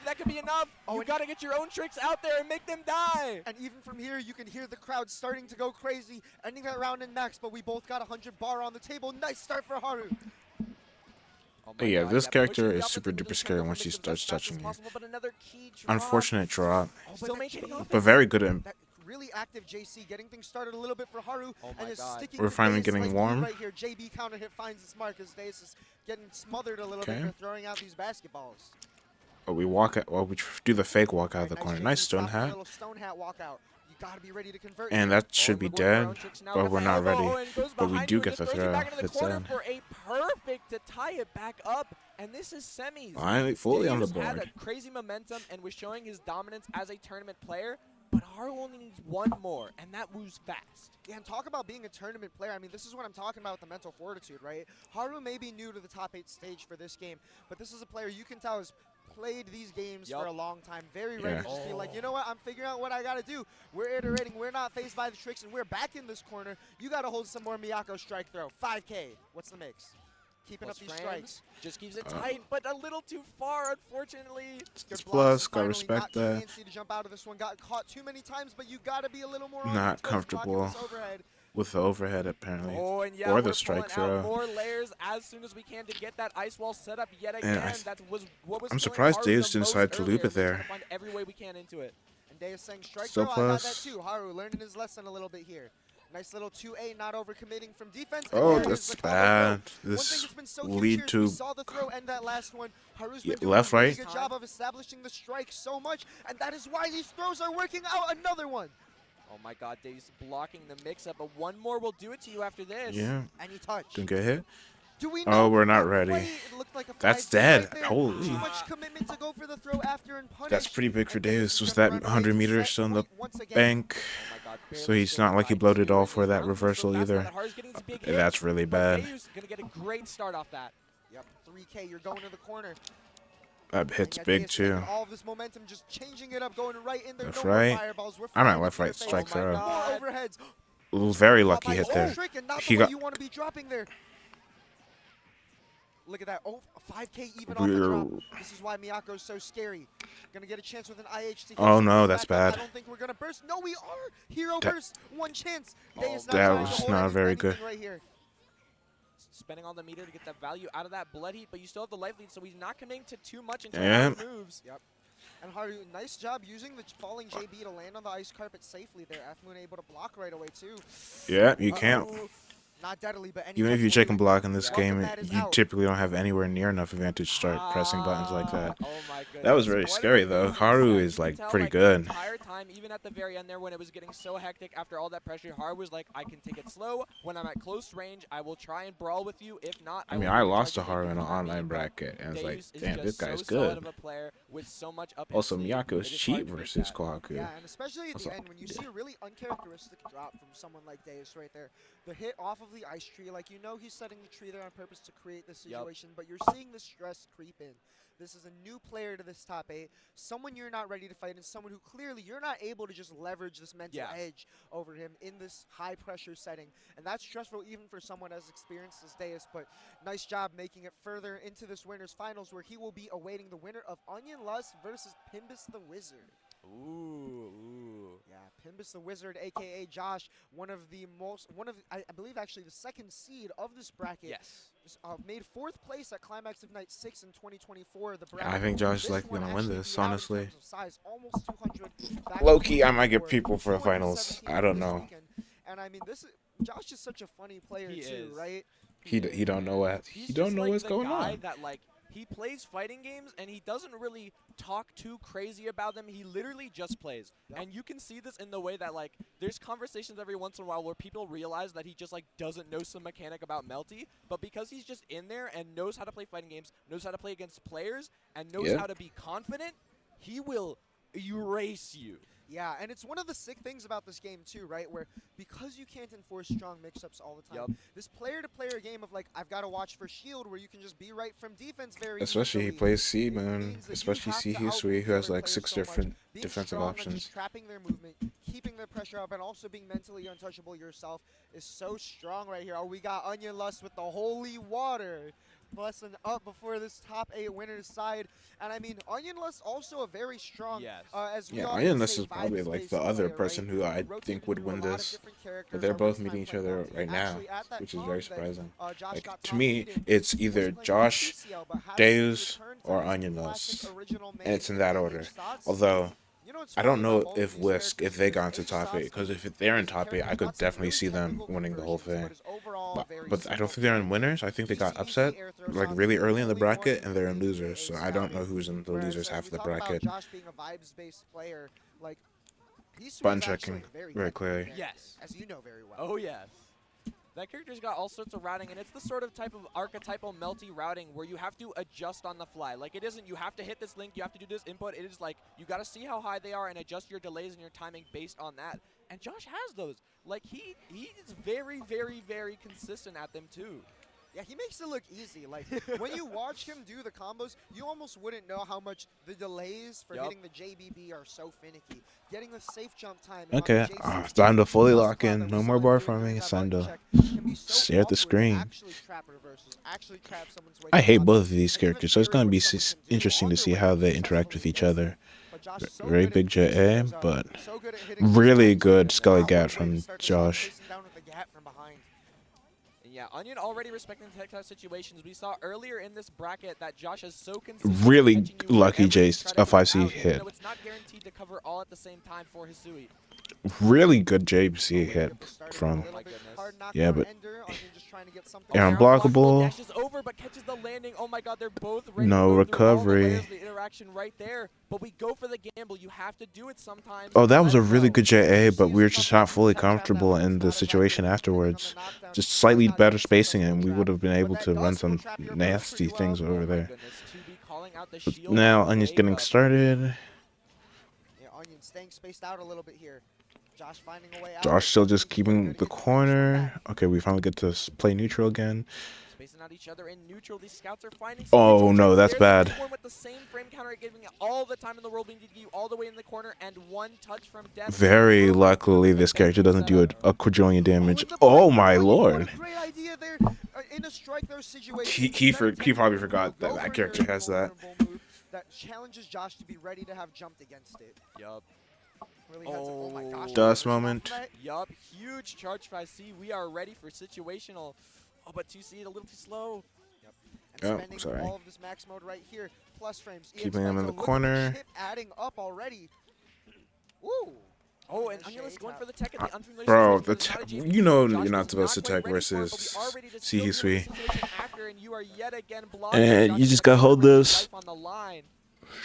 move. That could be enough. Oh, You and got to get your own tricks out there and make them die. And even from here, you can hear the crowd starting to go crazy, ending that round in max, but we both got 100 bar on the table. Nice start for Haru. my Yeah, God, this pushing character the is offense super into duper this scary corner once for he Mixups as starts fast as touching you. possible, but another key drop. Unfortunate drop, Still that maintaining JB, offense. but very good at. that really active JC getting things started a little bit for Haru, Oh my and is God. sticking We're to finally Deus getting like warm. glue right here. JB counter hit finds its mark as Deus is getting smothered a little bit Okay. for throwing out these basketballs. Oh, we walk out. Well, we do the fake walk out of the Nice corner. JB Nice stone stopping a hat, little stone hat walkout. You gotta be ready to convert and here. that should be We're going for our own dead. tricks now. But Got we're the not elbow, ready. and goes But we behind do you and get just the throws it throw. back into the It's corner dead. for a perfect to tie it back up. And this is semis. Finally, fully on the Deus had board. a crazy momentum and was showing his dominance as a tournament player, but Haru only needs one more, and that moves fast. Yeah, and talk about being a tournament player. I mean, this is what I'm talking about with the mental fortitude, right? Haru may be new to the top 8 stage for this game, but this is a player you can tell has played these games for a long time, very ready to just be like, you know what, I'm figuring out what I got to do. We're iterating, we're not phased by the tricks, and we're back in this corner. You got to hold some more Miyako strike throw. 5K, what's the mix? Keeping Plus up these frames, strikes. just keeps it tight, but a little too far, unfortunately. It's Good blocks, plus, and gotta finally respect not too that. fancy to jump out of this one. Got caught too many times, but you got to be a little more on your Not toes blocking comfortable this overhead. with the overhead apparently, Oh, and yeah, or we're the strike pulling out throw. more layers as soon as we can to get that ice wall set up yet And again. That was what was I'm killing surprised Haru Deus the didn't most decide to loop earlier. it We're there. trying to find every way we can into it. And Deus saying strike Still throw, I got that plus. too. Haru learning his lesson a little bit here. Nice little 2A, not overcommitting from defense. Oh, and there is that's the combo bad. throw. One thing This that's been so lead huge here is we to saw the throw end that last one. Haru's Yeah, been doing left, a really right. good job of establishing the strike so much, and that is why these throws are working out. Another one. Oh my God, Deus blocking the mix-up, but one more will do it to you after this. Yeah, Any touch. didn't get hit. Do we Oh, know? we're not Not ready. quite. It looked like a That's 5K dead. right there. Holy. Too much commitment to go for the throw after and punish. That's pretty big for And Deus Deus. is Was gonna that run away 100 to meters set still in the point once again. bank? Oh my God, So barely he's still not like he by bloated 2 all in for these that rounds. reversal So fast now either. that Haru's getting these big hits, That's really but bad. Deus gonna get a great start off that. Yep, 3K. You're going to the corner. That hit's And big Deus too. taking all of this momentum, just changing it up, going right in there. Left, no right. more fireballs. We're I'm at flying left, to right your face. strike Oh my throw. God. More overheads. Very Caught lucky by hit the there. trick and not He the way got. you want to be dropping there. Look at that. Oh, 5K even off the We're- drop. This is why Miyako's so scary. Gonna get a chance with an IH to hit Oh, some no, of that's back up. bad. I don't think we're gonna burst. No, we are. Hero That- burst. One chance. Oh, Deus not that trying was to hold not any- very anything good. Right here. Spending on the meter to get that value out of that blood heat, but you still have the life lead, so he's not committing to too much until Yeah. Haru moves. Yep. And Haru, nice job using the falling JB to land on the ice carpet safely there. F-Moon able to block right away too. Yeah, you can't. Uh-oh. Not deadly, but any Even if touch you will check do and it. block in this Welcome game, mat is you out. typically don't have anywhere near enough advantage to start pressing buttons like that. Oh my goodness. That was very Quite a scary, bit though. of Haru reset. is, You can like, tell, pretty The good. entire time, even at the very end there when it was getting so hectic after all that pressure, Haru was like, I can take it slow. When I'm at close range, I will try and brawl with you. If not, I mean, will I really lost try to Haru in an counter me, online but bracket, and it's like, Deus is damn, just this guy's so solid good. of a player with so much up Also, his sleeve. Miyako's It is hard cheat to beat versus that. Kohaku. Yeah, and especially at the Also- end when you see a really uncharacteristic drop from someone like Deus right there. The hit off of the ice tree, like you know he's setting the tree there on purpose to create this situation, but you're seeing the stress creep in. This is a new player to this top 8, someone you're not ready to fight, and someone who clearly you're not able to just leverage this mental edge over him in this high pressure setting. And that's stressful even for someone as experienced as Deus, but nice job making it further into this winner's finals where he will be awaiting the winner of Onion Lust versus Pimbus the Wizard. Ooh. Yeah, Pimbus the Wizard, aka Josh, I believe actually the second seed of this bracket. Yes. Made 4th place at Climax of Night 6 in 2024. The I bracket. think Josh is This likely one gonna win actually this, be out in honestly. terms of size, almost 200. back Low-key, in I might get 2024, people for the finals. 217 I don't this know. weekend. And I mean, Josh is such a funny player He too, is. right? He don't know what He's he don't just know like what's the going guy on. that like he plays fighting games and he doesn't really talk too crazy about them. He literally just plays. Yep. And you can see this in the way that like there's conversations every once in a while where people realize that he just like doesn't know some mechanic about Melty, but because he's just in there and knows how to play fighting games, knows how to play against players, and knows how to be confident, he will erase you. Yeah, and it's one of the sick things about this game too, right? Where because you can't enforce strong mix-ups all the time, this player-to-player game of like I've got to watch for shield, where you can just be right from defense very Especially he easily. plays C, It man. means that you Especially have C to Hisui, who outmove has the other like players 6 so much. different Being defensive strong and options. just trapping their movement, keeping their pressure up, and also being mentally untouchable yourself is so strong right here. Oh, we got Onion Lust with the holy water. blessing up before this top 8 winners side. And I mean, Onionless also a very strong, Yes. as we Yeah, always Ionless say, is probably like vibes-based the other player, person right? who I think Rotated would through a win lot of this. different characters But they're over his both time meeting each playing other Melty. right now, Actually, at that which is very comp that surprising. Josh Like, got to top me, seeded, it's he was either playing Josh, CCL, but had to Deus, return to or his Onionless. classic original And it's main in that in order. H-Satsuki. Although, You know what's I funny don't about know both of if these Whisk, characters if is they that got into top 8, H-Satsuki because if they're in is a top 8, character I who's could got some definitely really see them technical winning the whole conversions, thing. but is overall very But I don't simple think they're in playing. winners. I think they got Easy upset air throw like shots really from early in the only bracket, one and they're in easy losers. So I don't know who's in the Whereas, losers half we of the talk about bracket. Josh being a vibes-based player, like he's Button actually checking very very technical clearly. character, Yes. as you know very well. Oh, yes. That character's got all sorts of routing, and it's the sort of type of archetypal Melty routing where you have to adjust on the fly. Like, it isn't you have to hit this link, you have to do this input. It is like you got to see how high they are and adjust your delays and your timing based on that. And Josh has those. Like, he is very, very, very consistent at them, too. Yeah, he makes it look easy. Like, when you watch him do the combos, you almost wouldn't know how much the delays for hitting the JBB are so finicky. Getting the safe jump time. Okay, it's time to fully lock in. No more bar farming. It's time to stare at the screen. I hate both of these characters, so it's going to be interesting to see how they interact with each other. Very big JA, but really good Scully Gat from Josh. Yeah, Onion already respecting the tech situations. We saw earlier in this bracket that Josh is so consistent. Really lucky J5C hit. Even though it's not guaranteed to cover all at the same time for Hisui. Really good JC hit from. Yeah, but unblockable. Dashes over, but catches the landing. Oh my God, they're both ready No to go through all the recovery. layers of the interaction right there. But we go for the gamble. You have to do it sometimes. Oh, that was a really Let's good JA, but we were just not fully comfortable in the situation afterwards. Just slightly better spacing, and we would have been able to run some nasty things over there. But now Onion's getting started. Yeah, Onion staying spaced out a little bit here. Josh finding a way out. Josh still just keeping the corner. Okay, we finally get to play neutral again. Spacing out each other in neutral. These scouts are finding Oh no, that's bad. with the same frame counter, giving it all the time in the world, being you all the way in the corner, and one touch from death. Very luckily, this character doesn't do a quadrillion damage. Oh my lord. Great idea there. In a strike throw situation. He probably forgot that that character has that. That challenges Josh to be ready to have jumped against it. Yup. Really oh my gosh. Dust moment. Yup. Huge charge 5C. We are ready for situational. Oh, but 2C a little too slow. Yep. And Oh, spending sorry. all of this max mode right here. Plus frames. Keeping him in the Look at corner. chip adding up already. Woo. Oh, and Onionless going for the tech at the unfamiliar Bro, situation, the but it's not a tech, JP. you know Josh you're was not supposed to quite tech ready for it, but versus we are ready to C still Hisui. do the situation after, and you are yet again blocked. And Josh you is just gonna gotta hold put his this. life on the line.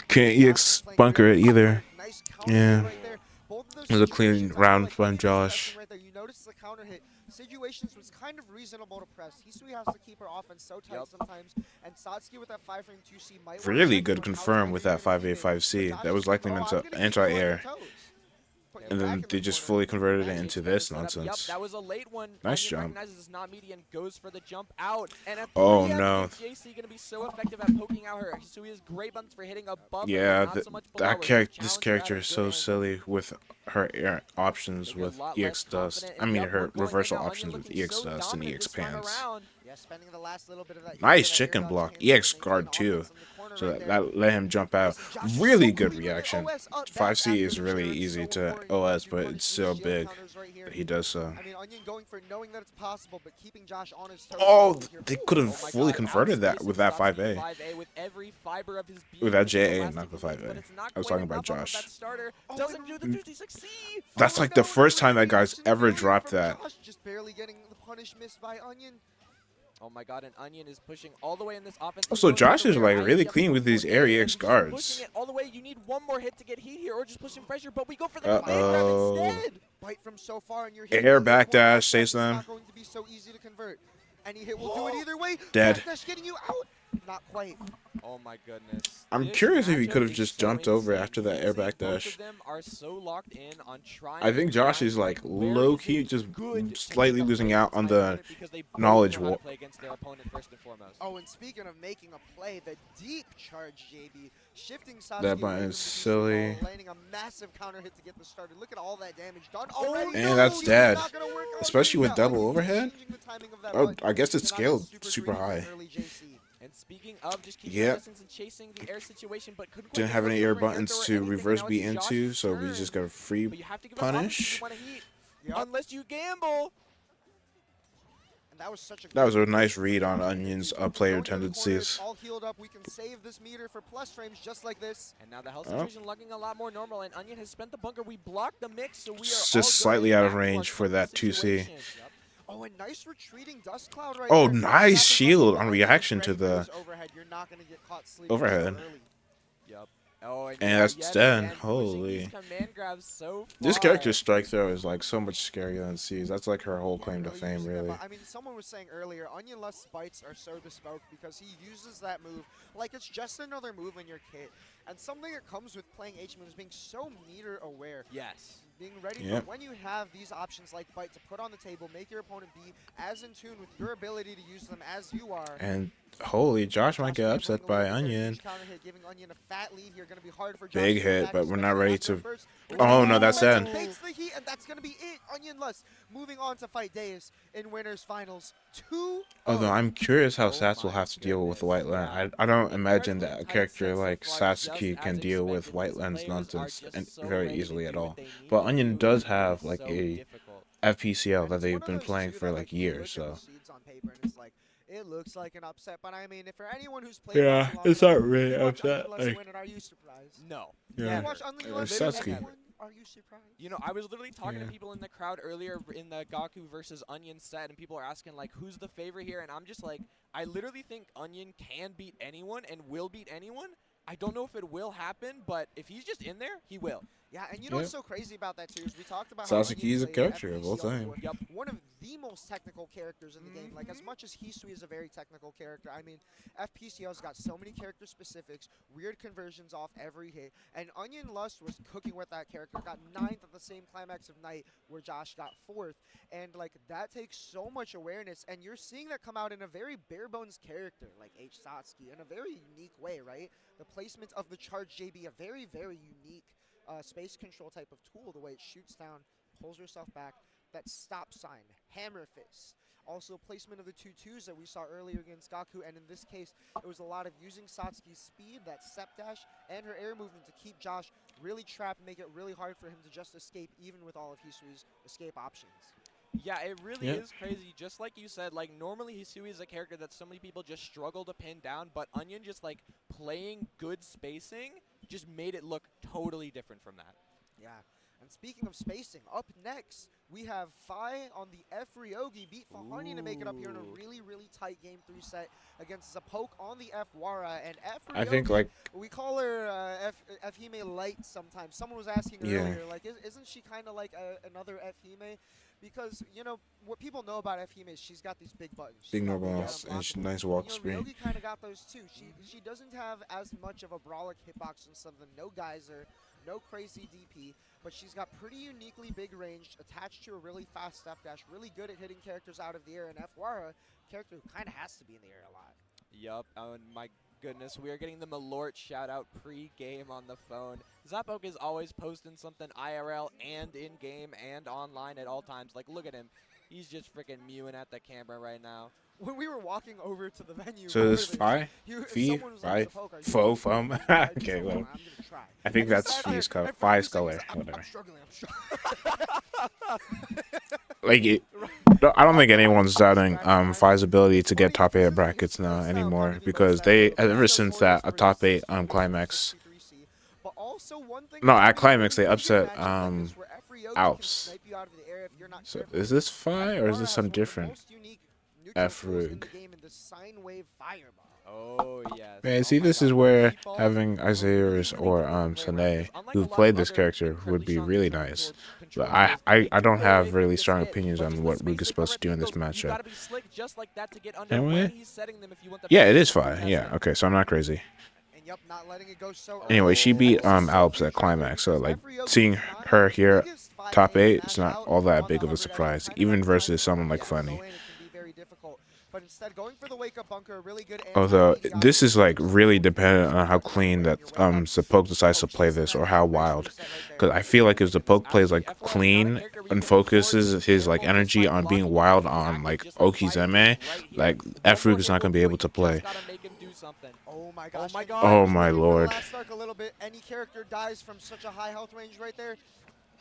Can't EX bunker it either. Nice counter Yeah. right there. Both of those It was a clean situations, I feel round like from Onion was Josh. pressing right there. You notice the counter hit. Situations was kind of reasonable to press. Hisui has to keep her offense so tight sometimes, and Satsuki with that 5 frame 2C might wanna Really check good on how confirm tight with they're that gonna keep it. 5A5C. But That was Josh likely is meant like, to "Oh, I'm gonna keep you on your anti-air. toes." Put you And back then in they the just corner. fully converted it Nice into extended this setup. Yup, nonsense. that was a late one. Nice Onion jump. recognizes it's not meaty and goes for the jump out. And a Oh, 3F no. with JC going to be so effective at poking out her. Hisui has great buttons for hitting above her, Yeah, but not so much below that her. character, Challenge this her character at a is good so angle. silly with her air options Maybe a with lot EX less dust. confident, I and mean yup, her we're going reversal in now. options Onion with looking EX so dust and dominant EX this time pants. around. Yeah, spending the last little bit of that. Nice that chicken air dodge block. to maintain EX guard too. offense in the corner So right there. that let him jump out. Listen, Josh is Really so good clean with the reaction. OS up. 5C That is after really the share, it's easy so to important. OS, You but punish it's these so shield big counters right here. that he does so. I mean, Onion going for knowing that it's possible, but keeping Josh on his toes. Oh, here. they could have Oh my fully God, converted that with that outspacing 5A. 5A with every fiber of his being With that within the JA, last not the couple games, 5A. but it's not I was quite talking about enough off of Josh. that starter. Oh, Doesn't do the 56C. That's Oh, like no, the first time that great guy's reaction ever failure dropped from that. Josh, just barely getting the punish miss by Onion. Oh my God, and Onion is pushing all the way in this offense. Also, He's going Josh for is the like rear really IEF clean with these for air A, EX and he's guards. pushing it all the way. You need one more hit to get heat here, or just pushing pressure. But we go for the Uh-oh. command grab instead. Bite from so far, and you're Air hitting backdash the saves It's them. not going to be so easy to convert. Any hit will do it either way. Dead. Backdash getting you out. Not quite. Oh my goodness. I'm This curious if he matchup could have is just so jumped over insane. after that air Both backdash. of them are so locked in on trying I think to Josh find, is like where low is key it just good slightly technical losing play out against on my the opponent because they both knowledge know how to war. play against their opponent first and foremost. Oh, and speaking of making a play, the deep charge JB, shifting Sasuke That away button from is the DC silly. ball, landing a massive counter hit to get this started. Look at all that damage done Oh, already. And No, that's it's dead. not gonna work out. Especially with Yeah, double Onion overhead. changing the timing of that Oh, button. I guess it's Cannot get scaled super greedy with high. early JC. speaking of just keeping Yep. distance and chasing the air situation, but couldn't quite Didn't get have close any to air the ring buttons character or to anything, and reverse now beat it's into, Josh's so we turn. just got a free But you have to give up options if punish. you want to heat. Yep. Unless you gamble. And that was such a That was a great nice read read on Onion's player Go into the corners, tendencies. all healed up. We can save this meter for plus frames just like this. And now the health Oh. situation looking a lot more normal, and Onion has spent the bunker. We blocked the mix, so we are It's all just good slightly and out of back to our range for cookie that 2C. situation. Yep. Oh, a nice retreating dust cloud right Oh, there. nice Trapping shield Onion on behind reaction him, to ready for the his overhead. You're not going to get caught sleeping overhead. so early. Yep. Oh, and, And yeah, that's yet dead. again, pushing Holy. these command grabs so far. This character's strike throw is like so much scarier than C's. That's like her whole claim to Really fame, using that really. I mean, someone was saying earlier, Onion Lust's bites are so bespoke because he uses that move like it's just another move in your kit. And something that comes with playing H-Moon is being so meter aware. Yes. Being ready Yep. for when you have these options like bite to put on the table, make your opponent be as in tune with your ability to use them as you are. And holy, Josh might get gambling upset a by little bit there. Onion. Huge counter hit, giving Onion a fat lead here. Going to be hard for Josh Big to get hit, back, but we're not especially ready after a to. burst. Oh, no, that's Momentum dead. Takes the heat, and that's going to be it. Onion Lust moving on to fight Deus in winners finals 2. Although I'm curious how Oh Sats will my have to deal with goodness, White yeah. Land. I don't imagine Incredibly that a tight character sets so like far, Sasuke just can as deal with expected. White These Land's players are nonsense just and so very ready to easily do at what all. they need But to Onion do, does and have it's like so a difficult. FPCL And that it's they've one of been those, playing too, for that, like you years, look at so. the seeds on paper and it's like, it looks like an upset, but I mean, if for anyone who's played Yeah, Onion long it's enough, not really you watch upset. Onion Lust Like, win, and are you surprised? No. yeah. You Never. watch Onion Or Lust Sasuke. win, are you surprised? You know, I was literally talking Yeah. to people in the crowd earlier in the Gaku versus Onion set, and people are asking, like, who's the favorite here? And I'm just like, I literally think Onion can beat anyone and will beat anyone. I don't know if it will happen, but if he's just in there, he will. Yeah, and you know what's Yep. so crazy about that, too, is we talked about how Sasuke is a Onion played character of all FPCL time. before. Yep. One of the most technical characters in the game. Like, as much as Hisui is a very technical character, I mean, FPCL's got so many character specifics, weird conversions off every hit, and Onion Lust was cooking with that character, got 9th at the same climax of night where Josh got 4th, and, like, that takes so much awareness, and you're seeing that come out in a very bare-bones character, like H. Satsuki, in a very unique way, right? The placement of the charge JB, a very, very unique space control type of tool, the way it shoots down, pulls herself back, that stop sign, hammer fist. Also placement of the 2-2s that we saw earlier against Gaku, and in this case, it was a lot of using Satsuki's speed, that step dash, and her air movement to keep Josh really trapped and make it really hard for him to just escape, even with all of Hisui's escape options. Yeah, it really Yeah. is crazy. Just like you said, like, normally Hisui is a character that so many people just struggle to pin down, but Onion just, like, playing good spacing just made it look totally different from that. Yeah. And speaking of spacing, up next, we have Fai on the F Ryogi, beat Fahani to make it up here in a Ooh. really, really tight game 3 set against Zapoke on the F Wara. And F Ryogi, I think like we call her F Hime Light sometimes. Someone was asking Yeah. earlier, like, isn't she kind of like another F Hime? Because, you know, what people know about F Hime is she's got these big buttons. She's big got normal big mouse and unblockable. nice walk You know, speed. Ryogi kind of got those too. She doesn't have as much of a brawlic hitbox and something. No geyser, no crazy DP, but she's got pretty uniquely big range attached to a really fast step dash. Really good at hitting characters out of the air. And F Wara, character who kind of has to be in the air a lot. Yup, and my goodness, we are getting the Malort shout-out pre-game on the phone. Zapoke is always posting something IRL and in-game and online at all times. Like, look at him. He's just freaking mewing at the camera right now. When we were walking over to the venue, So this earlier, Phi? Fee? someone was Phi? like, "Zapoke, are you Fo? ready?" Fum? I just Okay, said, well. "Hold on, I'm gonna try." I think And he that's said- Fee's and Phi's Frank was color. saying, I'm Whatever. struggling, I'm struggling. Like, I don't think anyone's doubting Phi's ability to get top 8 brackets now anymore because they, ever since that top 8 climax, no, at climax they upset Alps. So is this Phi or is this some different F-Rug? Oh, yes. Man, Oh see, my this God. is where Default, having Isaiah's or Sane, who've played this character, would be really nice. But I don't have really strong opinions on what Rug is supposed to do in this matchup. Anyway, yeah, it is Phi. Yeah, okay, so I'm not crazy. Anyway, she beat Alps at climax, so like seeing her here top 8 is not all that big of a surprise, even versus someone like Funny. Although this is like really dependent on how clean that Zapoke decides to play this or how wild. Because I feel like if Zapoke plays like clean and focuses his like energy on being wild on like Okizeme, like F-Rug is not gonna be able to play. something. Oh my gosh. my and God. Oh he's my waiting for the lord. last arc a little bit. Any character dies from such a high health range right there.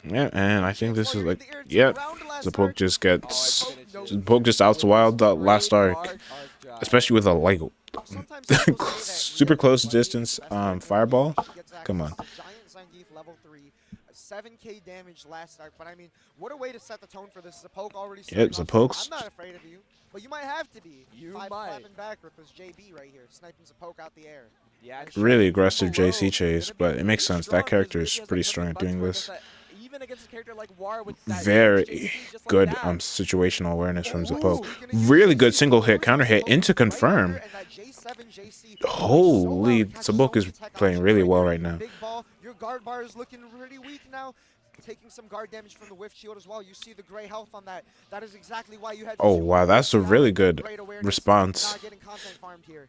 Yeah, and I think this is like, Yep. yep. The poke just gets, the poke just outs With wild the this last great arc, arc drive. especially with a like Sometimes people say that super Rio's close buddy is distance the best character in the fireball. game. She gets Come on. access to Giant Zangief level 3, 7k damage last arc. But I mean, what a way to set the tone for this. Zapoke already Yep, starting off saying, Zapoke's- I'm not afraid of you, but you might have to be. You 5 might. clapping back with this JB right here, sniping Zapoke out the air. Yeah, and Really shooting aggressive from below, JC chase, gonna be but it makes pretty sense. That strong, character 'cause is Ridley has pretty that strong at perfect doing punch this. that even against a character like War with that Very JC just like good that. situational awareness from Ooh, Zapoke. you're gonna use Really JC good single to hit, lose counter hit Zapoke into right under, confirm. and that J7 JC Holy, catches Zapoke is many tech playing options really right well there. right now. Big ball, your guard bar is looking pretty weak now. Taking some guard damage from the whiff shield as well. You see the gray health on that. That is exactly why you had to Oh shoot wow, with that's a JC. really That was good great awareness, response. not getting content farmed here.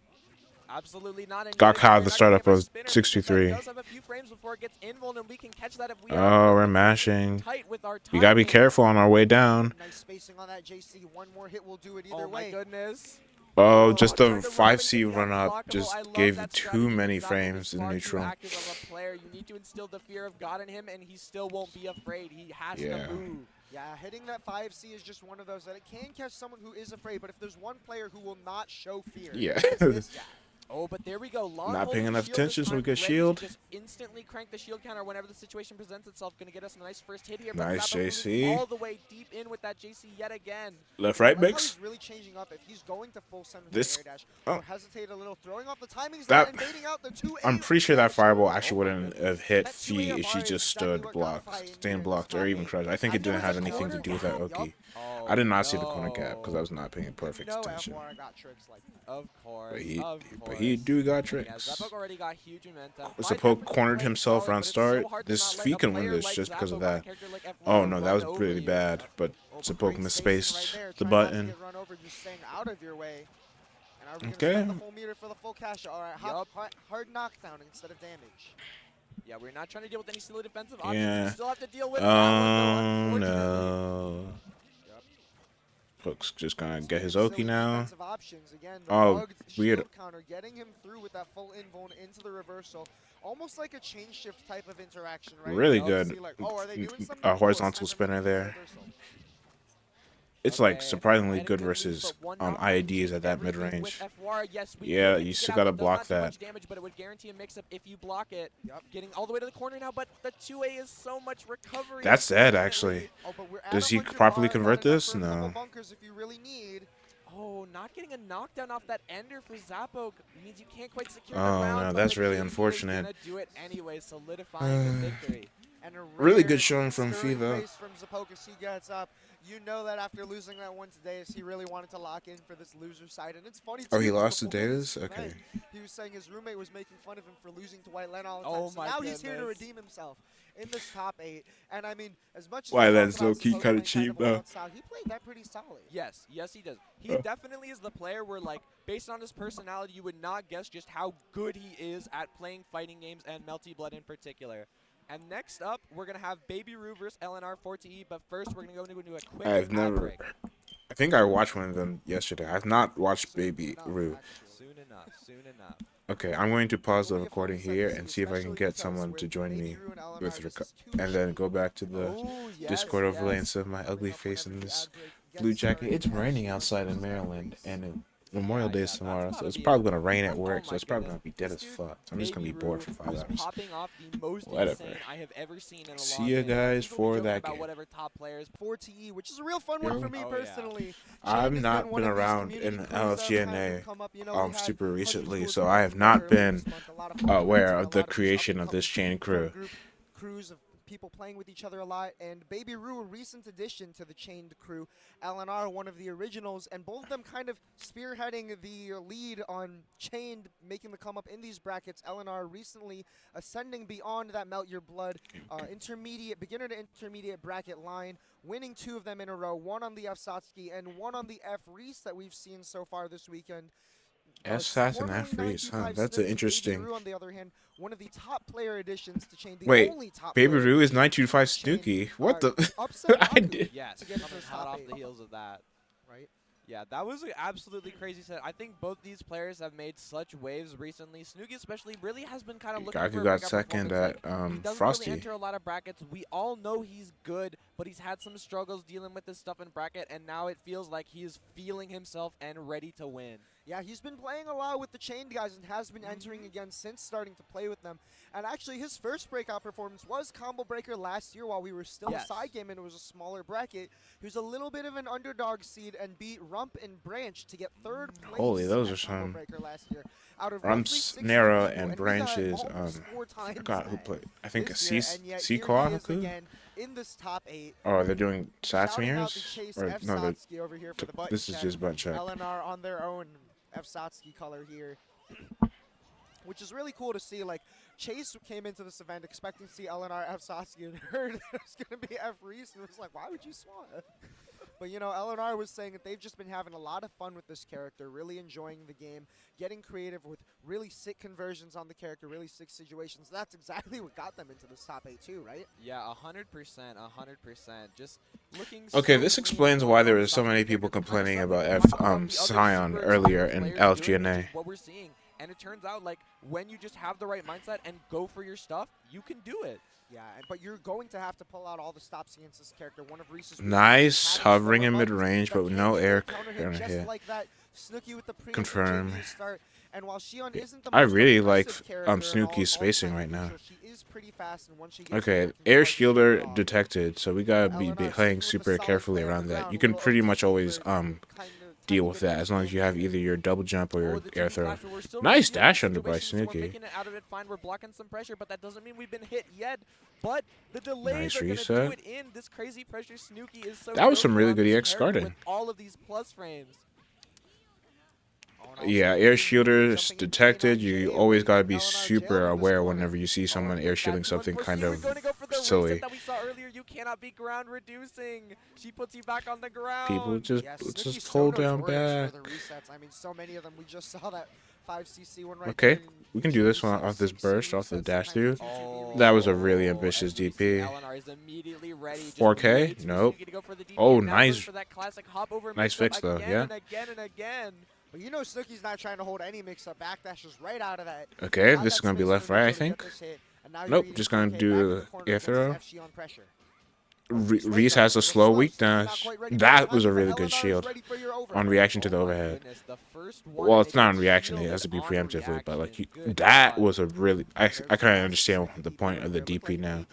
Absolutely not. And Got yet caught again, at we're the not startup gonna of get our spinner because 63. that does have a few frames before it gets invuln, and we can catch that if we Oh, are we're mashing. tight with our You gotta be timing. careful on our way down. Nice spacing on that JC. One more hit will do it either Oh my way. goodness. Oh, just Trying the to roll 5C into the run up unblockable. just I love gave that too strategy. many Zappo is frames in far too neutral. active of a player. You need to instill the fear of God in him, and he still won't be afraid. He has Yeah. to move. Yeah, hitting that 5C is just one of those that it can catch someone who is afraid, but if there's one player who will not show fear, Yeah. it's this guy. Oh, but there we go. Long Not holding paying enough shield this attention, so we time, get ready to shield. Just instantly crank the shield counter whenever the situation presents itself. Going to get us a nice first hit here. Nice Zappo moving JC. all the way deep in with that JC yet again. Left, I right, like how mix. he's really changing up. If he's going to full send with This- air dash, oh. or hesitate a little, throwing off the timings, That- and baiting out the 2 I'm pretty sure that fireball actually wouldn't have hit That Fee 2 if she AFR is just exactly stood what blocked, got Fi in staying here in blocked, this or top even eight. crushed. I think I it didn't know have it's a anything to corner do with that gap, Oki. Oh, I did not see the corner gap because I no. was not paying perfect No attention. FR got tricks like that. Of course. But he do got Yeah, tricks. Zappo already got huge momentum. Was Fi the poke definitely cornered playing himself solid, around but it's start? so hard to This not Fee let a can win player this like just because Zappo of run a that. character like F1 Oh no, that was run over really you. bad. But Oh, but Zapoke great misspaced spacing right there, the trying not to button. get run over, just staying out of your way. And are we Okay. gonna set the full meter for the full cash? All right, Yup. hard knockdown instead of damage. Yeah, we're not trying to deal with any silly defensive options. Yeah. We still have to deal with that one, though, Oh unfortunately. no. Yep. Poke's just gonna get his Silly Oki now. defensive options. Again, the Oh, bugged weird. shield counter, getting him through with that full invuln into the reversal. Almost like a chain shift type of interaction, right? Really You good. see like, oh, are they doing something? A Oh, it's horizontal time for me spinner to do the there. reversal. It's like Okay, surprisingly and a good lead, versus but one knockdown IADs to at that everything mid-range. with FWAR. Yes, we Yeah, can you get still out. gotta It does block not do that. much damage, but it would guarantee a mix-up if you block it. Yep. Getting all the way to the corner now, but the 2A is so much recovery. That's sad, unfortunately. actually. Oh, but we're at Does he 100 properly bar, convert got enough this? for a couple No. bunkers if you really need. Oh, not getting a knockdown off that ender for Zappo means you can't quite secure Oh, the round. no, but that's the really JV is unfortunate. gonna do it anyway, solidifying the victory. And a Really rare good showing from stirring Fee, though. face from Zapoke as he gets up. You know that after losing that one today, he really wanted to lock in for this loser side. And it's funny, Oh, too, he because lost to before this Datas? Okay. event, he was saying his roommate was making fun of him for losing to White Len all the time. Oh so my now he's here to goodness. redeem himself in this top 8. And I mean, as much as White we Len's talk about low-key Zapoke kinda playing cheap, kind of a wild though. style, he played that pretty solid. Yes, yes, he does. He definitely is the player where, like, based on his personality, you would not guess just how good he is at playing fighting games and Melty Blood in particular. And next up, we're going to have Baby Roo versus LNR 4TE, but first we're going to go into a quick I've ad never. break. I think I watched one of them yesterday. I've not watched Baby Roo. Soon enough, soon enough. Okay, I'm going to pause the recording here and see if I can get someone to join me with and then go back to the Oh, yes, Discord overlay yes. instead of my ugly face in this blue jacket. It's raining outside in Maryland, and Memorial Day is yeah, tomorrow, that's so it's gotta be probably it. gonna rain at Oh work, my so it's probably gonna goodness. be dead as This dude, fuck. I'm just gonna be Baby bored Roo, for 5 was hours. popping off the most Whatever. insane I have ever seen in a See long ya game. guys People for joke that about game. whatever top players. 4TE, which is a real fun one for me Oh, yeah. personally. I've Shane has not one been of these around community in crews that have kind LFGNA of come up. You know, we had super 100 recently, schools so come I up have earlier not been this month. A lot of fun aware events and of a the lot just creation of up-and-coming this chain crew. crews of people playing with each other a lot, and Baby Roo, a recent addition to the chained crew. LNR, one of the originals, and both of them kind of spearheading the lead on chained, making the come up in these brackets. LNR recently ascending beyond that Melt Your Blood beginner to intermediate bracket line, winning 2 of them in a row, one on the F Satsuki and one on the F Reese that we've seen so far this weekend. F-Sats and Formerly F-Reese, huh? 925 That's Smith, an interesting. Baby Roo, on the other hand, one of the top player additions to chain. The Wait, only top Baby player Roo is addition 925 to chain, Snooki. What the? upset I Haku did. Yes, to get into coming this hot top off 8. the heels of that. Right? Yeah, that was an absolutely crazy set. I think both these players have made such waves recently. Snooki especially really has been kind of looking for Eclipse a got breakout second performance. at Like, he doesn't really Frosty. enter a lot of brackets. We all know he's good, but he's had some struggles dealing with this stuff in bracket, and now it feels like he is feeling himself and ready to win. Yeah, he's been playing a lot with the chained guys and has been entering again since starting to play with them. And actually, his first breakout performance was Combo Breaker last year while we were still a side game and it was a smaller bracket. He was a little bit of an underdog seed and beat Rump and Branch to get third place. Holy, those are at Combo some. Breaker last year. Out of Rump's roughly 60 Narrow people, and we got Branches. almost 4 I times forgot who that played. I think this year, and yet here he is H-Kkohaku. again in this top 8. Oh, they're doing stats Shouting out mirrors. the Chase Or F. no, Satsuki over here for the button this is check. just butt check. LNR on their own F. Satsuki color here. Which is really cool to see. Like, Chase came into this event expecting to see LNR F. Satsuki and heard that it was going to be F. Reese and was like, why would you swap? But, you know, LNR was saying that they've just been having a lot of fun with this character, really enjoying the game, getting creative with really sick conversions on the character, really sick situations. That's exactly what got them into this top 8 too, right? Yeah, 100%, 100%. Just looking. Okay, so this clean, explains why there were so many stuff. people Kinda complaining stuff about that F the other Scion super earlier talented in players doing, which LGNA. is what we're seeing. And it turns out, like, when you just have the right mindset and go for your stuff, you can do it. Yeah, but you're going to have to pull out all the stops against this character. One of Reese's Nice, weaknesses is hovering having in slower mid-range, buttons but that no can air counter counter just hit. like that. Snooki with the preemptive Confirm. JV start. And while Shion isn't the I most really like aggressive character in Snooki's all spacing time right now. neutral, she is pretty fast, and once she gets Okay, there, can be air hard to shake her shielder off. detected, so we gotta be LNR playing sticking with super the solid carefully play on around the that. ground, You can little pretty OTP much always for kinda deal tiny with bit of that as long as you have either your double jump or your the air 2v throw. clash, but we're still Nice really dealing dash with under by situations. We're Snooki. making it out of it fine. We're blocking some pressure, but that doesn't mean we've been hit yet. But the delays Nice are going to reset. do it in. This crazy pressure Snooki is so That was some skillful really on good this EX character guarding. with all of these plus frames. Yeah, air shielders detected. You always gotta be super aware whenever you see someone air shielding something kind of silly. That we saw earlier, you cannot be ground reducing. She puts you back on the ground. People just Yeah, just Snooki's hold so down notorious back. for the resets. I mean, so many of them. We just saw that 5cc one right Okay, there, and we can do usually this one see off this 6C burst, off the resets, dash sometimes through. 2GB That resets. was a really ambitious As we see DP. LNR is immediately ready. Just 4K? waits for Nope. Snooki to go for the DP, Oh, and now goes nice. for that classic hop over Nice mix-up fix, though, again yeah. and again and again. But you know Snooki's not trying to hold any mix-up. Backdashes right out of that. Okay, Got this that is gonna be space left for right, I neutral to get think. this hit, and now you're Nope, reading just gonna 4K back do in the corner air against throw. FC on pressure. Reese has a slow weak dash. That was a really good shield on reaction to the overhead. Goodness, the first one Well, it's not on making reaction. It shield has to be on preemptively, but like reaction. Good that God. was a really. I kind of understand the point of the DP now.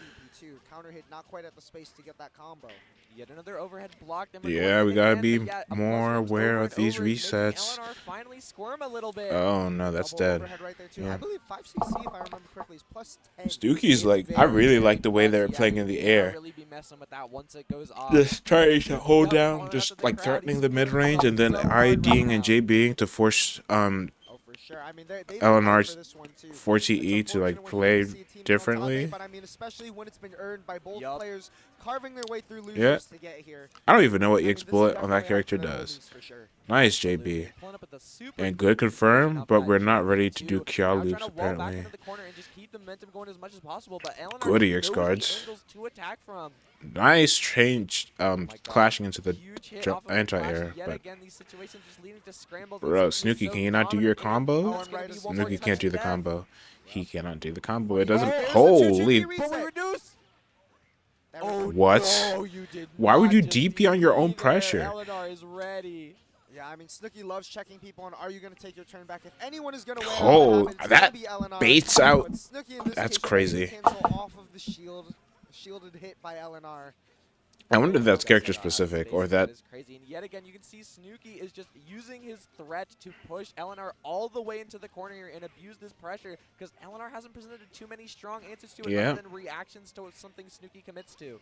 Counter hit not quite at the space to get that combo. Yet another overhead block. Then we're Yeah, going we in gotta again, be but yeah, a more plus frames aware over of and these over is making resets. LNR finally squirm a little bit. Oh no, that's Double dead. overhead right there too. Yeah. I believe 5cc, if I remember correctly, is plus 10. Stooky's like, I really like the way they're Yeah, playing you in the cannot air. really be messing with that once it goes off. Just trying to hold Yep, down, calling just out to the like crowd. threatening He's the mid range, feeling and then so hard right IDing now. and JBing to force Oh, for sure. I mean, they've been LNR's going for this one too. 4TE It's to like unfortunate when play you see a team go top differently. eight, but I mean, especially when it's been earned by both Yup. players carving their way through losers Yeah. to get here. I don't even know what I mean, EX this is bullet on that definitely character after their does. homies for sure. Nice JB. Pulling up at the super And good deep confirm, version of but that we're not JB ready to too. do Now Kya trying loops to wall back apparently. into the corner and just keep the momentum going as much as possible, but LNR Good just EX knows guards. the angles to attack from. Nice change, Oh my God. clashing into the Huge hit jump off of the anti-air, flash. Yet but again, these situations just leading to scrambles. bro, This team is Snooki, so can you not do your dominant in. combo? It's gonna be one more Snooki touch can't do of the death. combo. He cannot do the combo. It doesn't. there's the 2GB Holy. reset. But we reduce. That Oh, What? no, you did Why would not you just DP on your own DP there. pressure? LNR is ready. Yeah, I mean, Snooki loves checking people on, are you going to take your turn back? If anyone is going to win, Oh, it's that gonna be LNR, baits out. but Snooki in this That's case crazy. tries to cancel off of the shielded hit by LNR. I wonder if that's Like I character said, specific spacing or that. is crazy. And yet again, you can see Snooki is just using his threat to push LNR all the way into the corner here and abuse this pressure because LNR hasn't presented too many strong answers to it Yeah. other than reactions to something Snooki commits to.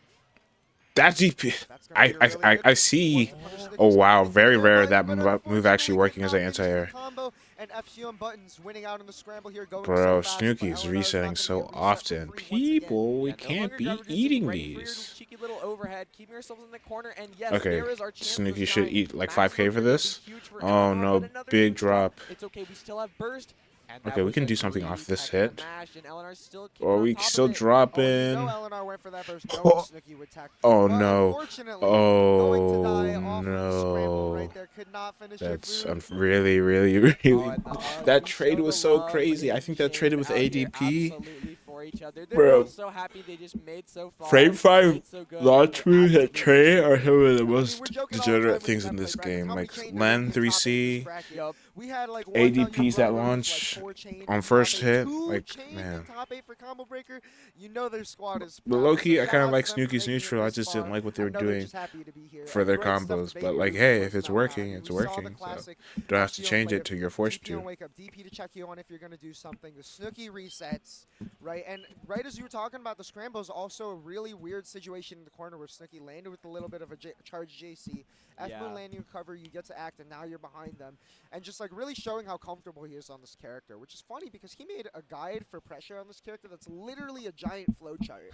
That DP. That's gonna be a really I good see. one to punish Snooki. Oh wow, very Good rare line, that but move actually unfortunately working as an cannot finish the anti-air. combo, and FCM buttons winning out in the scramble here, going Bro, so fast, Snooki but is LNR not resetting gonna so get reset for often. free once again. People, we Yeah, no can't longer be ground reducing, eating ready for your these. cheeky little overhead, keeping yourselves in the corner, and yes, Okay, there is our chance to Snooki should shine. eat like Max 5K for Luger will be this. huge for Oh LNR, no, but another big huge drop. It's okay, we still have burst. And that Okay, we was can a do something greedy off this tech and a hit. mash, and Eleanor's still keeping Or on we top of still it. drop Oh, you in. know Eleanor went for that first knowing Snooki would tech. Oh But no. unfortunately, going to die Oh off of the scramble right no. there could not finish That's your food. really, really, really. And the hugs, That we trade show was the so love crazy. I in think that traded with chain out here ADP. absolutely for each other. They're Bro. both so happy they just made so far. Frame 5 played so good, launch and they're moves at absolutely trade are destroyed. some of the I mean, most we're joking all the time degenerate with things these in this F-play brackets. game. How many Like chains are land gonna be in top 8 3C, of this bracket? Yup. We had like one ADPs that umbrella, launch like 4 chains on in first top 8, hit. 2 Like, chains man. in top 8 for Combo Breaker. You know their squad is But proud. low-key, So I shout kind of out like to them for Snooki's making it neutral. I this just didn't far. like what they I were know they're doing just happy to be here. for And their great stuff combos. to But make like, moves hey, towards if it's the mountain. I working, mean, it's we saw the working. So classic don't have to FP on change wake it up, till you're forced DP on to. wake up, DP to check you on if you're going to do something. The Snooki resets, right? And right as you were talking about, the scramble is also a really weird situation in the corner where Snooki landed with a little bit of a charged JC. F-Moon landing you cover, you get to act, and now you're behind them. And just like really showing how comfortable he is on this character, which is funny because he made a guide for pressure on this character that's literally a giant flowchart.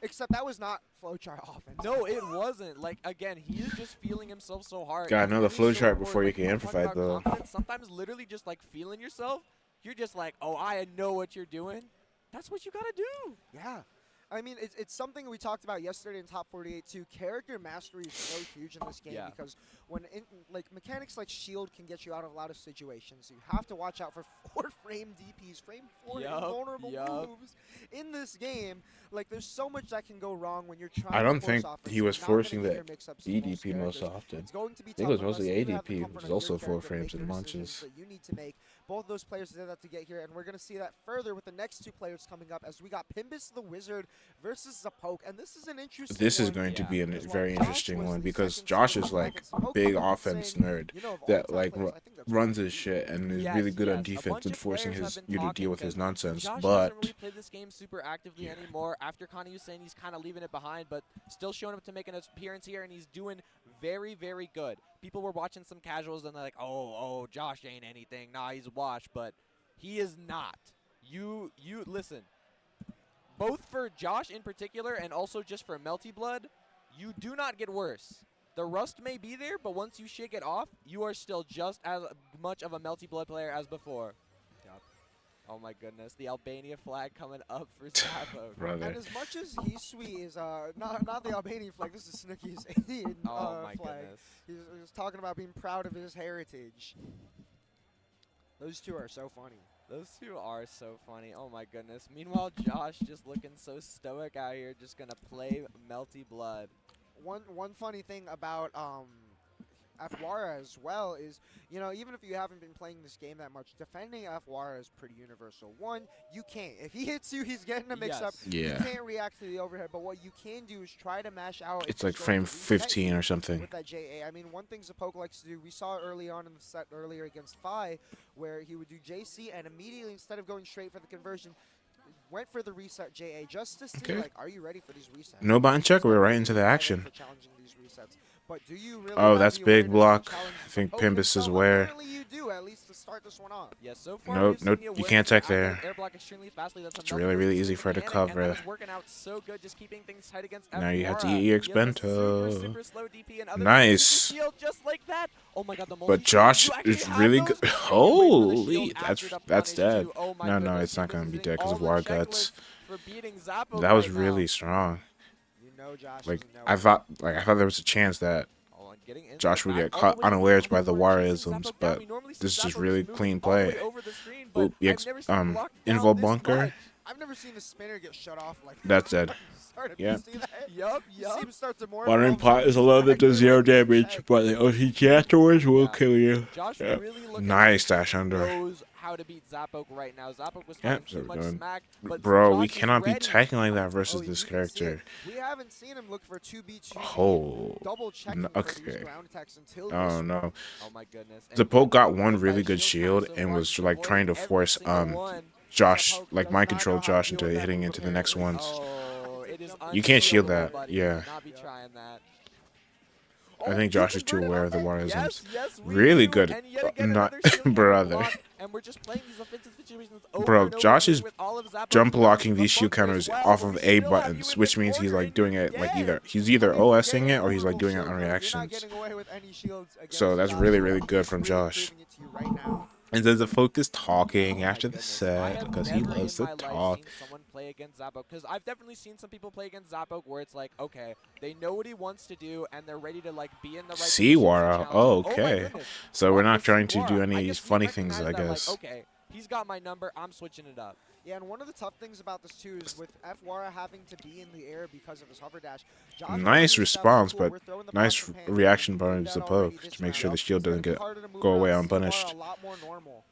Except that was not flowchart offense. No, it wasn't. Like, again, he is just feeling himself so hard. Gotta and know the it is so flowchart important. before you Like, can when talking amplify about though. confidence, sometimes literally just like feeling yourself, you're just like, oh, I know what you're doing. That's what you gotta do. Yeah. I mean, it's something we talked about yesterday in Top 48 too. Character mastery is so huge in this game because when like mechanics like shield can get you out of a lot of situations. You have to watch out for 4-frame DPs, frame 4 invulnerable moves in this game. Like there's so much that can go wrong when you're trying. I don't to think force offense. he was You're not forcing gonna the get your mix-ups in most EDP most characters. often. It's going to be I think tough it was unless mostly you have the ADP, comfort which of is also your 4 character to frames make and the launches. decisions that you need to make. Both those players did that to get here, and we're going to see that further with the next 2 players coming up as we got Pimbus the Wizard versus Zapoke, and this is an interesting This is one. going to be a Because while very Josh interesting was one the because second Josh seed is in the like bracket, Zapoke big coming up offense saying, nerd you know, of all that top like players, I think that's runs what his he shit is. and is Yes, really good on yes. A defense bunch and of forcing players have been you to talking deal with his because nonsense. Josh But doesn't really play this game super actively anymore. After Connie was saying he's kind of leaving it behind, but still showing up to make an appearance here, and he's doing very, very good. People were watching some casuals, and they're like, oh, Josh ain't anything. Nah, he's washed, but he is not. You listen. Both for Josh in particular and also just for Melty Blood, you do not get worse. The rust may be there, but once you shake it off, you are still just as much of a Melty Blood player as before. Yep. Oh my goodness, the Albania flag coming up for Savo. brother, And as much as Hisui is not the Albanian flag, this is Snooki's Indian my flag. goodness. He's talking about being proud of his heritage. Those two are so funny. Those two are so funny. Oh my goodness. Meanwhile, Josh just looking so stoic out here, just gonna play Melty Blood. One funny thing about Afwara as well is, you know, even if you haven't been playing this game that much, defending Afwara is pretty universal. One, you can't. If he hits you, he's getting a mix-up. Yeah. You can't react to the overhead, but what you can do is try to mash out. it's like frame 15 or something. With that JA. I mean, one thing Zapoke likes to do, we saw it early on in the set earlier against Phi, where he would do JC and immediately, instead of going straight for the conversion, went for the reset JA just to see, like, are you ready for these resets? No button check, we're right into the action. For challenging these resets. But do you really Oh, have that's the big awareness to block. challenge I think Zapoke Pimbus himself? is aware. Apparently you do, at least to start this one off. Yeah, so far Nope, we've nope, seen the you can't tech awareness there. air block extremely fastly. That's It's really, really easy for her to cover. And that was working out so good, just keeping things tight against Now you have to Afwara. eat EX He has a Bento. super slow DP and other Nice. shield just like that. Oh my god, the But multi-shield. Josh You actually is have really those? good. And you're waiting for the Holy, shield after the that's punish dead. too. Oh my No, goodness, it's not Pimbus gonna be is dead because all of the War Guts. checklists for beating Zappo That was right really now. strong. You know Josh Like doesn't know I it. thought there was a chance that Oh, and getting into Josh the would back get all caught the way to the unawares top by of the War, chasing Warisms, Zappo down. but We normally see this is just Zappo really moving clean all the way play. over the screen, Oop, but I've never seen him lock down invul this bunker. much. I've never seen the spinner get shut off like That's dead. Started Yeah. to see that? Yup, You yup. see him start to morph Watering all of a pot sudden is he's 11 back to there 0 like getting damage, checked. but the OTG afterwards will Yeah. kill you. Josh Yeah. really looking Nice like dash he under. knows how to beat Zappo right now. Zappo was Yep, talking so too we're much done. smack, but Bro, Josh we is cannot be ready. attacking like that versus Oh, this you can see it. character. We haven't seen him look for 2v2 Oh, double checking for okay. these ground attacks until Oh this no. Oh my goodness. And Zapoke yet, got one with really that good shield so and far, was he's like trying to avoiding force every single one. Josh, Zapoke like does mind not control know how to Josh deal into with that hitting move, into the next apparently. ones. Oh, it is You can't shield unshieldable, that, buddy. yeah. Do not be trying that. I think Josh is too aware of the Warisms. Yes, we Really do. good. And yet again, Not another shield brother. block, and we're just playing these offensive situations over Bro, and over Josh again is with all of Zappo's jump blocking the these shield bunker counters as well, off but of we A still have buttons, you in which the means he's corner like and doing you're it like dead. he's either I mean, OSing forgetting it or he's like vulnerable doing it shield on cover. You're not reactions. getting away with any shields against So that's Josh. really, really good from Really Josh. proving it to you right now. And then the focus talking Oh my after the goodness. I set have because he never in loves to my life talk. seen someone play against Zappo, because I've definitely seen some people play against Zappo where it's like, okay, they know what he wants to do and they're ready to like be in the right See positions to Wara. challenge Oh, him. Oh my okay. goodness. So we're not This is trying to do Wara. any I of these guess he funny things, recognized I that like, guess. okay, he's got my number, I'm switching it up. Yeah, and one of the tough things about this too is with F-Wara having to be in the air because of his hover dash. Josh Nice really response, established, cool, but we're throwing the pots nice and pans down. reaction We did by that the already poke this to make sure round. the shield It's gonna doesn't be get harder to move go away around unpunished. a lot more normal.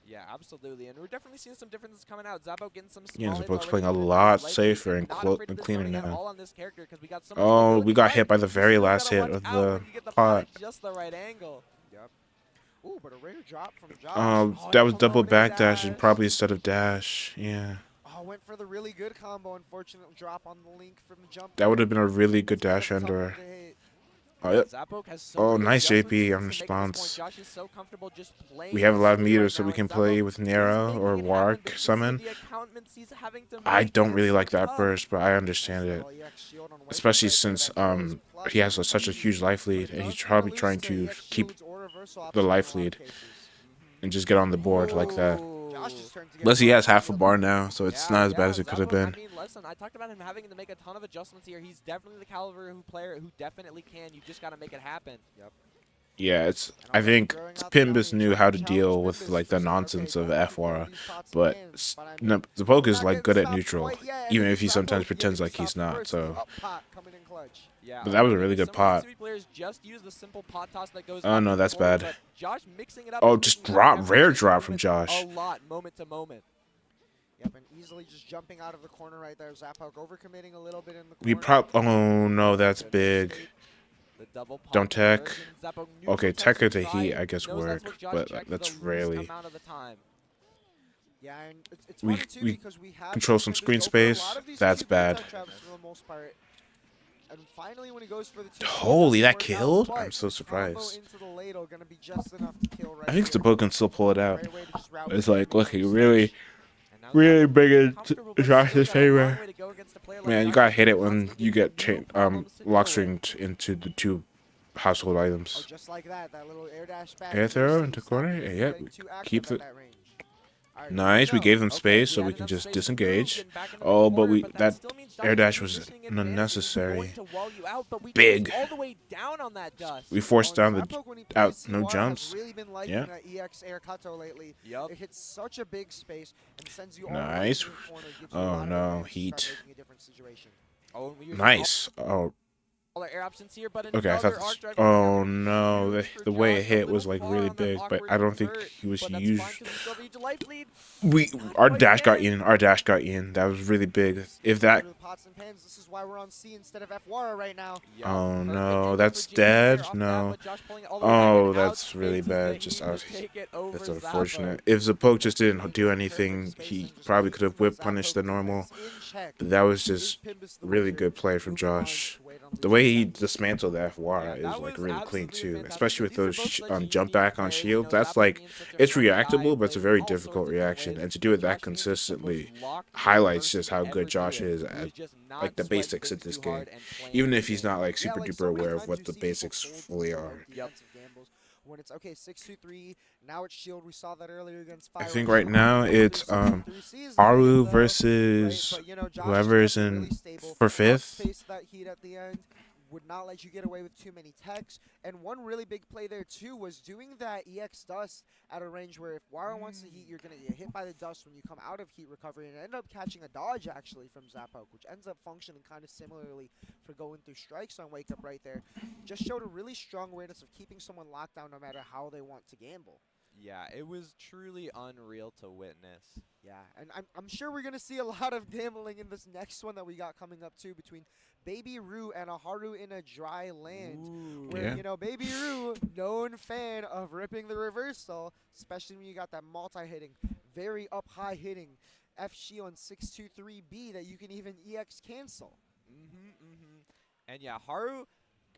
Yeah, absolutely. And we're definitely seeing some differences coming out. Zappo getting some Yeah, small hits Zapo's already playing a into the lot life lead, safer and not afraid of cleaner disarming at now. all on this character because we got so much Oh, ability, we got but hit by the you very still last gotta hit watch of out the when you get the pot pot. at just the right angle. Yep. Ooh, but a rare drop from Josh. Oh, That he was pulled double out a backdash and dash. probably instead of dash. Yeah. Oh, went for the really good combo. Unfortunate drop on the link from the jump. That would have been a really good It's gonna dash be tough one under. to hit. Oh, Yeah, yep. Zappo has so Oh, many nice adjustments he JP needs on to make at this point. response. Josh is so comfortable just playing We have a lot of aggressively right meters, so now, we and can Zappo play with is Nero making or it happen, but Wark just with summon. the accountments he's having to I make, don't it really is so like that tough. burst, but I Nice understand it. little EX shield on wake up Especially right there. since That kills he plus has such a speed, huge life but lead, it and he's does probably release trying the to EX keep shields or reversal the option in life a lot of lead cases. and just get on the board like that. Josh's turn to get Plus, he has punished. half a bar now, so it's not as bad as it could have Zappo, been. I mean, listen, I talked about him having to make a ton of adjustments here. He's definitely the caliber player who definitely can. You just got to make it happen. Yep. Yeah, it's. And I already think throwing out the Pimbus bounty, knew trying how to to challenge deal with Pimbus like for the saying, nonsense okay, of go ahead and throw F-Wara, these pots and but pans, but I mean, the poke we're is not like getting good at stopped neutral, quite yet, and even it if is he sometimes Zappo pretends getting like he's stopped not. first. So, Up pot coming in clutch. Yeah, but that was a my really goodness, good some of pot. these players just use the simple pot toss that goes Oh up no, and that's forward, bad. but Josh mixing it up Oh, and just making every rare single drop from movement Josh. a lot, moment to moment. Yep, and easily just jumping out of the corner right there. Zappo overcommitting a little bit in the We corner. oh no, that's big. The double pot Don't tech. conversion. Zappo Okay, neutral tech techs to to try. heat, I guess He knows that's work, what Josh but checked that's the least rarely. amount of the time. Yeah, and it's We- funny too we because we have control seen some Pimbus screen go for a lot space. of these That's cheap one-touch bad. traps for the most part. And finally, when he goes for the two, Holy, that work killed? out, I'm so but surprised. combo into the ladle gonna be just enough to kill right I think here. Zapo can still pull it out. Great way to just route It's the like damage looking on really, stage. And now really Zappo big getting in comfortable, but Josh's still got a long favor. way to go against a player like Man, you Josh gotta who's hit it gonna when constantly you give get you problems to deal lock with. stringed into the two household Oh, items. just like that, that little air dash back. Air throw Mercy into stopping corner. him from Yep, getting too active keeps at it. that range. All right, here Nice. We go. gave them Okay, space so had we can enough just space to move, disengage. getting back into the Oh, but corner, that that still means Josh air is dash was positioning in advance, and he's unnecessary. going to wall you out, but we Big. just all the way down on that dust. We forced down the Zappo, when he out plays no Wara, jumps. has really been liking Yeah. that EX Air Kato lately. Yup. It hits such a big space and sends you all the way Nice. into the corner. Gives you a Oh lot of no, advantage to heat. start making a different situation. Oh, and we're using Nice. Oh, all our air options here, but okay. I thought another this. arc drive Oh coming no, down. Huge for the way it Josh, a hit little was like far really on that big, but awkward I don't think convert, he was but that's used. fine 'cause we still have a huge life lead. We Not our quite dash got again. in. Our dash got in. That was really big. If that. Go to the pots and pans. This is why we're on C instead of F-Wara right now. Yup, Oh perfect no, angle that's for JP there dead. off No. that, but Josh pulling it all the way back Oh, and that's really outspaces the bad. Heat Just to take it over that's Zappo. unfortunate. If Zapoke just didn't do Perfect anything, spacing, he just probably keeps could have the whip Zappo punished the defense normal. in check. But that was Is just Pimbus the really wizard good play from moving on Josh. to wait on The losing way he sets? dismantled the Yeah, F-Wara that is like was really clean absolutely too, fantastic. especially with These are those both such jump unique back on players, shield. you know, That's Zappo like being such a it's funny guy reactable, who but it's a plays very all difficult sorts of different reaction, ways, and to do it that Josh being just the most consistently locked in highlights person just how to good ever Josh do it, is who at is just not like the sweating basics things at this too game, hard and playing even the if he's game. not like Yeah, super like duper so many aware of times what you the see people basics fold to fully slow are. defensive gambles when it's okay 6-2-3. Now it's shield. We saw that earlier against I Fire. think right now it's Haru versus whoever's in for fifth. That heat at the end would not let you get away with too many techs. And one really big play there too was doing that EX dust at a range where if Wara wants to heat, you're gonna get hit by the dust when you come out of heat recovery, and end up catching a dodge actually from Zappo, which ends up functioning kind of similarly for going through strikes on wake up right there. Just showed a really strong awareness of keeping someone locked down no matter how they want to gamble. Yeah, it was truly unreal to witness. Yeah, and I'm sure we're going to see a lot of gambling in this next one that we got coming up too between Baby Roo and a Haru in a dry land. Ooh. Where, Yeah. you know, Baby Roo, known fan of ripping the reversal, especially when you got that multi-hitting, very up-high hitting F-Shield on 623B that you can even EX cancel. And yeah, Haru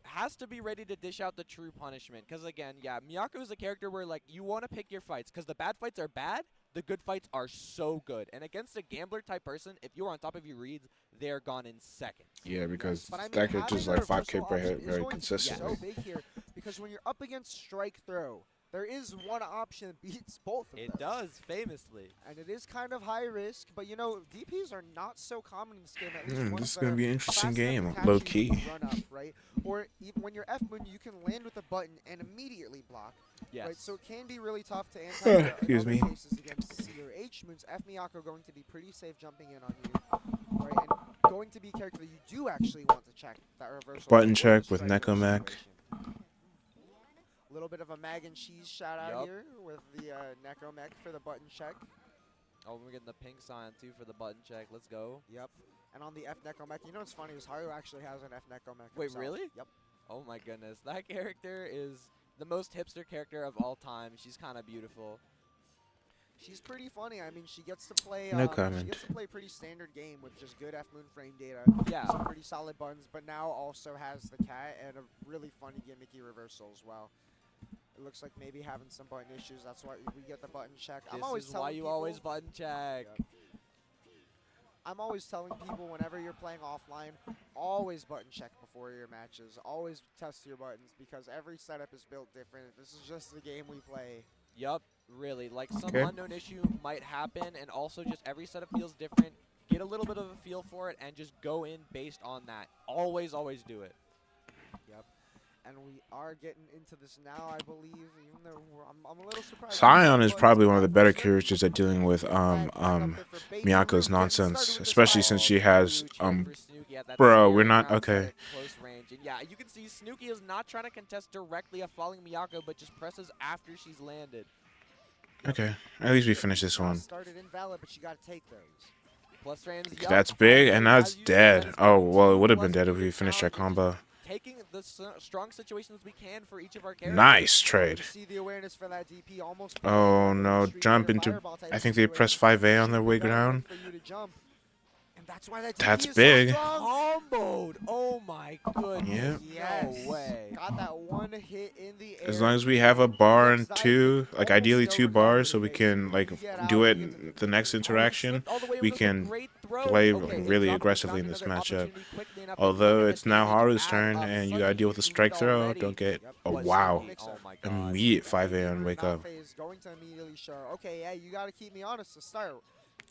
has to be ready to dish out the true punishment. Because again, yeah, Miyako is a character where like you want to pick your fights. Because the bad fights are bad, the good fights are so good. And against a gambler type person, if you're on top of your reads, they're gone in seconds. Yeah, because But I mean, that character's having like a 5K reversal per option hit is very going to be consistently. so big here because when you're up against strike throw, there is one option that beats both of them. It does, famously. And it is kind of high risk, but you know, DPs are not so common in this game. At least ones This is that gonna are be an interesting fast enough to game, catch low you key. when you run up, right? Or even when you're F-moon, you can land with a button and immediately block. Yes. Right, so it can be really tough to anti. Excuse me. Cases against your H-moons, F-Miyako going to be pretty safe jumping in on you, right? And going to be a character that you do actually want to check that reversal. Button to check avoid with the strike throw Eclipse. situation. A little bit of a mag and cheese shout out here with the Necromech for the button check. Oh, we're getting the pink sign too for the button check. Let's go. Yep. And on the F Necromech, you know what's funny is Haru actually has an F Necromech. Wait, himself. really? Yep. Oh my goodness, that character is the most hipster character of all time. She's kind of beautiful. She's pretty funny. I mean, she gets to play. No She comment. gets to play pretty standard game with just good F Moon frame data. Yeah. Some pretty solid buttons, but now also has the cat and a really funny gimmicky reversal as well. It looks like maybe having some button issues. That's why we get the button check. I'm always This is telling why you people, always button check. Yep. I'm always telling people whenever you're playing offline, always button check before your matches. Always test your buttons because every setup is built different. This is just the game we play. Yup, really. Like some Okay. unknown issue might happen, and also just every setup feels different. Get a little bit of a feel for it, and just go in based on that. Always, always do it. Yep. And we are getting into this now, I believe, even though I'm a little surprised. Sion is probably one of the better characters at dealing with Miyako's nonsense, especially since she has bro, we're not okay. Close range. And yeah, you can see Snooki is not trying to contest directly a falling Miyako, but just presses after she's landed. Okay, at least we finished this one. Started invalid, but you got to take those. Plus frames. That's big, and now it's dead. Oh, well, it would have been dead if we finished our combo. Taking the strong situations we can for each of our characters. Nice trade. You see the awareness for that DP almost. Oh no, jump into, I think they pressed 5A on their way down. For you to jump. And that's why that DP That's is big. So strong. Comboed. Oh my goodness. Yes. No way. Got that one hit in the air. As long as we have a bar and two, like ideally 2 bars, so we can like do it in the next interaction, we can play really aggressively in this matchup. Although it's now Haru's turn, and you gotta deal with a strike throw. Don't get a wow. Immediate 5A on wake up. Is going to immediately show. Okay, yeah, you got to keep me honest to start.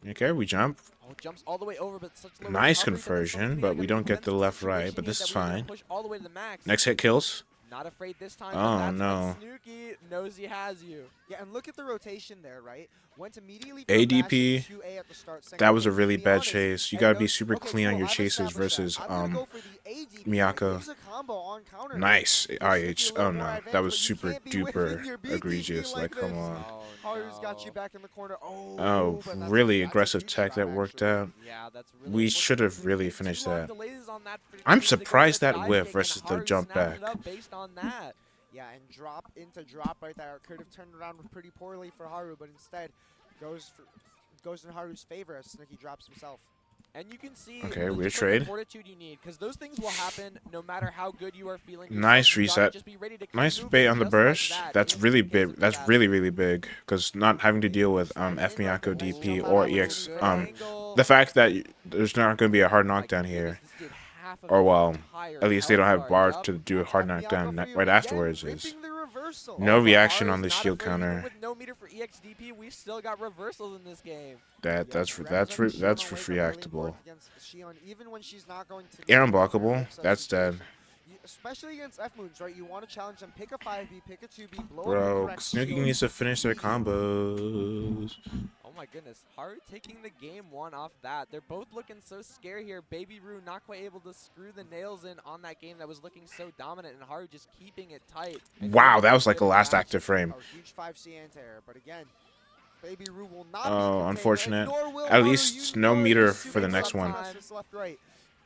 Okay, we jump. Oh, jumps all the way over, but such low Nice recovery, conversion, but we don't get the left right, but this is fine. Push all the way to the max. Next hit kills. Not afraid this time. Oh, but that's no. when Snooki knows he has you. Yeah, and look at the rotation there, right? Went immediately ADP, from 2A at the start, second that was a to really be bad honest, chase. You and gotta be knows, super okay, clean on cool, your I've chases established versus that. I'm gonna go for the ADP. Miyako. Use a combo on counter. Nice. Gives IH. Snooki a Oh little more no, advantage, that was but you super can't be whiffing your duper BDP egregious. Like, come this. on. Oh, Haru's got no. you back in the corner. Oh, But that's really that's a aggressive huge tech shot, that worked actually. out. Yeah, that's really We unfortunate. should have really Two finished long that. delays on that for I'm Snooki to go surprised for the that dive whiff kick, versus and the Haru jump snapped it back. up based on that. Yeah, and drop into drop right there. Could have turned around pretty poorly for Haru, but instead goes in Haru's favor as Snooki drops himself. And you can see Okay, the weird just, like, trade. the fortitude you need, because those things will happen no matter how good you are feeling. Nice yourself. You gotta reset. just be ready to keep Nice moving bait on the just like burst. that That's in really case big. of That's disaster. really big. Because not having to deal with F-Miyako DP or EX. Good angle. The fact that there's not going to be a hard knockdown here, This did half of or his well, entire at least they don't health have bar. bars Yup. to do a hard knockdown Miyako for you right again, afterwards. Is ripping the reversal. no Oh, but reaction Haru's on the not shield afraid. Even counter. with no meter for EXDP, we still got reversals in this game. That's reactable. Even when she's not going to Air unblockable. That's dead. Especially against F moons, right? You want to challenge them. Pick a 5B, pick a 2B, blow Bro, up the Snooki needs to finish their combos. Oh my goodness, Haru taking the game 1 off that. They're both looking so scary here. Baby Rue not quite able to screw the nails in on that game that was looking so dominant, and Haru just keeping it tight. Wow, that was like a last active frame. Oh, huge 5C anti-air, but again, Baby Rue will not be Oh, contained, unfortunate. and nor will At Haru least use no Nori's meter super for the next one. sometimes, just left, right.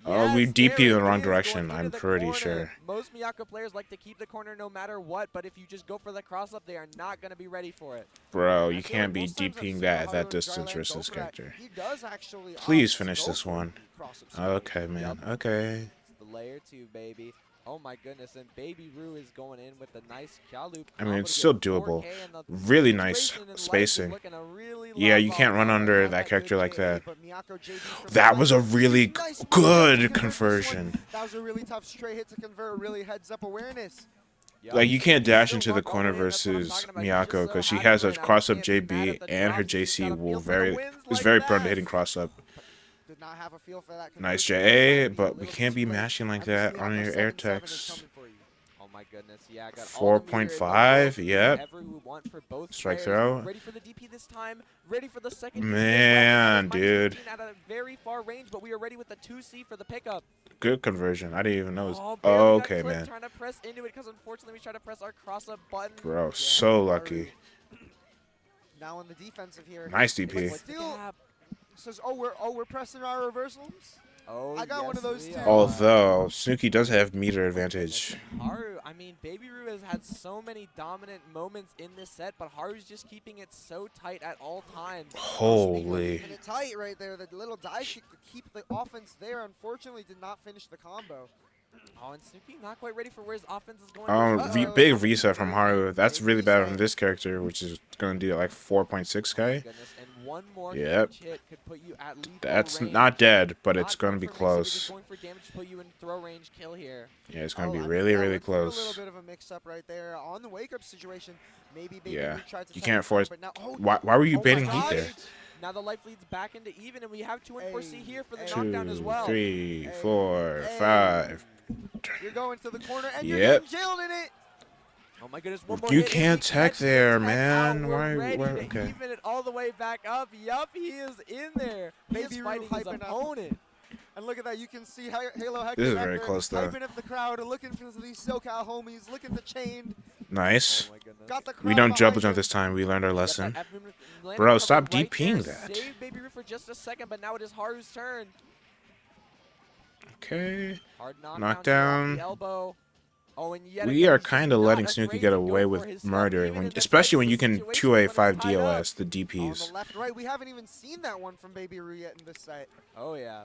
Oh, we Yes, DP there in the it wrong is, direction, going I'm into the pretty corner. sure. Most Miyako players like to keep the corner no matter what, but if you just go for the cross-up, they are not going to be ready for it. Bro, I you feel can't like be most times I've DPing seen that at Haru that and distance Dryland versus go this for that. character. He does actually Please opt to finish go this for one. the cross-up swing. Okay, man. Okay. It's the layer 2, baby. Oh my goodness, and Baby Rue is going in with a nice cow loop. I mean, combo it's to still get doable. 4K, and the Really nice situation in life is spacing. looking a really Yeah, loud you can't run ball. under Have that character good like JD, that. but Miyako JD from That the was a line. really Nice move to good convert this one. conversion. That was a really tough straight hit to convert, really heads up awareness. Yup, Like, you so can't he's dash still into the rock corner away, and that's what I'm versus talking about. He just Miyako so because she happens has a right now. He cross up can't be mad JB at the and her drops. He's JC got a will feel for the is wins like very prone to that. hitting cross up. Did not have a feel for that Nice conversion there. JA, Might be a but we little can't bit be too late. mashing like And that we on have your the air 7-7 is techs. coming for you. Oh my goodness, yeah, got all the meter in the world 4.5, to do yep. whatever we want for both Strike players. throw. Ready for the DP this time, ready for the second DP as well. Man, That is dude. -15 at a very far range, but we are ready with the 2C for the pickup. Good conversion. I didn't even know it was. Oh, Oh, barely got okay, clipped man. trying to press into it because unfortunately we tried to press our cross-up button. Bro, Yeah, so Haru. lucky. Now on the defensive here. Nice But DP. still says, we're pressing our reversals. Oh, I got one of those we too. are. Although, Snooki does have meter advantage. Haru, I mean, Baby Roo has had so many dominant moments in this set, but Haru's just keeping it so tight at all times. Holy. Keeping it tight right there. The little dive kick to keep the offense there. Unfortunately, did not finish the combo. Oh, and Snooki not quite ready for where his offense is going. Big reset from Haru. That's Big really bad reset. from this character, which is going to do like 4.6k. Goodness, and one more Yep. hit could put you at lethal That's range. not dead, but it's Not going to be for mix-up, just close. going for damage to put you in throw range kill here. Yeah, it's going Oh, to I be mean, really, that really went for a close. little bit of a mix-up right there on the wake-up situation. Maybe Baby Yeah, Roo tried to you check can't it, force. but now, oh, Why were you oh my baiting heat gosh. there? Now the life leads back into even, and we have 2 and 4C here for the Hey. knockdown as 2, well. 3, Hey. 4, Hey. 5. You're going to the corner and you're Yep. getting jailed in it. Oh my goodness, one more You hit, and can't we tech catch the there, tech man. out. We're Why? ready to Okay. even it all the way back up. Yup, he is in there. He is Baby Roo fighting his hyping up. opponent. And look at that. You can see Halo Hector This is back very there close, though. hyping up the crowd, looking for these SoCal homies, looking to chain. Nice. Oh my goodness. Got the crowd We don't double behind jump him. this time. We learned our Got that lesson. F movement, landing Bro, recovery stop right DPing there. that. Save Baby Roo for just a second, but now it is Haru's turn. Okay. Hard Knockdown. knockdown. Off the elbow. Oh, and yet We again, are he's just kind of not letting afraid Snooki to get go away for with his stuff, murder, even in the especially when you crisis can situation when 2A5 it's tied up. DOS, the On DPs. the left, right. We haven't even seen that one from Baby Roo yet in this set. Oh, yeah.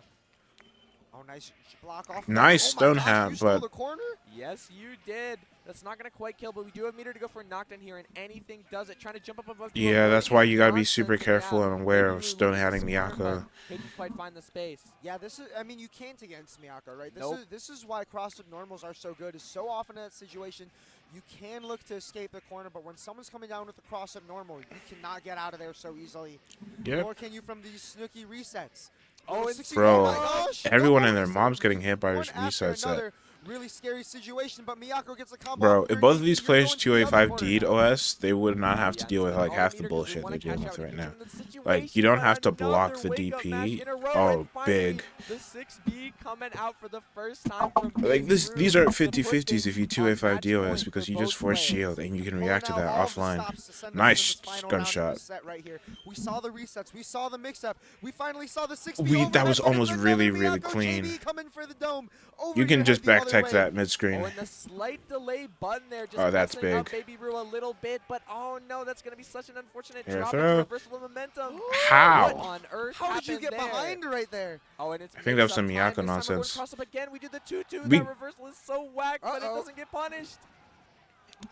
Oh, nice block off. Nice oh my stone gosh, hat, you stole but- the corner? Yes, you did. That's not going to quite kill, but we do have meter to go for a knockdown here, and anything does it. Trying to jump up above. Yeah, that's why you gotta be super Nonsense, careful yeah. and aware Baby of Roo stone looking hatting squirm, Miyako. but couldn't quite find the space. Yeah, this is. I mean, you can't against Miyako, right? Nope. This is why cross-up normals are so good. Is so often in that situation, you can look to escape the corner, but when someone's coming down with a cross-up normal, you cannot get out of there so easily. Yep. Nor can you from these Snooki resets. Oh, Number and 60 Bro, oh my gosh, everyone double and their reset. mom's getting hit by One after resets. another. Really scary situation, but Miyako gets a combo. Bro, off if her both of knee. these You're players going to the other 2A5 corner D'd now. OS, they would not have to Yeah, deal with taking like all half the the meter 'cause we bullshit wanna they're dealing catch with out right and now. get you in the Like, you don't situation, have to but block another the wake-up match DP. in a row, Oh, and finally, big. The 6B coming out for the first time from Like Baby this, Roo these are to 50-50s put if you things on 2A5 match DOS point because for you just both force players. shield and you can Pulling react to out that all of the offline. stops to send us Nice into this final round of gunshot. this set right here. We saw the resets. We saw the mix-up. We finally saw the 6B That overhead, was but it's almost another really, Miyako really JB clean. coming for the dome. Over You can your just head the back other tech way. that mid-screen. Oh, and the slight delay button there just Oh, that's messing up big. Baby Roo a little bit, but oh no, that's going to be such an unfortunate Air drop throw. into reversible momentum. How? What on earth How did you happened get there? behind right there? Oh, and it's I think that was some mix-up time. Miyako This time we're going nonsense. cross up again. We do the 2-2. We- That reversal is so whack, but it Uh-oh. doesn't get punished.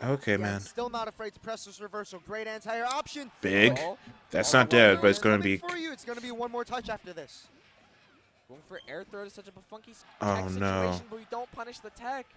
Okay, Yeah, man. still not afraid to press this reversal. Great anti-air option. Big. Oh, That's Oh, not dead, but it's Coming gonna be. for you. It's going to be one more touch after this. going for air throw to such a funky Oh, tech no. situation, but we don't punish the tech.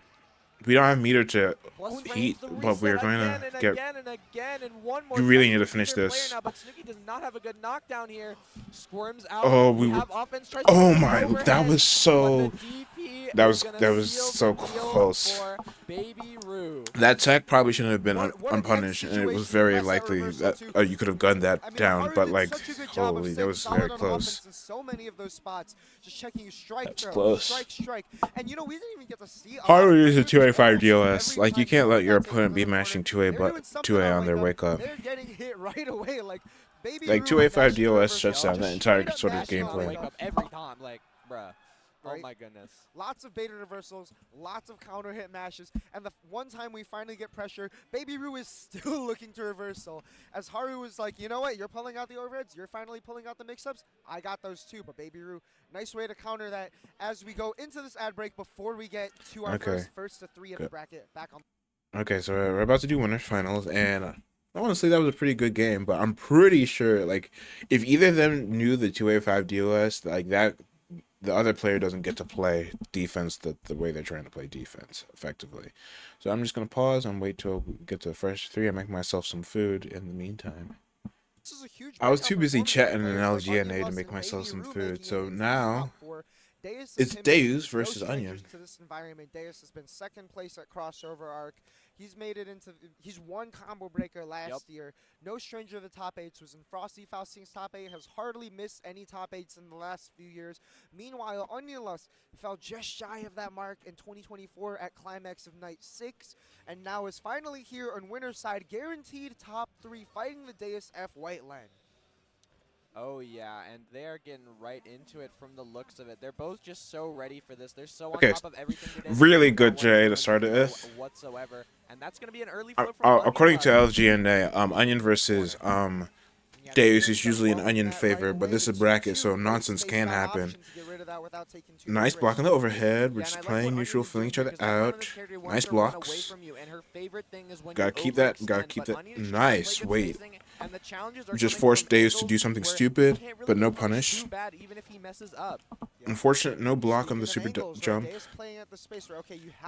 We don't have meter to Plus range, heat, the but we're reset going again to and get. again and again, and one more You really touch need to for finish either this. player now, but Snooki does not have a good knockdown here. Squirms out. Oh, we we have offense. Tries Oh to my! overhead, That was so. but the DP that is was- gonna that was seal so the deal close. For Baby Roo. That tech probably shouldn't have been What a tense unpunished, and it was situation. very Press that likely reversal that too. you could have gunned that I mean, down. Haru But did like, such a good job of holy, that staying was solid very on close. offense in so many of those spots, just checking you strike That's throw, close. strike, and you know we didn't even get to see. a lot Haru of is a players 2A5 almost DOS. every Like, you time can't let someone your got taken opponent to be the mashing corner, 2A, they're but doing something 2A on wake their up. wake up. They're getting hit right away, like Baby Like, Roo and 2A5 mashing DOS reversal, shuts down just the entire straight up sort of mashing on gameplay. wake Wake up every time, like, bruh. Oh Right. my goodness. Lots of beta reversals, lots of counter hit mashes, and the one time we finally get pressure, Baby Roo is still looking to reversal. As Haru was like, you know what, you're pulling out the overheads, you're finally pulling out the mix-ups, I got those too, but Baby Roo, nice way to counter that as we go into this ad break before we get to our Okay. first to three of the Good. bracket back on. Okay, so we're about to do winners finals, and I want to say that was a pretty good game, but I'm pretty sure, like, if either of them knew the 2A5 DOS, like, that the other player doesn't get to play defense the way they're trying to play defense effectively. So I'm just gonna pause and wait till we get to the first three and make myself some food in the meantime. This is a huge I was breakout too busy performance by chatting in players like LGNA Onion to make and myself Lady some Rue food. making it So into the now top four. Deus it's is Deus no versus strangers Onion. to this environment. Deus has been second place at crossover arc. He's made it into. He's won combo breaker last year. No stranger to the top eights. Was in Frosty Faustein's top eight. Has hardly missed any top eights in the last few years. Meanwhile, Onion Lust fell just shy of that mark in 2024 at climax of night 6, and now is finally here on winner's side, guaranteed top 3, fighting the Deus F White Len. Oh yeah, and they're getting right into it from the looks of it. They're both just so ready for this. They're so on top of everything today. Really good J to start it with. Whatsoever, and that's gonna be an early flow from Onion According to Lust. LGNA, Onion versus Deus is usually an Onion favor, but this is a bracket, so nonsense can happen. Nice block on the overhead. We're just playing neutral, filling each other out. Nice blocks. Gotta keep that. Gotta keep that. Nice. Wait. We just forced Deus to do something stupid, but no punish. Unfortunate, no block on the super jump.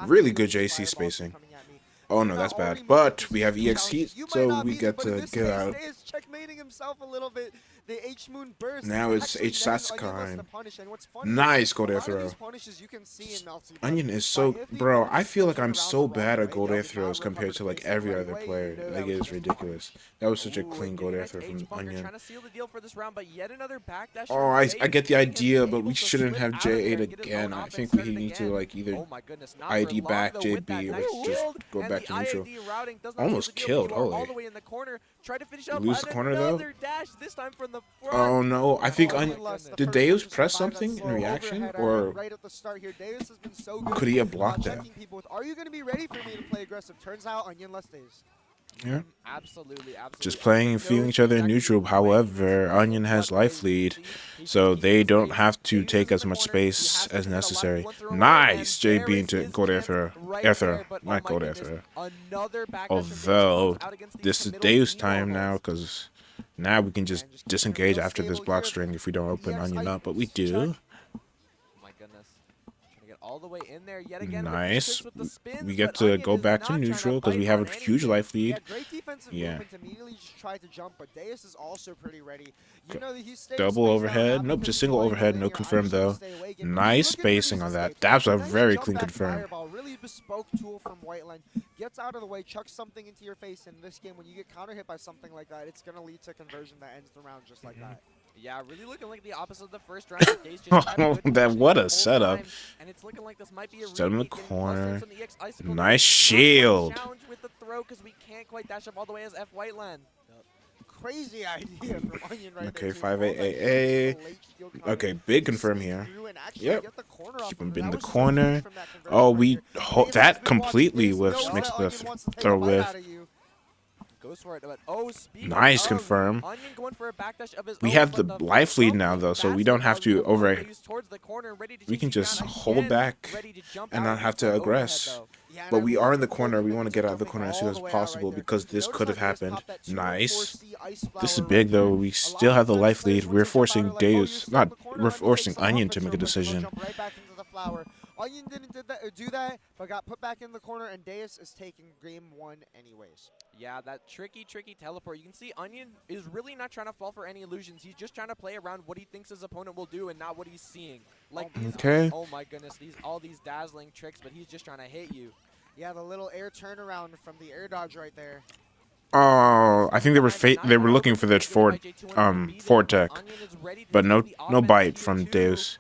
Really good JC spacing. Oh no, that's bad. But we have EX heat, so we get to get out. Checkmating himself a little bit. The H-Moon burst. Now it's H-Kkohaku. Nice gold air throw. Onion is so... Bro, I feel like I'm so bad at gold air throws compared to like every other player. Like, it is ridiculous. That was such a clean gold air throw from Onion. Oh, I get the idea, but we shouldn't have J8 again. I think we need to like either ID back JB or just go back to neutral. Almost killed, holy. Lose the corner though? Oh no, I think did Deus press something in reaction, or could he have blocked that? Are you going to be ready for me to play aggressive? Turns out Onion Lust is. Yeah. Absolutely. Just playing and feeling each other in neutral. However, Onion has life lead, so they don't have to take as much space as necessary. Nice JB into gold air throw. Air throw, not gold air throw. Although, this is Deus time now, because now we can just disengage after this block string if we don't open Onion up, but we do. All the way in there yet again. Nice. We get to go back to neutral because we have a huge life lead. Yeah. Double overhead. Nope, just single overhead. No confirm though. Nice spacing on that. That's a very clean confirm. Really bespoke tool from Whiteland. Gets out of the way, chucks something into your face. In this game, when you get counter hit by something like that, it's gonna lead to conversion that ends the round just like that. Yeah, really looking like the opposite of the first round. That what a setup. And it's looking like this might be a set him in the corner. Nice shield. With the throw because we can't quite dash up all the way as F Whiteland. Crazy idea from Onion right okay, there. 5-8-8-A. Okay, big confirm here. Yep. Keep him in the corner. Oh, we that completely whiffs, makes the throw whiff. Goes for it, but oh, nice confirm. We have the life lead now though, so we don't have to we can just hold back and not have to aggress. But we are in the corner. We want to get out of the corner as soon as possible because this could have happened. Nice. This is big though. We still have the life lead. We're forcing we're forcing Onion to make a decision. Onion didn't do that, but got put back in the corner, and Deus is taking game 1 anyways. Yeah, that tricky teleport. You can see Onion is really not trying to fall for any illusions. He's just trying to play around what he thinks his opponent will do and not what he's seeing. Like, oh my goodness, all these dazzling tricks, but he's just trying to hit you. Yeah, the little air turnaround from the air dodge right there. Oh, I think they were looking for the forward tech, but no bite from Deus.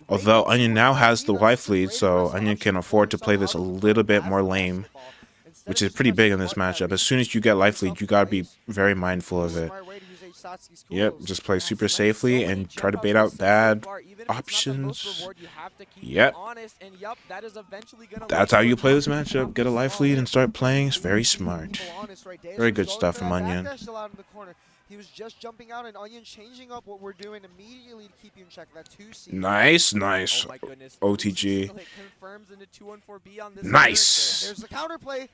Although Onion now has the life lead, so Onion can afford to play this a little bit more lame, which is pretty big in this matchup. As soon as you get life lead, you gotta be very mindful of it. Yep, just play super safely and try to bait out bad options. Yep. That's how you play this matchup. Get a life lead and start playing. It's very smart. Very good stuff from Onion. He was just jumping out, and Onion changing up what we're doing immediately to keep you in check. That 2C. Nice. Oh my goodness. OTG. Nice. There's the counterplay.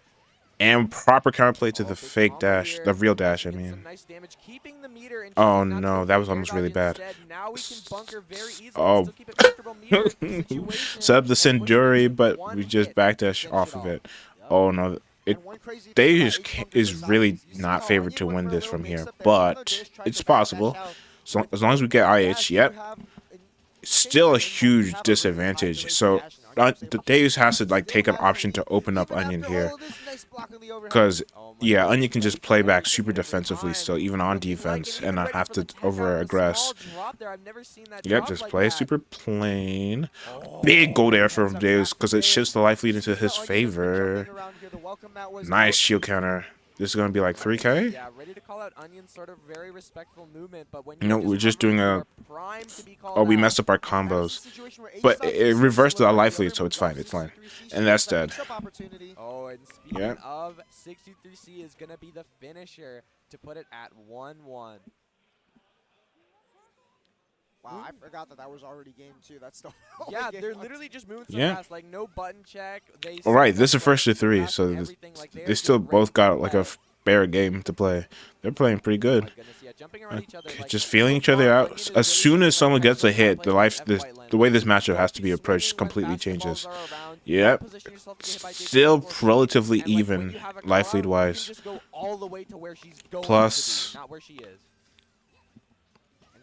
And proper counterplay to the Big fake combo dash, here. the real dash, I Getting some mean. nice damage, keeping the meter and Oh choosing not to no, go that for was the air almost really dodge bad. instead. Now we can bunker very easily and Oh. still keep a comfortable meter situation. Set up the and push it Sinduri, into but one we just hit to backdash finish off it of off. it. Yup. Oh no, it And one crazy thing Deus about H-Bunker is besides really is you see not how favored Onion to went win for a this little from here, mix-up there, even though but Deus tried it's to backdash possible. out. So With as long as we the get dash, IH, you yep. have Still a Singing, but you huge have a really high disadvantage. duration So dash, and Onion was able the to Deus has to like still take an has the option to lead. open up Even Onion after here. all of this nice block on the overhead. Because, Oh my yeah, goodness, Onion can ready just for play back everything super at every defensively time. still, even on Looking like defense, even and not ready have for to the tech out, the over-aggress. small drop there. I've never seen that Yep, drop just like play that. super plain. Oh. Big gold air from Heads up Deus back because from it shifts the Deus. life lead into Sees his that Onion has been favor. jumping around here. The welcome mat was Nice out. shield counter. This is going to be like 3K? Yeah, ready to call out Onion's sort of very respectful movement, but when No, you're we're just hovering, doing you a... are primed to be called Oh, we out. messed up our And that is combos. the situation where H But saw it Deus reversed the similar life to lead, so the it's other fine, it's fine. 63C. She And that's uses that dead. mix-up opportunity. Oh, and speaking Yeah. of, 63C is going to be the finisher to put it at 1-1. Wow, I forgot that was already game 2. That's the only Yeah, game they're on literally just moving so Yeah. fast, like no button check. They All right, set this is up first to 3, wraps so and this, everything, like, they are still just both ready to got like play. a fair game to play. They're playing pretty Oh good. my goodness, yeah, jumping around each other, like, Just so feeling each other far, out. Onion is As really soon showing, as someone like, gets a excellent top hit, lane and F-white the way this lane. matchup has to be Be approached swinging when completely fast the balls changes. are around. Yep. Don't position yourself to get hit by J2 Still before relatively and, like, when even you have a life call lead out, you wise. can just go all the way to where she's going Plus- to be, not where she is.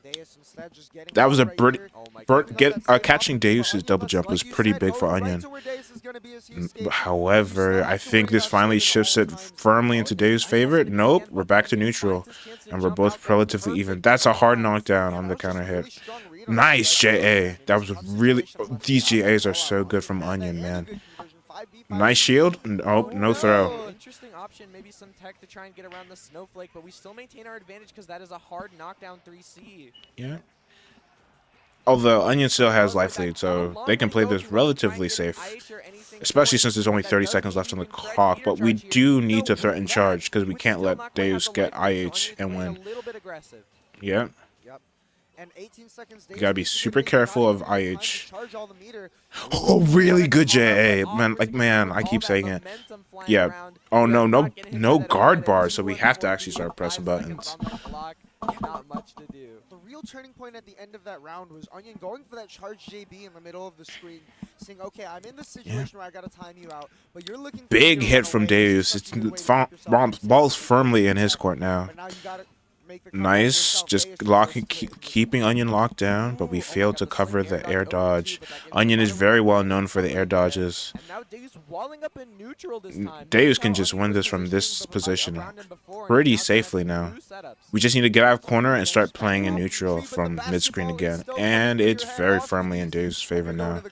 And Deus instead just getting That was caught a right bird. here. Oh my Bert, goodness. catching Deus's double jump was pretty big for Onion. However, I think this finally shifts it firmly into Deus' favor. Nope, we're back to neutral. And we're both relatively even. That's a hard knockdown on the counter hit. Nice JA. That was a really... These JAs are so good from Onion, man. Nice shield. Nope, no throw. Interesting option, maybe some tech to try and get around the snowflake, but we still maintain our advantage because that is a hard knockdown 3C. Yeah. Although Onion still has life lead, so they can play this relatively safe. Especially since there's only 30 seconds left on the clock, but we do need to threaten charge because we can't let Deus get IH and win. Yeah. And 18 seconds You gotta be Deus super not careful even of time to IH. charge all the meter. Oh, really good JA. Man, I keep saying it. Yeah. Oh, no guard bar, so we have to actually start pressing buttons. Not much to do. The real turning point at the end of that round was Onion going for that charge JB in the middle of the screen, saying, okay, I'm in this situation where I gotta time you out, but you're looking for Big zero hit in a from way. This Deus. is It's such a good way to keep yourself safe. ball's firmly in his court now. But now you gotta make the comeback Nice, yourself. just Deus locking, is good. keeping Onion locked down, but we Ooh, failed to the cover slight the air over dodge. two, but that gets Onion is the very final well win known for the right air there. dodges. And now Deus walling up in neutral this time. Deus Notice can how just Onion win was this from this positioning position around him before, and pretty now he has safely now. two setups. We just need to get out of corner and start playing in neutral from mid-screen again, and it's very firmly in Deus' favor now.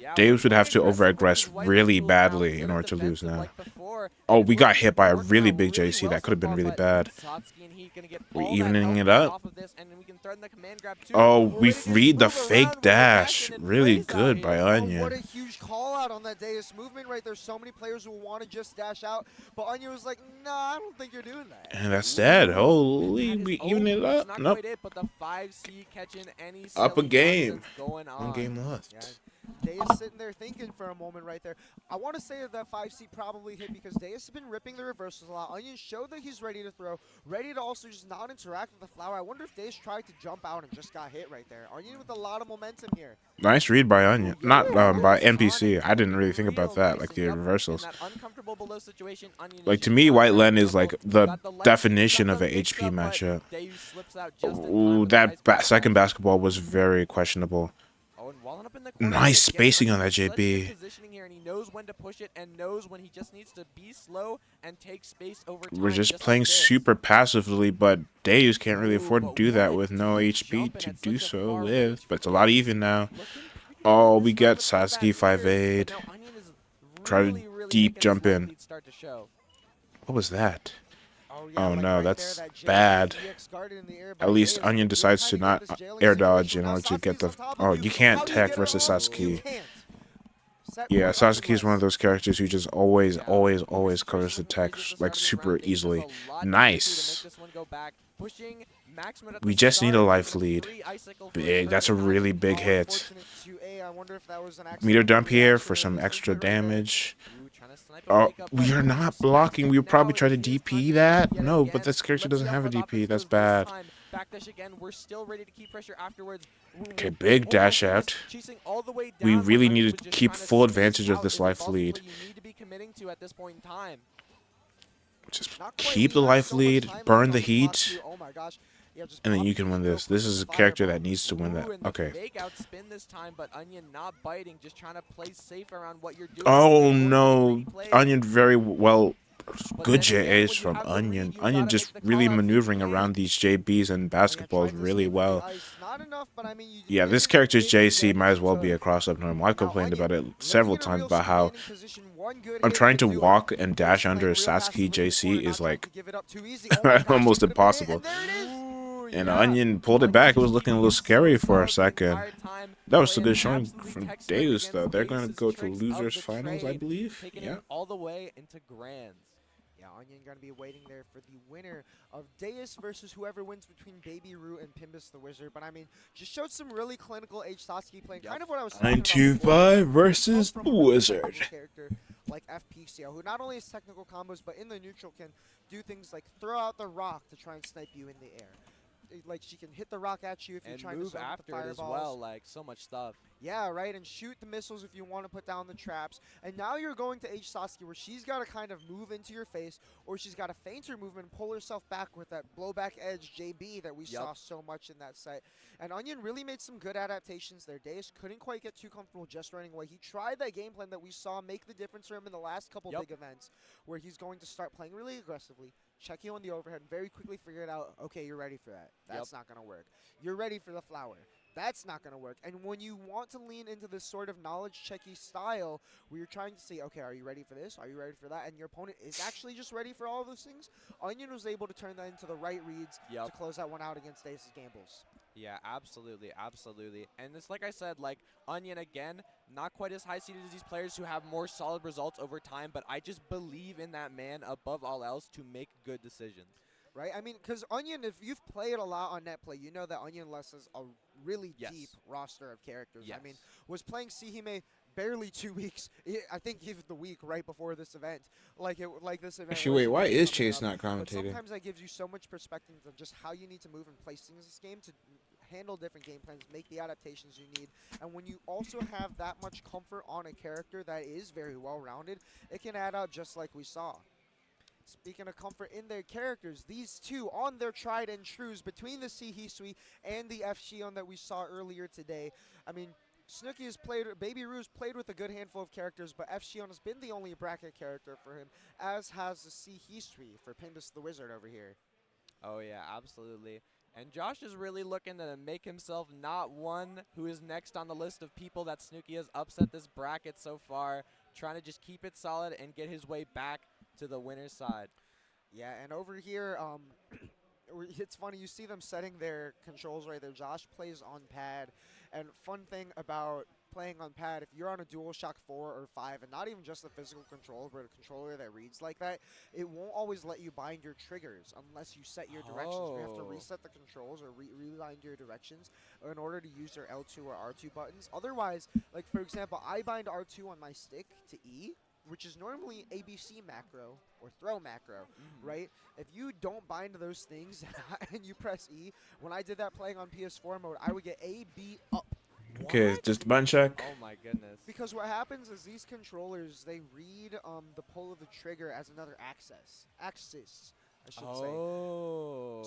Yeah, Deus would have to aggressive with over-aggress his white really blue badly rounds, in sort of order to lose defensive now. like before. Oh, And we we're got hit by a working really out big really JC. well That could have so been far, really but bad. Satsuki and he gonna get We're all that evening health it back up. off of this, and then we can threaten the command grab too. Oh, We're we ready to read the move fake around with dash. aggression and Really plays out good by here. Oh, what a Onion. huge call out on that Deus movement right there. So many players will want to just dash out, but Onion was like, nah, I don't think you're doing that. And that's dead. Holy, That is we even it it's up. not Nope. quite it, but the 5C catching any Up a silly game. nonsense going on. One game Yeah, left. Deus sitting there thinking for a moment right there. I want to say that 5C probably hit because Deus has been ripping the reversals a lot. Onion showed that he's ready to throw, ready to also just not interact with the flower. I wonder if Deus tried to jump out and just got hit right there. Onion with a lot of momentum here. Nice read by Onion. Ooh, Not yeah, by Deus NPC. on it, I didn't really think real about that, nice like and the yup, reversals. In that uncomfortable below situation, Onion Like is to just me, not White very Len is careful. like Got the the light speed, definition got of the a HP mix-up, matchup. but Deus slips out just in time Ooh, with a nice that back second dash. basketball was very questionable. Oh, and walling up in the corner Nice again, spacing on that Onion's such good JB. positioning here, and he knows when to push it and knows when he just needs to be slow and take space over time. We're just like playing this. super passively, but Deus can't really Ooh, afford to but do that what with no deep HP jumping to at do such a so far with. range But it's a for lot Deus. even now. Looking pretty Oh, good we this got round to pull Sasuke back 5-8. but now Onion is Try to really deep making his jump life in. lead start to show. What was that? Oh, no, right that's there, that JB bad. EX guarded in the air by At least Deus. Onion Really decides trying to get not this jailing air situation. dodge in Now order to get Sasuke's the... on top Oh, of you can't How do tech get versus around? You Sasuke. can't. Set Yeah, point Sasuke is one of unless- those characters who just always Yeah, always Deus' covers the situation tech crazy at the like start of this super round. Deus has easily. a lot to do to Nice. make this one go back. Pushing maximum at We the just need a start, life getting lead. free icicle for Big. That's a turning on. really big Oh, hit. unfortunate 2A. I wonder if that was an Meter accidental dump here reaction for or some this was extra good right there. damage. Ooh, trying to snipe a wake up, we but are no not success. blocking. We would probably Now try to it is time DP to that. yet No, again. but this character Let's doesn't see have how a far DP. this That's goes this bad. time. Backdash again. We're still ready to keep pressure afterwards. Okay, big dash out. Chasing all the way We down, really but need Onion to was just keep trying to full space advantage of out this is life possibly lead. what you need to be committing to at this point in time. Just Not quite. keep We the have life so much lead, time burn left the on clock, heat, too. Oh my gosh. Yeah, just and then you pop can win these this. real This quick is a with character Fireball. that needs to win that. Ooh, and the Okay. fake out spin this time, but Onion not biting, just trying to play safe around what you're doing. Oh Stay working no, greedy plays. Onion very well. But Good then again, JAs when you from have the Onion. lead, you Onion gotta just make the really call-outs in the maneuvering game. around these JBs and Oh, yeah, basketballs tried to really save for the well. ice. Not enough, but I mean, you Yeah, did this it. character's You did JC the might as well damage be you a cross-up normal. I've Now, complained Onion, about it living several in a times real about how standing position, one good I'm hit trying could to do it. walk and Dash dash playing under a real Sasuke passively in the JC corner, is not trying like to give it up too easy. Oh my gosh, almost he could've been it, impossible. and there it is. Ooh, And yeah. Onion pulled it Onion back. It just was looking a keeping little it so scary for a solid the second. entire time, That was a playing good showing absolutely from textbook Deus, against though. They're going to Deus's go to tricks of losers the finals, I trade, believe. taking Yeah. it all the way into grands. Yeah, Onion gonna be waiting there for the winner of Deus versus whoever wins between Baby Root and Pimbus the Wizard. But I mean, just showed some really clinical H-Kkohaku playing. Yep. Kind of what I was talking about 925 before. versus Come the from a really Wizard. technical character like FPCO, who not only has technical combos, but in the neutral can do things like throw out the rock to try and snipe you in the air. Like, she can hit the rock at you if you're And trying move to zone with the after it as fireballs. well, like so much stuff. Yeah, right, and shoot the missiles if you want to put down the traps. And now you're going to H-Kkohaku where she's got to kind of move into your face, or she's got to feint her movement and pull herself back with that blowback edge JB that we saw so much in that set. And Onion really made some good adaptations there. Deus couldn't quite get too comfortable just running away. He tried that game plan that we saw make the difference for him in the last couple big events, where he's going to start playing really aggressively, check you on the overhead, and very quickly figure it out, okay, you're ready for that. That's not going to work. You're ready for the flower. That's not going to work. And when you want to lean into this sort of knowledge checky style where you're trying to say, okay, are you ready for this? Are you ready for that? And your opponent is actually just ready for all of those things, Onion was able to turn that into the right reads to close that one out against Deus' Gambles. Yeah, absolutely, absolutely. And it's like I said, like Onion again, not quite as high seeded as these players who have more solid results over time, but I just believe in that man above all else to make good decisions. Right? I mean, because Onion, if you've played a lot on NetPlay, you know that Onion Less is a really deep roster of characters. I mean, was playing Sihime barely 2 weeks. I think even the week right before this event. Like this event. Actually, wait, why is Chase not commentating? But sometimes that gives you so much perspective of just how you need to move and place things in this game to handle different game plans, make the adaptations you need. And when you also have that much comfort on a character that is very well-rounded, it can add up just like we saw. Speaking of comfort in their characters, these two on their tried and trues between the Sihisui and the F Shion that we saw earlier today. I mean, Snooki has played, Baby Roo's played with a good handful of characters, but F Shion has been the only bracket character for him, as has the Sihisui for Pimbus the Wizard over here. Oh yeah, absolutely. And Josh is really looking to make himself not one who is next on the list of people that Snooki has upset this bracket so far, trying to just keep it solid and get his way back to the winner's side. Yeah, and over here, it's funny, you see them setting their controls right there. Josh plays on pad, and fun thing about playing on pad, if you're on a DualShock 4 or 5, and not even just the physical controller, but a controller that reads like that, it won't always let you bind your triggers unless you set your directions. You have to reset the controls or rebind your directions in order to use your L2 or R2 buttons. Otherwise, like for example, I bind R2 on my stick to E, which is normally ABC macro or throw macro, right? If you don't bind those things and you press E, when I did that playing on PS4 mode, I would get A, B, up. Okay, just a button check. Oh my goodness. Because what happens is these controllers, they read the pull of the trigger as another axis, I should say.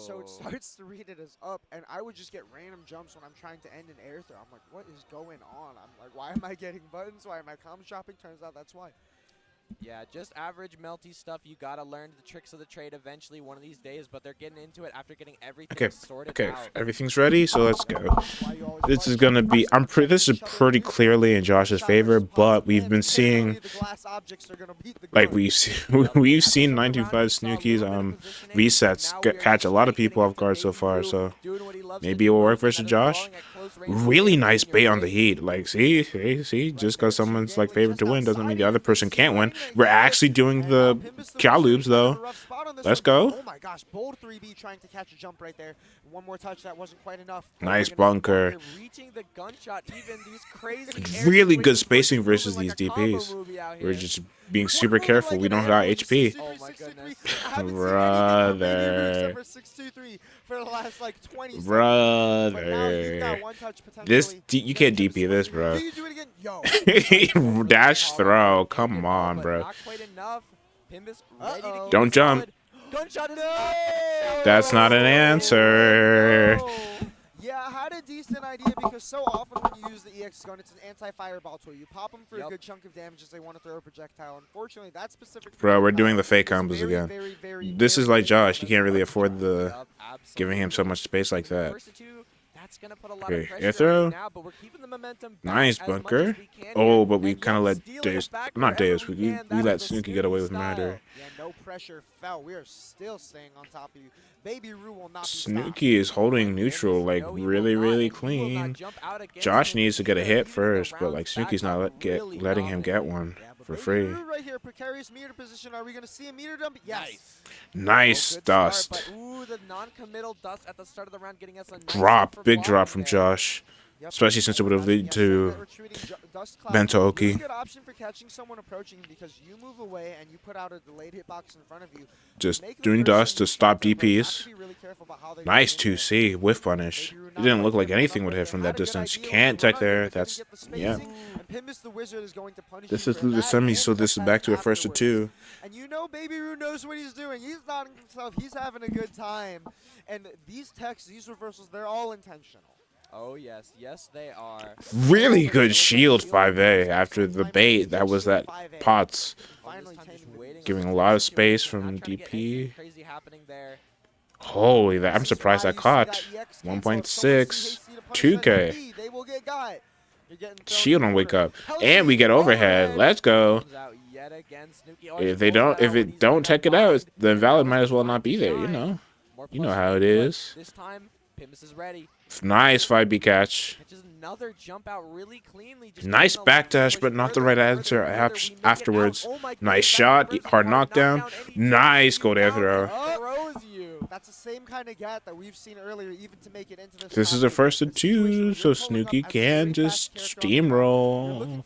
So it starts to read it as up, and I would just get random jumps when I'm trying to end an air throw. I'm like, what is going on? I'm like, why am I getting buttons? Why am I comms dropping? Turns out that's why. Yeah, just average melty stuff. You gotta learn the tricks of the trade eventually one of these days, but they're getting into it after getting everything sorted out. Everything's ready, so let's go. This is gonna be. This is pretty clearly in Josh's favor, but we've been seeing, like we've seen 925 Snooki's resets catch a lot of people off guard so far. So maybe it will work versus Josh. Really nice bait on the heat. Like see, just because someone's like favored to win doesn't mean the other person can't win. We're actually doing the cow loops, though. Let's go. Oh my gosh, bold 3B trying to catch a jump right there. One more touch, that wasn't quite enough. Nice bunker. Reaching the gunshot, even these crazy Really good spacing versus these DPs. We're just being super careful. We don't got HP. Oh my goodness. Brother. For the last like 20 seconds. Brother. This you can't DP this, bro. Can you do it again? Yo. Dash throw. Come on, bro. Not quite enough. Pimbus ready to keep Don't it jump. solid. Gunshot is That's not an answer. Yeah, I had a decent idea because so often when you use the EX gun, it's an anti-fireball tool. You pop them for a good chunk of damage as they want to throw a projectile. Unfortunately, that specific Bro, we're doing the fake combos again. This is like Josh. You can't really afford the giving him so much space like that. Okay, air throw. Nice bunker. Oh, but we kind of let Deus, not Deus, we let Snooki get away with murder. Yeah, no pressure fell. We are still staying on top of you. Baby Roo will not be Snooki is holding neutral like really, really clean. Josh needs to get a hit first, but like Snooki's not letting him get one for free. Right here, precarious meter position. Are we going to see a meter dump? Yes. Nice dust. But, ooh, the non-committal dust at the start of the round getting us a nice Drop, big drop from Josh. Especially since it would have led to Bento Oki. Good option for catching someone approaching because you move away and you put out a delayed hitbox in front of you. Just doing dust to stop DPs. Nice 2C, whiff punish. It didn't look like anything would hit from that distance. You can't tech there. That's, yeah. This is through the semis, so this is back to a first to 2. And you know Baby Roo knows what he's doing. He's nodding himself. He's having a good time. And these techs, these reversals, they're all intentional. Oh, yes. Yes, they are. Really good shield 5A after the bait. That was that Potts. Giving a lot of space from DP. Holy, I'm surprised I caught. 1.6. 2K. Shield don't wake up. And we get overhead. Let's go. If it don't tech it out, the invalid might as well not be there, you know. You know how it is. This time, Pimbus is ready. Nice 5B catch. Another jump out really cleanly. Nice backdash, but not the right answer afterwards. Nice shot, hard knockdown. Nice go air throw. That's the same kind of gap that we've seen earlier, even to make it into this. This is a first to 2, so Snooki can just steamroll.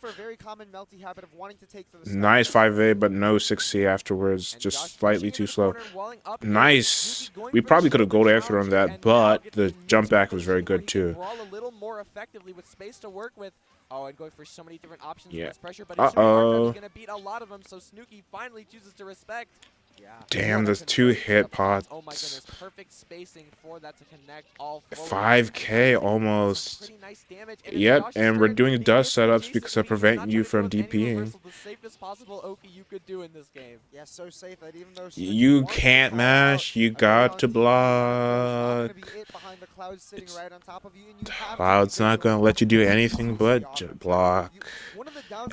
Nice 5A, but no 6C afterwards. Just slightly too slow. Nice. We probably could have gold air thrown that, but the jump back was very good too. A little more effectively with space to work with. Oh, and going for so many different options yeah. Pressure, but he's going to beat a lot of them, so Snooki finally chooses to respect. Yeah. Damn, those 2 hit pots. Oh my goodness, perfect spacing for that to connect all 5K almost. Nice damage. Yep, and we're doing dust setups because I prevent you from DPing. The safest possible Oki you could do in this game. Yeah, so safe that even though you can't mash, you got to block. Cloud's not gonna let you do anything but block.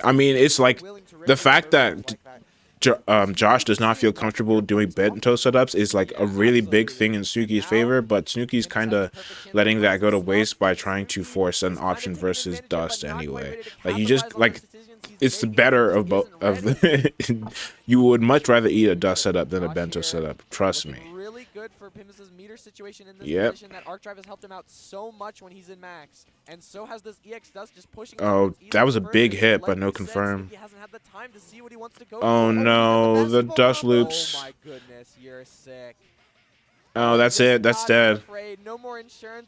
I mean, it's like the fact that Josh does not feel comfortable doing bento setups is like a really big thing in Snooki's favor, but Snooki's kind of letting that go to waste by trying to force an option versus dust anyway. Like you just like it's the better of both of the you would much rather eat a dust setup than a bento setup, trust me. Really good for Pimbus's meter situation in this position that Arc Drive has helped him out so much when he's in max, and so has this EX dust just pushing. Oh, that was a big hit, but no confirm. Oh no, the dust loops. Oh my goodness, you're sick. Oh, that's it. That's dead.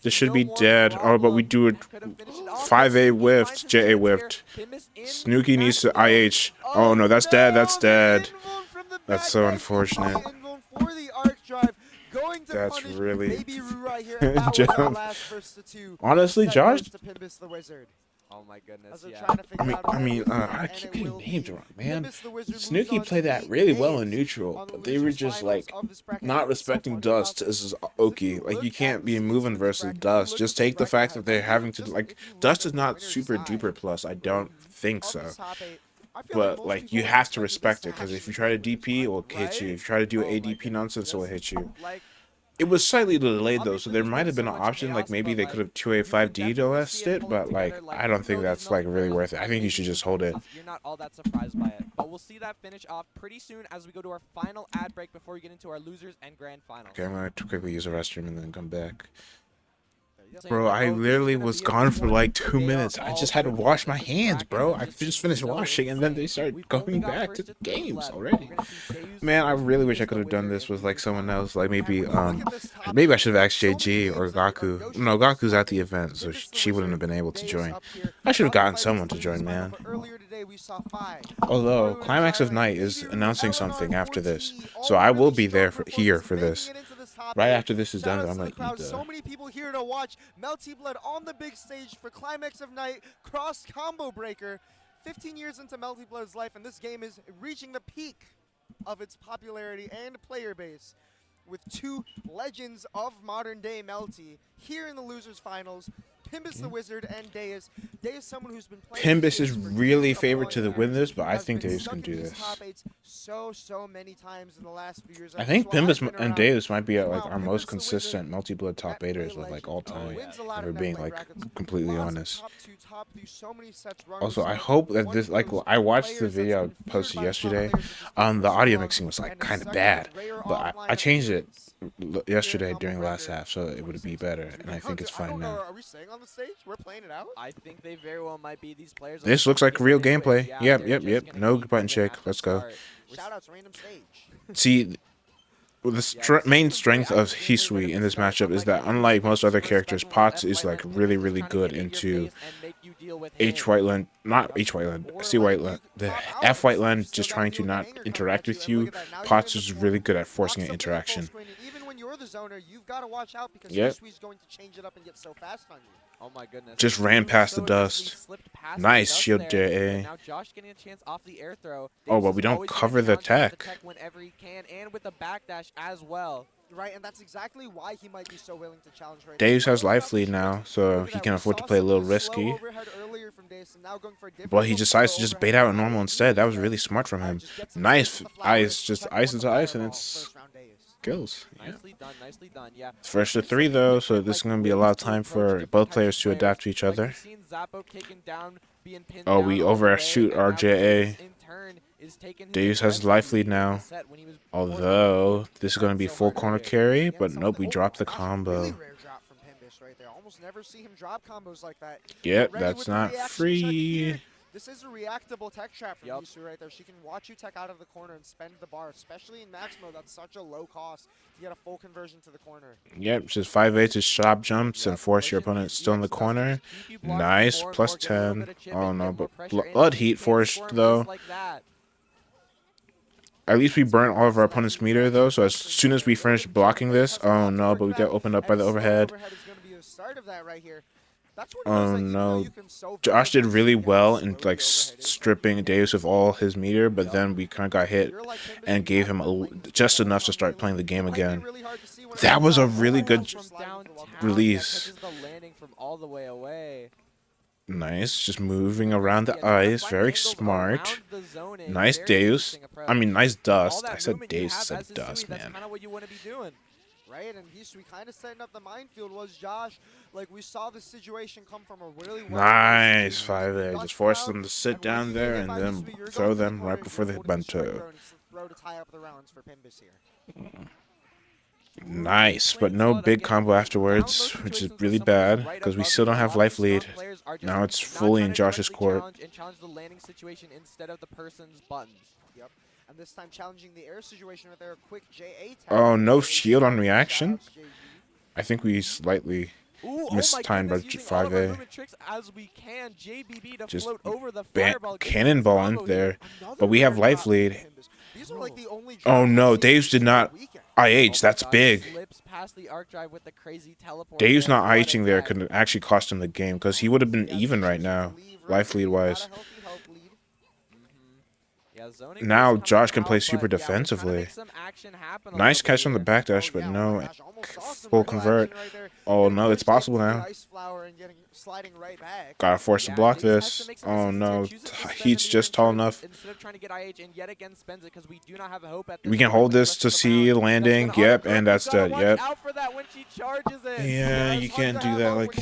This should be dead. Oh, but we do it. 5A whiffed. JA whiffed. Snooki needs to IH. Oh no, that's dead. That's dead. That's so unfortunate. That's really. Honestly, Josh. Oh my goodness, yeah. I keep getting names wrong, man. Snooki played that really well in neutral, but they were just like not respecting dust as Oki. Like you can't be moving versus dust. Just take the fact that they're having to like dust is not super duper plus. I don't think so. But like you have to respect it because if you try to DP, it will hit you. If you try to do ADP nonsense, it will hit you. It was slightly delayed though, so there might have been an option, like maybe they could have 2A5 DDoS'd it, but like I don't think that's like really worth it. I think you should just hold it. You're not all that surprised by it, but we'll see that finish off pretty soon as we go to our final ad break before we get into our losers and grand finals. Okay, I'm gonna quickly use the restroom and then come back. Bro, I literally was gone for like 2 minutes. I just had to wash my hands, bro. I just finished washing and then they started going back to the games already. Man, I really wish I could have done this with like someone else. Like maybe I should have asked JG or Gaku. No, Gaku's at the event, so she wouldn't have been able to join. I should have gotten someone to join, man. Although Climax of Night is announcing something after this, so I will be there here for this. Right after this is done, I'm like, so many people here to watch Melty Blood on the big stage for Climax of Night cross combo breaker. 15 years into Melty Blood's life, and this game is reaching the peak of its popularity and player base, with two legends of modern day Melty here in the losers finals. Pimbus the Wizard and Deus. Deus, someone who's been playing. Pimbus is really favored to win this, but I think Deus can do this. So many times in the last few years. I think Pimbus and Deus might be like our most consistent multi-blood top 8ers of like all time. If we're being like completely honest. Also, I hope that this, like, I watched the video posted yesterday. The audio mixing was like kind of bad, but I changed it yesterday during the last half, so it would be better, and I think it's fine now. Are we staying on the stage? We're playing it out? I think they very well might be these players. This looks like real gameplay. Yep. No button shake. Let's go. Shoutouts, random stage. See, the main strength of Hisui in this matchup is that unlike most other characters, Potts is like really good into H Whiteland, not H Whiteland, C Whiteland, the F Whiteland, just trying to not interact with you. Potts is really good at forcing an interaction. Even when you're the zoner, you've got to watch out because Hisui's going to change it up and get so fast on you. Oh my goodness. Just ran past the dust. Nice shield JA. Now Josh getting a chance off the air throw. Oh, but we don't cover the tech. Whenever he can, and with the backdash as well. Right, and that's exactly why he might be so willing to challenge right Deus has life lead now, so he can afford to play a little risky. But he decides to just bait out a normal instead. That was really smart from him. Nice ice, just ice into ice, and it's kills. Yeah. Nicely done, yeah. It's first to 3 though, so this is going to be a lot of time for both players to adapt to each other. Oh, we overshoot our JA. Deus has life lead now. Although, this is going to be full corner carry, but nope, we dropped the combo. Yep, that's not free. This is a reactable tech trap from Hisui right there. She can watch you tech out of the corner and spend the bar, especially in max mode. That's such a low cost to get a full conversion to the corner. Yep, just 5-8 to shop jumps and force your opponent still in the corner. Nice, plus 10. Oh no, but blood heat forced though. At least we burnt all of our opponent's meter though, so as soon as we finish blocking this, oh no, but we got opened up by the overhead. Oh no, Josh did really well in like stripping Deus of all his meter, but then we kind of got hit and gave him just enough to start playing the game again. That was a really good release. Nice, just moving around the ice, very smart. Nice Deus. I mean, nice dust. I said Deus, I said dust, man. Right, and Hisui kind of setting up the minefield was Josh. Like, we saw the situation come from a really nice 5-8. Just force them to sit down there and then throw them right before the bento. Nice, but no big combo afterwards, which is really bad because we still don't have life lead. Now it's fully in Josh's court. And this time challenging the air situation with their quick JA. Oh, no shield on reaction? I think we slightly mistimed our 5A. Just cannonballing there. But we have life lead. Oh no, Deus did not IH. That's big. Deus not IHing there could actually cost him the game because he would have been even right now, life lead wise. Now Josh can play super defensively. Nice catch on the backdash, but no full convert. Oh no, it's possible now. Sliding right back. Gotta force to block this. Oh no, Heat's just tall enough. Instead of trying to get IH, and yet again spends it because we do not have a hope at this We can point, hold but the this rest to of the see round, landing. that's gonna Yep, auto-curve. and that's You gotta dead. watch Yep. out for that when she charges it. Yeah, you can't do that. Like,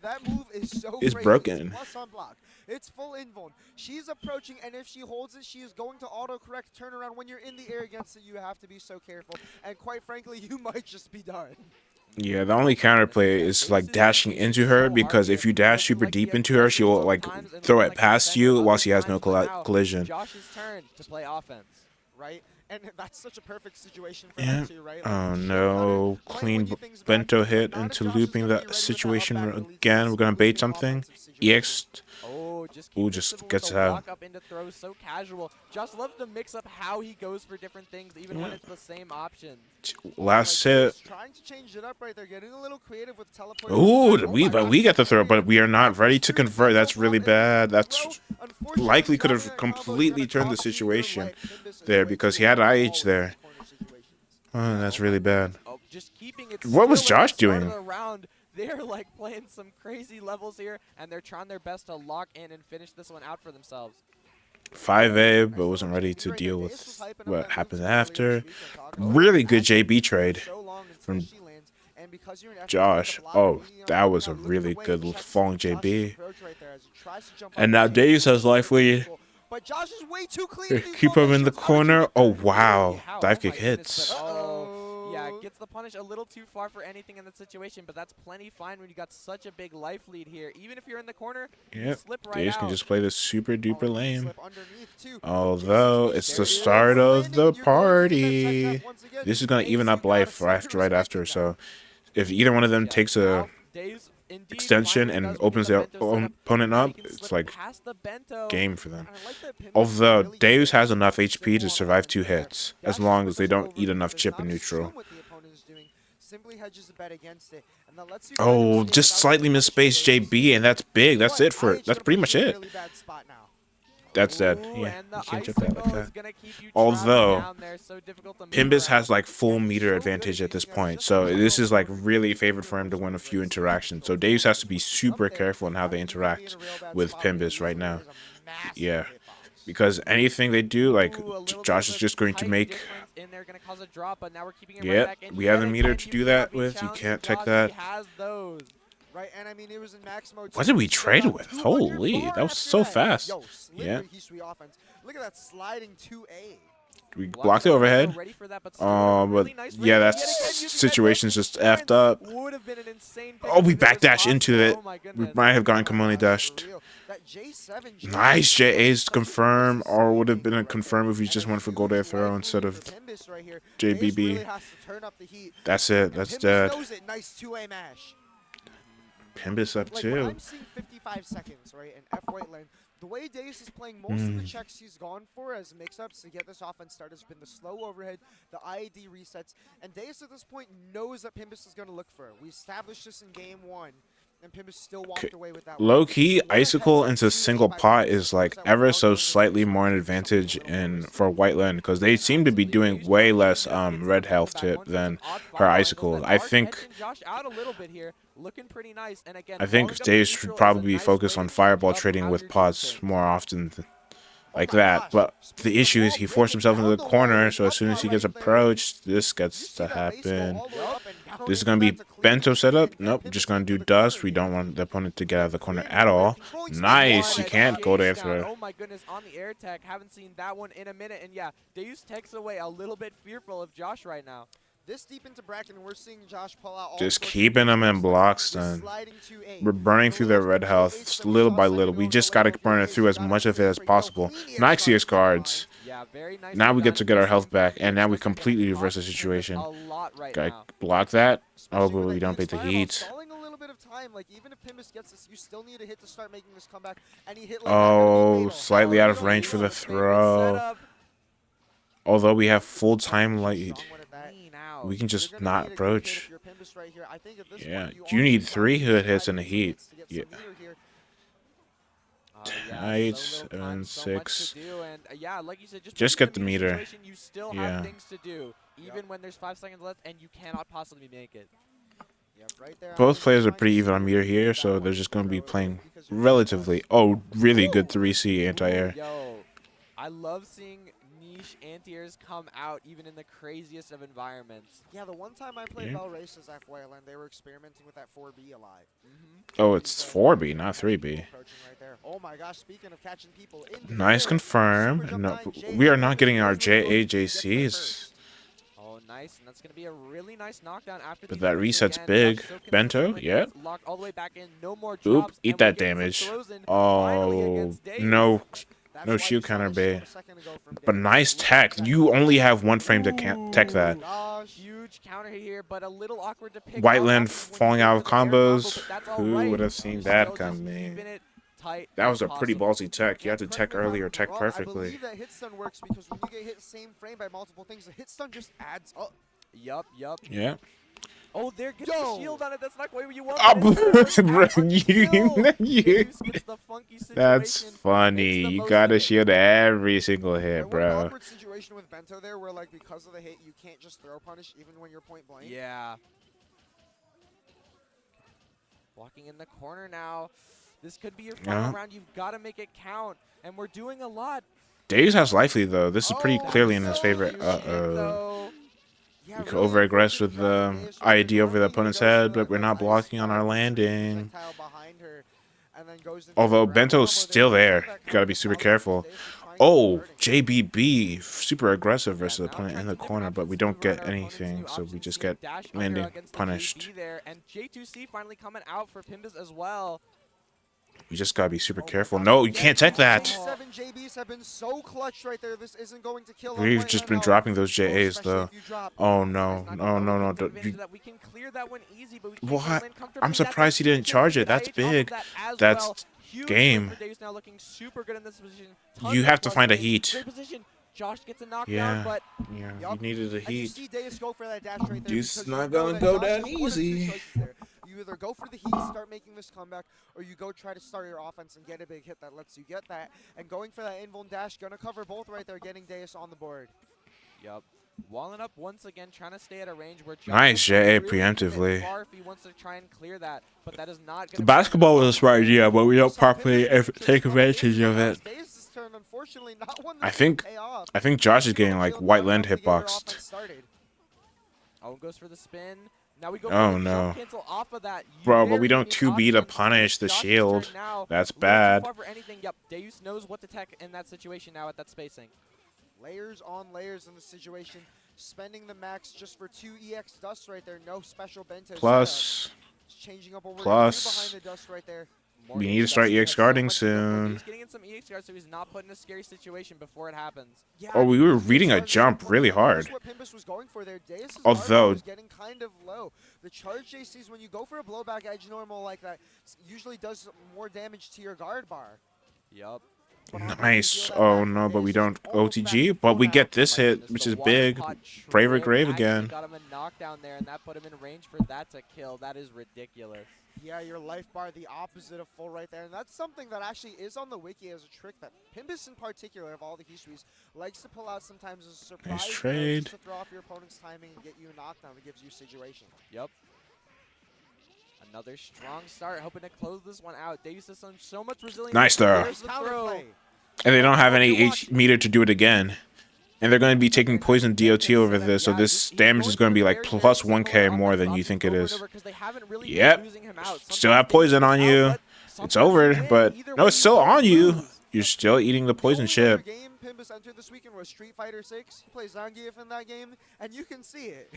That move is so it's crazy. broken. It's plus on block. It's full invuln. She's approaching, and if she holds it, she is going to auto-correct turnaround. When you're in the air against it, you have to be so careful. And quite frankly, you might just be done. Yeah, the only counterplay is like dashing into her, because if you dash super deep into her, she will like throw it past you while she has no collision. Josh's turn to play offense. Right? And that's such a perfect situation for Yeah. that too, right? Oh no, clean bento hit into looping that situation again. We're gonna bait something. EX. Oh, Ooh, just just gets it out. up into throws so casual. Josh loves to mix up how he goes for different things, even when it's the same option. Last hit. Trying to change it up right there, getting a little creative with teleport. Ooh, we get the throw, but we are not ready to convert. That's really bad. That's likely could have completely turned the situation there, because he had IH there. Oh, that's really bad. Just keeping it What was still at the Josh start of doing? the round. They're like playing some crazy levels here, and they're trying their best to lock in and finish this one out for themselves. 5A, but wasn't ready to deal with what happens after. Really good JB trade from Josh. Oh, that was a really good falling JB. And now Days has life lead. But Josh is way too clean. Keep him in the corner. Oh, wow. Dive kick hits. Oh, yeah, gets the punish a little too far for anything in that situation, but that's plenty fine when you got such a big life lead here. Even if you're in the corner, you slip right Days out. can just play this super duper lame. Although it's the start of the party. This is going to even up life right after. So if either one of them takes a extension and opens their opponent up, it's like game for them. Although Deus has enough HP to survive 2 hits, as long as they don't eat enough chip in neutral. Oh, just slightly misspaced JB, and that's big. That's it for it. That's pretty much it. That's dead. Yeah, you can't chip that like that. Although, Pimbus has like full meter advantage at this point, so this is like really favored for him to win a few interactions. So Deus has to be super careful in how they interact with Pimbus right now. Yeah, because anything they do, like Josh is just going to make. Yeah, we have the meter to do that with. You can't take that. Right, and I mean, it was in max mode. What did we trade with? Holy, that was so fast. Yeah. Look at that sliding 2A. We blocked the overhead. But yeah, that situation's just effed up. Oh, we backdash into it. We might have gotten Kamoni dashed. Nice JA's confirm, or would have been a confirm if we just went for gold air throw instead of JBB. That's it. That's dead. Pimbus up too. I'm seeing 55 seconds, right, in F White lane. The way Dace is playing, most of the checks he's gone for as mix-ups to get this offense started has been the slow overhead, the IAD resets, and Dace at this point knows that Pimbus is going to look for it. We established this in game 1, and Pimbus still walked away with that. Low-key, Icicle into single pot is like ever so slightly more an advantage for White lane, because they seem to be doing way less red health tip than her Icicle. I think Days should probably be focused on fireball trading with pots more often like that. But the issue is he forced himself into the corner, so as soon as he gets approached, this gets to happen. This is going to be bento setup. Nope, just going to do dust. We don't want the opponent to get out of the corner at all. Nice, you can't go there for. Oh my goodness, on the air tech, haven't seen that one in a minute. And yeah, Deus takes away a little bit fearful of Josh right now. This deep into bracket, and we're seeing Josh pull out all just keeping them in blocks then. We're burning through their red health little by little. We just got to burn it through as much of it as possible. Nice CS cards. Now we get to get our health back, and now we completely reverse the situation. Gotta block that. Oh, but we don't beat the heat. Oh, slightly out of range for the throw. Although we have full time light, we can just not approach. Yeah, you need 3 good hits in the heat. Yeah. 8, 7, 6. Just get the meter. You still have things to do, even when there's 5 seconds left, and you cannot possibly make it. Yep, right there. Both players are pretty even on meter here, so they're just going to be playing relatively. Oh, really good 3C anti-air. Yo, I love seeing niche anti-airs come out even in the craziest of environments. Yeah, the one time I played Yeah. Bell Races at Wayland, they were experimenting with that 4B a lot. Oh, it's 4B, not 3B. Approaching right there. Oh my gosh, speaking of catching people in the Nice air, confirm. Super Jump No, 9 J we are B not getting our Wizard Goes gets there JAJCs. first. Oh, nice, and that's going to be a really nice knockdown after But the that inverse reset's again. big. Josh so Bento, consistently yeah. locked all the way back in, no more Oop, drops, eat and we're that getting some damage. throws in finally Oh, against Deus. no. That's No why shield you saw counter the bait. shield a second ago from But Deus. nice Look tech. at that. You only have one frame to tech that. Gosh. Huge counter hit here, but a little awkward to pick up Whiteland after when you falling go out for of the air combo, combos. but that's all Who right. would have seen You're that still just coming? keeping it tight That as was a pretty possible. ballsy tech. You had to Correct tech me if I'm early or tech wrong, perfectly. I believe that hit stun works because when you get hit same frame by multiple things, the hit stun just adds up. Yup. Yeah. Oh, there gets Yo. the shield on it. That's not quite what you want. Oh, but it's bro, perfect on kill. you- Deus gets the funky situation. That's makes funny. the You most gotta of it. shield every single hit, There was an bro. awkward situation with Bento there where, like, because of the hit, you can't just throw punish even when you're point blank. Yeah. Walking in the corner now. This could be your final Yeah. round. You've got to make it count. And we're doing a lot. Deus has lively though. This is pretty Oh, clearly in his so favor. huge Though. Yeah, You can really over-aggress unfortunate with drop the from Deus right there. ID over the Normally he opponent's goes head, for but we're not ice blocking on our guard, landing. projectile behind her, and then goes into Although the ground Bento's combo. still There's there. that You gotta be counter super follow. careful. Deus is trying to Oh, convert it. JBB, super aggressive versus the Yeah, now opponent in trying the some different corner, but options we to don't move around get our opponent's anything, new so we options just here. get Dash under landing against the punished. JB there, and J2C finally coming out for Pimbas as well. We just gotta be super Oh my careful. gosh, No, you again, can't tech that. 27 JBs have been so clutch right there. This isn't going to kill. We've just been dropping those JAs though. Oh no, no, don't you. We can clear that one easy, but we can't What? land comfortably. I'm surprised he didn't charge it. That's big. That's game. Now looking super good in this position. You have to find a heat. Great position. Josh gets a knockdown, Yeah. but Yeah, Yup. he needed a And you heat. see Deus go for that dash right there. Juice because not you know gonna that go Josh that has one of two easy. choices there. You either go for the heat, start making this comeback, or you go try to start your offense and get a big hit that lets you get that. And going for that invuln dash, gonna cover both right there, getting Deus on the board. Yup. Walling up once again, trying to stay at a range where Josh Nice can JA really commit preemptively. far if he wants to try and clear that, but that is not The gonna be basketball enough. was a smart idea, but we don't Just how properly Pimbas just take from Deus advantage of Deus' it. Deus' turn, unfortunately, not one I that's think- gonna pay off. I think Josh is Able to getting like kill white down land enough to get your hitboxed. offense started. Oh, goes for the spin. Now we go Oh, for the no. jump cancel off of that. Bro, but Very we don't unique 2B to option. punish the Josh's shield. turn now. That's A little too bad. far for anything. Yep, Deus knows what to tech in that situation now at that spacing. Layers on layers in the situation. Spending the max just for 2 EX dust right there. No special Bento Plus, setup. Just changing up what we're plus- gonna do behind the dust right there. More We EX need to start guards. He EX has guarding much to go for. soon. He's getting in some EX guards, so he's not put in a scary situation before it happens. Yeah, Oh, we were EX reading a guards are jump important. really That was hard. what Pimbas was going for there. Deus' Although- was getting kind of low. The charge JCs, when you go for a blowback edge normal like that, usually does more damage to your guard bar. Yup. But on that, nice. you feel that Oh back no, but we Deus don't is almost back OTG, to but full we now. get this hit, Minus which the is water big. pot Braver trip Grave actually again. Got him a knockdown there, and that put him in range for that to kill. That is ridiculous. Yeah, your life bar, the opposite of full right there. And that's something that actually is on the wiki as a trick that Pimbas in particular, of all the histories, likes to pull out sometimes as a surprise. Nice throw trade. just to throw off your opponent's timing and get you a knockdown that gives you situation. Yep. Another strong start, hoping to close this one out. Deus has shown so much resilience. Nice throw. There's the throw. Counterplay. And they don't have any H meter to do it again. And they're going to be taking poison DOT over this, so Yeah, this he's damage is going to be like very, plus very 1k similar more than offensive you think it options is. over and over 'cause they haven't really been Yep. losing him out. Still have Sometimes they poison lose on out, you. but It's sometimes over, they win. but Either no, way, it's still don't on you. lose. You're still eating the poison The only other chip. game Pimbas entered this weekend was Street Fighter 6. He plays Zangief in that game, and you can see it.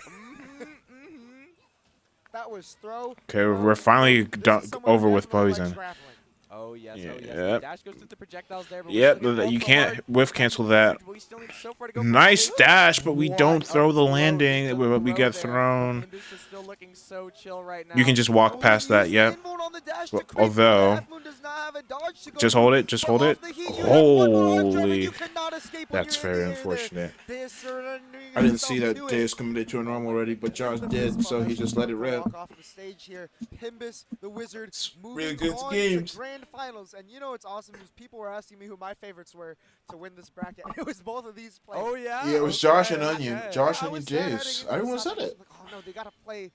That was throw. Okay, throw, we're finally throw. This done is someone who over with definitely likes poison. grappling. Oh yes, Yeah, oh yes. yep. Dash goes through the projectiles there. But we Yep, still get you both can't hard. whiff cancel that. But we still need so far to go for Nice it. dash, but we What don't a throw the throw landing, into but the we throw get there. thrown. Pimbas is still looking so chill right now. You can just walk Oh, past he that, used yep. the invuln on the dash Well, to creep, but although- Half Moon does not have a dodge to go Just through. hold it, just But hold off it. the heat, you have one more arm jab and you Holy. cannot escape when That's you're in very the air there. unfortunate. They're surrendering I didn't see yourself that to it. Deus committed to a normal already, but Josh The did, fist so bump he as just we let it rip. walk off the stage here. Pimbas, the Wizard, moving really good on games. to grand finals. And you know what's awesome is people were asking me who my favorites were to win this bracket. It was both of these players. Oh yeah. Yeah, it was Josh and Okay, Onion. okay. Josh I and was sad heading Jace. into Everyone this said topic. it. Like, oh no, they gotta play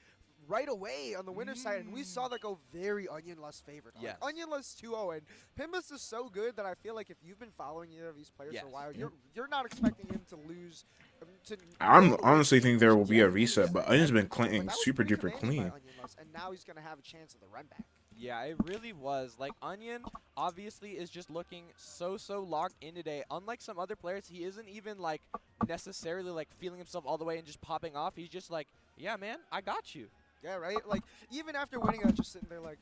right away on the winner's side, and we saw that go very Onionless favored. Yes. Like, Onionless 2-0, and Pimbus is so good that I feel like if you've been following either of these players for a while, you're not expecting him to lose. I'm honestly think there will be a reset, but Onion's been Like, playing that was super pretty duper commanding by clean. Onionless, and now he's gonna have a chance at the run back. Yeah, it really was. Like, Onion obviously is just looking so locked in today. Unlike some other players, he isn't even, like, necessarily, like, feeling himself all the way and just popping off. He's just like, yeah, man, I got you. Yeah, right? Like, even after winning that, just sitting there like...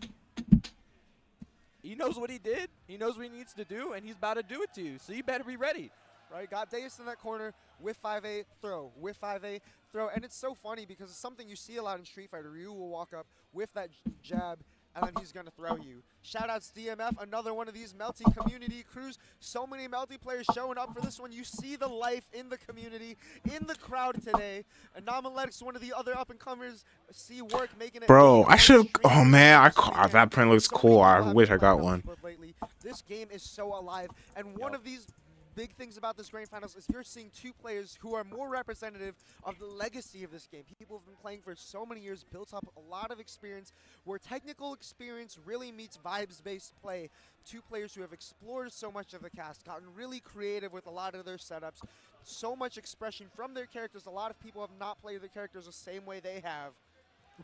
He knows what he did. He knows what he needs to do, and he's about to do it to you. So you better be ready. Right, got Deus in that corner, with 5A, throw, with 5A, throw. And it's so funny because it's something you see a lot in Street Fighter. Ryu will walk up with that jab, and then he's going to throw you. Shoutouts DMF, another one of these Melty community crews. So many Melty players showing up for this one. You see the life in the community, in the crowd today. Anomaletics, one of the other up-and-comers, see work making it. Bro, I should. Oh man, that print looks cool. I wish I got one. Lately, this game is so alive, and one of these big things about this grand finals is you're seeing two players who are more representative of the legacy of this game. People have been playing for so many years, built up a lot of experience, where technical experience really meets vibes-based play. Two players who have explored so much of the cast, gotten really creative with a lot of their setups, so much expression from their characters. A lot of people have not played their characters the same way they have.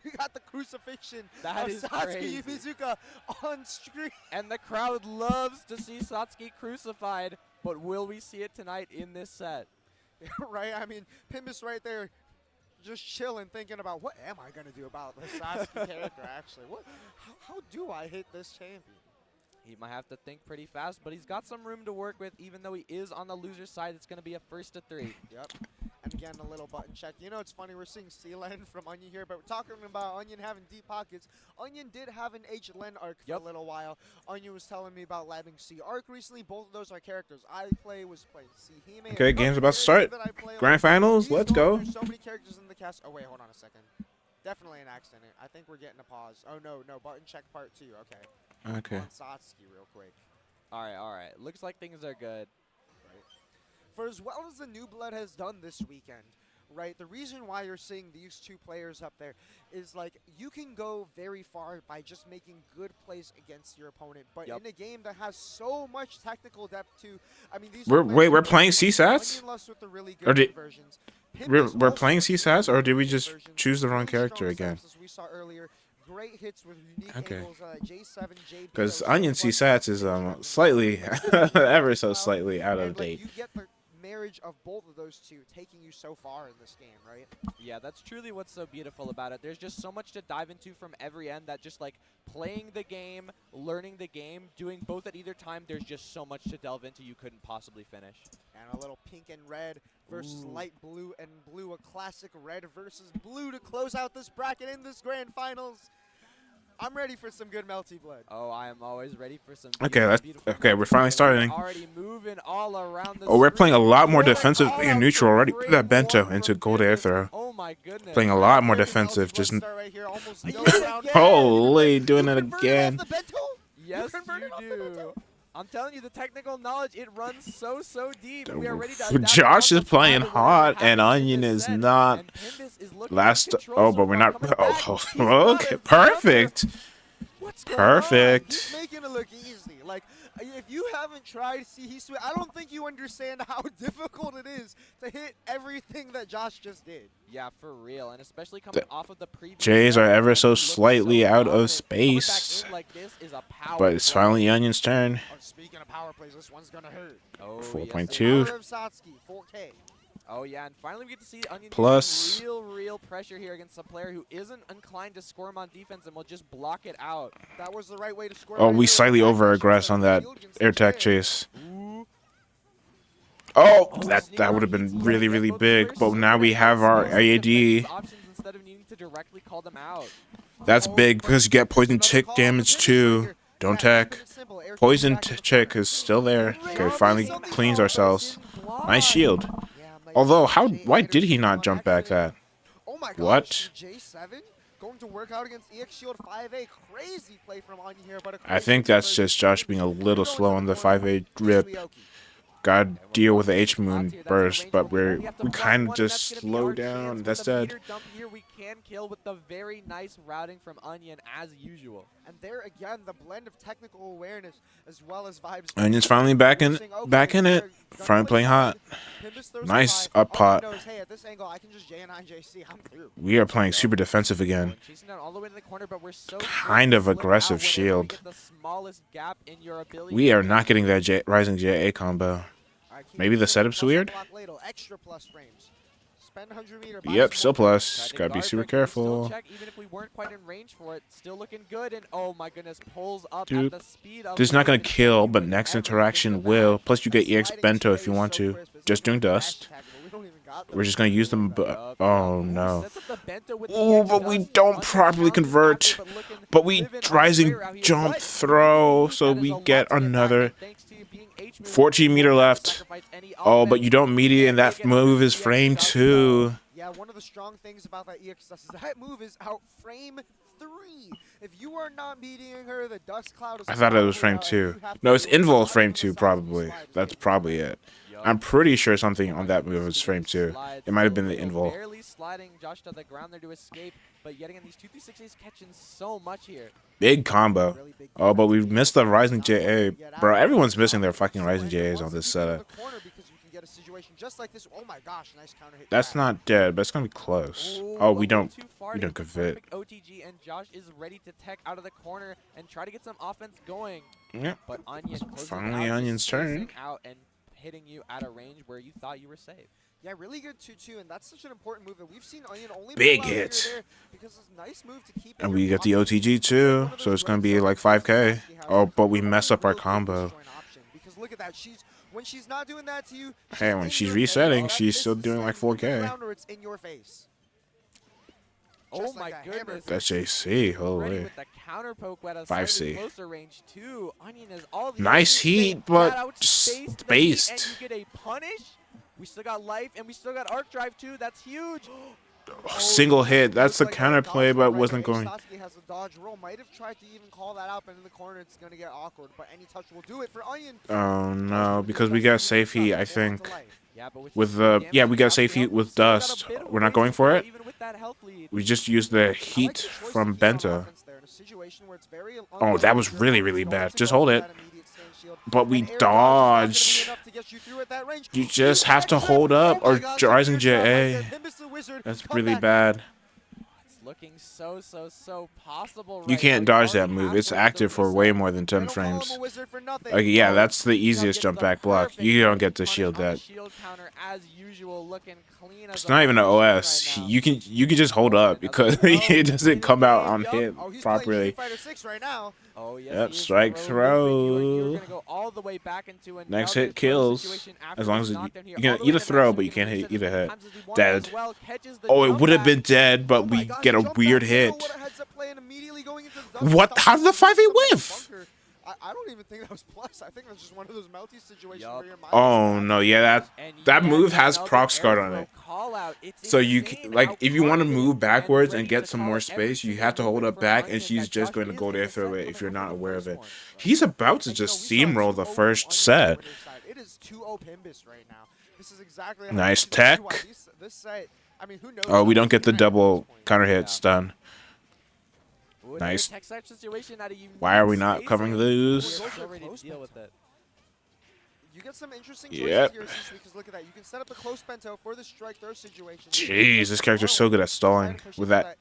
We got the crucifixion of Satsuki Yumizuka on screen. And the crowd loves to see Satsuki crucified, but will we see it tonight in this set? Right? I mean, Pimbus right there just chilling, thinking about what am I going to do about this Satsuki character, actually? How do I hit this champion? He might have to think pretty fast, but he's got some room to work with. Even though he is on the loser side, it's going to be a 1st to 3. Yep. And again, a little button check. You know, it's funny, we're seeing C-Len from Onion here, but we're talking about Onion having deep pockets. Onion did have an H-Len arc for a little while. Onion was telling me about labbing C-Arc recently. Both of those are characters I was playing C-Hime. Okay, game's about to start. Grand finals, let's go. So many characters in the cast. Oh, wait, hold on a second. Definitely an accident. I think we're getting a pause. Oh, no, button check part 2. Okay. Okay. On Satsuki real quick. All right. Looks like things are good. For as well as the New Blood has done this weekend, right, the reason why you're seeing these two players up there is, like, you can go very far by just making good plays against your opponent, but in a game that has so much technical depth too, I mean, these we're playing CSATs? Really we're playing CSATs, or did we just choose the wrong character again? We saw earlier. Great hits with unique angles, J7, JB. Because Onion CSATs is slightly, ever so slightly out of date. You get the marriage of both of those two taking you so far in this game, right? Yeah, that's truly what's so beautiful about it. There's just so much to dive into from every end that just, like, playing the game, learning the game, doing both at either time, there's just so much to delve into you couldn't possibly finish. And a little pink and red versus light blue and blue, a classic red versus blue to close out this bracket in this grand finals. I'm ready for some good Melty Blood. Oh, I am always ready for some okay, we're finally starting. Already moving all around the we're playing a lot more defensive and neutral already. Put that bento into gold air throw. Oh my goodness. Playing a lot more defensive. Just holy, doing it again. Yes, you do. I'm telling you, the technical knowledge, it runs so deep. We are ready to Josh is playing hot, and Onion is not. Oh, but we're not. Oh, okay, perfect. Perfect. He's making it look easy. Like, if you haven't tried C-Sweet, I don't think you understand how difficult it is to hit everything that Josh just did. Yeah, for real, and especially coming off of the previous. Jays are ever so slightly out of space, but it's finally Onion's turn. Speaking of power plays, this one's gonna hurt. 4.2. Oh yeah, and finally we get to see Onion Plus real pressure here against a player who isn't inclined to score him on defense and will just block it out. That was the right way to score. Oh, we slightly over-aggress on that air tech chase. Oh, that would have been really big, but now we have our AAD. That's big because you get poison tick damage too. Don't tech. Poison tick is still there. Okay, finally cleans ourselves. Nice shield. Although, why did he not jump back that? Oh my gosh, what? J7 going to work out against EX Shield 5A. Crazy play from Onion here, but I think that's just Josh being a little slow on the 5A rip. Gotta deal with the H-Moon burst, but we kind of just slow down. That's dead. Dump here we can kill with the very nice routing from Onion as usual. And there again, the blend of technical awareness as well as vibes. Onion's finally back in it. Finally playing hot. Nice up pot. Hey, at this angle, I can just J9JC. I'm through. We are playing super defensive again. Kind of aggressive shield. We are not getting that Rising JA combo. Maybe the setup's weird? Yep, still plus. Gotta be super careful. Even if we weren't quite in range for it, still looking good. And oh my goodness, pulls up dude, at the speed of. This is not gonna kill, but next interaction will. Plus, you get EX Bento if you want to. Just doing dust. We're just gonna use them. Oh no. Oh, but we don't properly convert. But we rising jump throw, so we get another 14 meter left. Oh, but you don't mediate, and that move is frame 2. Yeah, one of the strong things about that EX dust is that move is out frame 3. If you are not mediating her, the dust cloud is. I thought it was frame 2. No, it's invul frame 2 probably. That's probably it. I'm pretty sure something on that move was frame 2. It might have been the invul. Barely sliding Josh to the ground there to escape, but yet again these 2-3-6s catching so much here. Big combo. Oh, but we missed the Rising JA. Bro, everyone's missing their fucking Rising JAs on this setup. That's not dead, but it's gonna be close. Oh, we don't convert. OTG and Josh is ready to tech out of the corner and try to get some offense going. Yep. But Onion finally Onion's turn. Out and hitting you at a range where you thought you were safe. Yeah, really good 2-2, and that's such an important move that we've seen Onion only big hits. Because it's a nice move to keep. And we get the OTG too, so it's gonna be like 5K. Oh, but we mess up our combo. Because look at that, when she's not doing that to you. Hey, when she's resetting, she's still doing like 4K. Oh my goodness. That's JC, holy. 5C. Nice heat, but spaced. We still got life, and we still got arc drive too. That's huge. Single hit. That's the counterplay, but wasn't going. Has a dodge roll. Might have tried to even call that out, but in the corner it's going to get awkward. But any touch will do it for Onion. Oh no, because we got safe heat, I think. With the we got safe heat with dust. We're not going for it. We just used the heat from Bento. Oh, that was really, really bad. Just hold it. But we dodge. You just have to hold up or Rising JA. That's really bad. Looking so possible. You can't dodge that move. It's active for way more than 10 frames. Yeah, that's the easiest jump back block. You don't get to shield that. It's not even an OS. You can just hold up because it doesn't come out on hit properly. Yep, strike throw. Next hit kills. As long as you can eat a throw, but you can't eat a hit. Dead. Oh, it would have been dead, but we get a weird hit. What? How did the 5-8 whiff? I don't even think that was plus. I think that's just one of those melty situations where you're oh no, yeah, that move has proc guard on it. So you can, like, if you want to move backwards and get some more space, you have to hold up back, and she's just going to go there throw it if you're not aware of it. He's about to just steamroll the first set. It is 2-0 Pimbus right now. This is exactly nice tech. Oh, we don't get the double counter hit stun. Nice. Why are we not covering those? You get some interesting choices here because look at that. You can set up a close bento for the strike throw situation. Jeez, this character's so good at stalling with that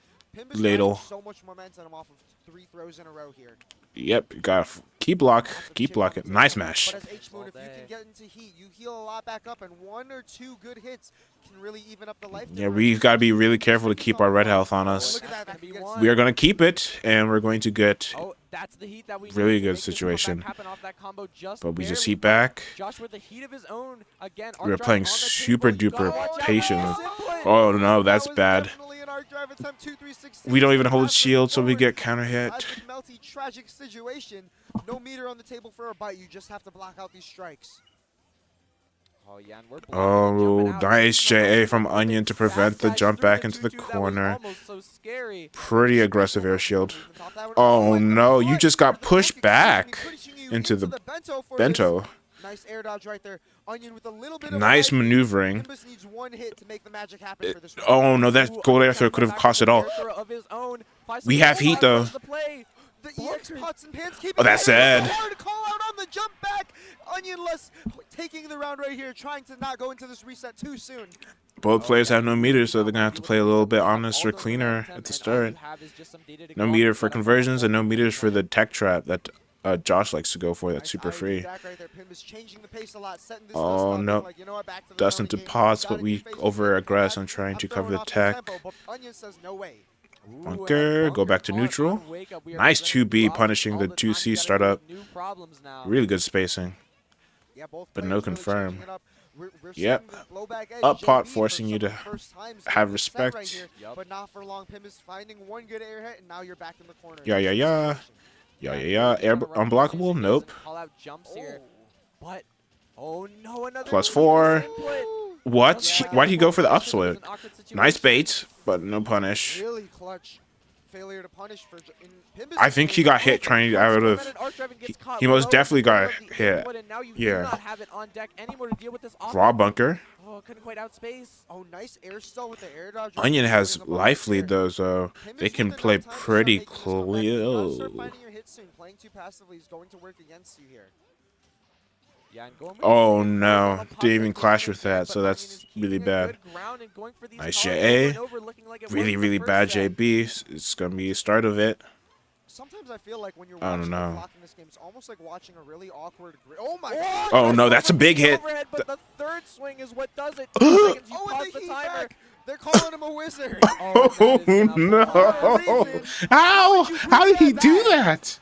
ladle. So much momentum off of 3 throws in a row here. Yep, you gotta keep blocking. Nice mash. But as H-Moon, if you can get into heat, you heal a lot back up, and 1 or 2 good hits can really even up the life. Yeah, we gotta be really careful to keep our red health on us. We are gonna keep it, and we're going to get really good situation. But we just heat back. We are playing super duper patient. Oh no, that's bad. We don't even hold shield, so we get counter hit. Tragic situation. No meter on the table for a bite. You just have to block out these strikes. Oh, nice JA from Onion to prevent the jump back into the corner. Pretty aggressive air shield. Oh no, you just got pushed back into the bento. Nice air dodge right there. Onion with a little bit of Nice a maneuvering. Nimbus needs one hit to make the magic happen for this one. Oh no, that gold air throw could have cost it all. We have heat though. The EX pots and pans keep Oh, that's sad. Hard call out on the jump back. Onionless taking the round right here, trying to not go into this reset too soon. Both players have no meters, so they're gonna have to play a little bit honest or cleaner at the start. No meter for conversions and no meters for the tech trap that Josh likes to go for. That's super free. Oh no, dust into pots, but we over aggress on trying to cover the tech. Bunker, go back to neutral. Nice 2B punishing the 2C startup. Really good spacing, but no confirm. Yep. Up pot forcing you to have respect. But not for long. Pim is finding one good air hit, and now you're back in the corner. Yeah. Air unblockable? Nope. +4. What? Why'd he go for the upsplit? Nice bait, but no punish. Really clutch failure to punish for I think he got hit trying to out of. He most definitely got hit. Yeah. Raw bunker. Oh, couldn't quite outspace. Oh, nice air stall with the air dodge. Onion has life lead though, so they can play pretty close. Playing too passively is going to work against you here. Yeah, and going Oh no, didn't even clash with that, so that's really bad. Nice JA. Really bad JB. It's gonna be the start of it. Sometimes I feel like when you're I don't know. blocking this game, it's almost like watching a really awkward. Oh my god! Oh no, that's a big hit. But the third swing is what does it. Oh, and the timer. They're calling him a wizard. Oh no! How did he do that?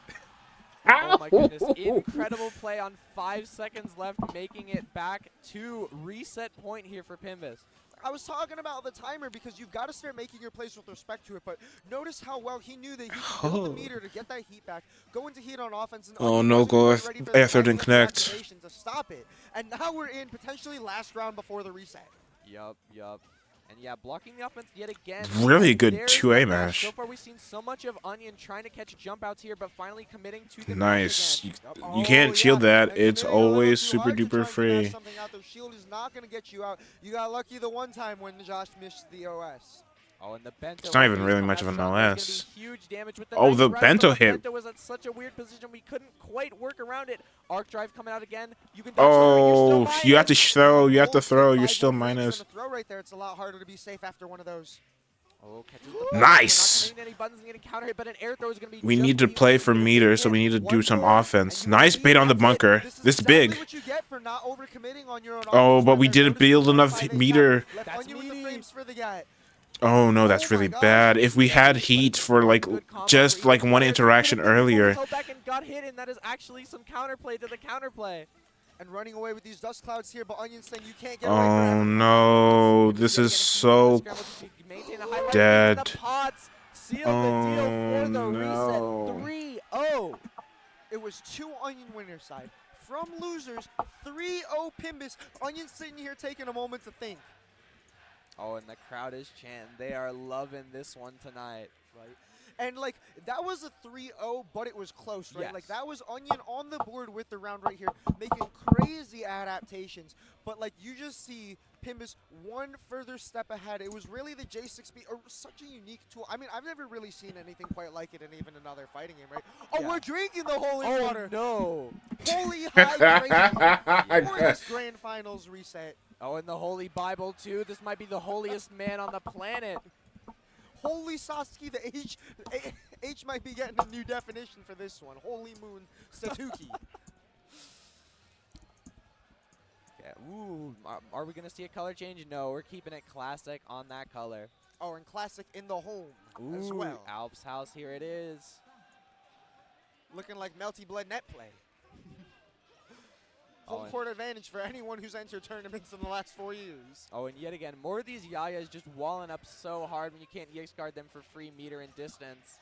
Oh my goodness, incredible play on 5 seconds left, making it back to reset point here for Pimbus. I was talking about the timer because you've got to start making your plays with respect to it, but notice how well he knew that he could build the meter to get that heat back, go into heat on offense, and oh no, go Aether didn't connect. To stop it. And now we're in potentially last round before the reset. Yup. And yeah, blocking the offense yet again. Really good There's 2A mash. So far we've seen so much of Onion trying to catch jump outs here, but finally committing to the Nice. again. You can't shield that. It's always super duper free. Shield is not going to get you out. You got lucky the one time when Josh missed the OS. Oh, and the bento. It's not even really much of an OS. Huge damage with Oh, the nice bento but hit. Bento was at such a weird position we couldn't quite work around it. Arc drive coming out again. You can Oh, you have to throw. You have to throw. You're still minus. Throw right there. It's a lot harder to be safe after one of those. Oh, Nice. We need to play for meter, so we need to do some offense. Nice bait on the bunker. This is big. Oh, but we didn't build enough meter. Oh no, that's really bad. If we had heat for like just like one interaction earlier. Got hit, and that is actually some counterplay to the counterplay. And running away with these dust clouds here, but Onion's saying you can't get away Oh no, this is so dead. Oh no. 3-0. It was 2 Onion winners side. From losers, 3-0 Pimbus. Onion sitting here taking a moment to think. Oh, and the crowd is chanting. They are loving this one tonight. Right. And, like, that was a 3-0, but it was close, right? Yes. Like, that was Onion on the board with the round right here, making crazy adaptations. But, like, you just see Pimbus one further step ahead. It was really the J6B, such a unique tool. I mean, I've never really seen anything quite like it in even another fighting game, right? Oh, yeah. We're drinking the holy water. No. Holy hydration for this grand finals reset. Oh, and the Holy Bible, too. This might be the holiest man on the planet. Holy Sasuke, the H might be getting a new definition for this one. Holy Moon Satuki. Yeah, ooh, are we going to see a color change? No, we're keeping it classic on that color. Oh, and classic in the home as Ooh, well. Alp's house, here it is. Looking like Melty Blood net play. Home court advantage for anyone who's entered tournaments in the last 4 years. Oh, and yet again, more of these Yayas just walling up so hard when you can't EX guard them for free meter and distance.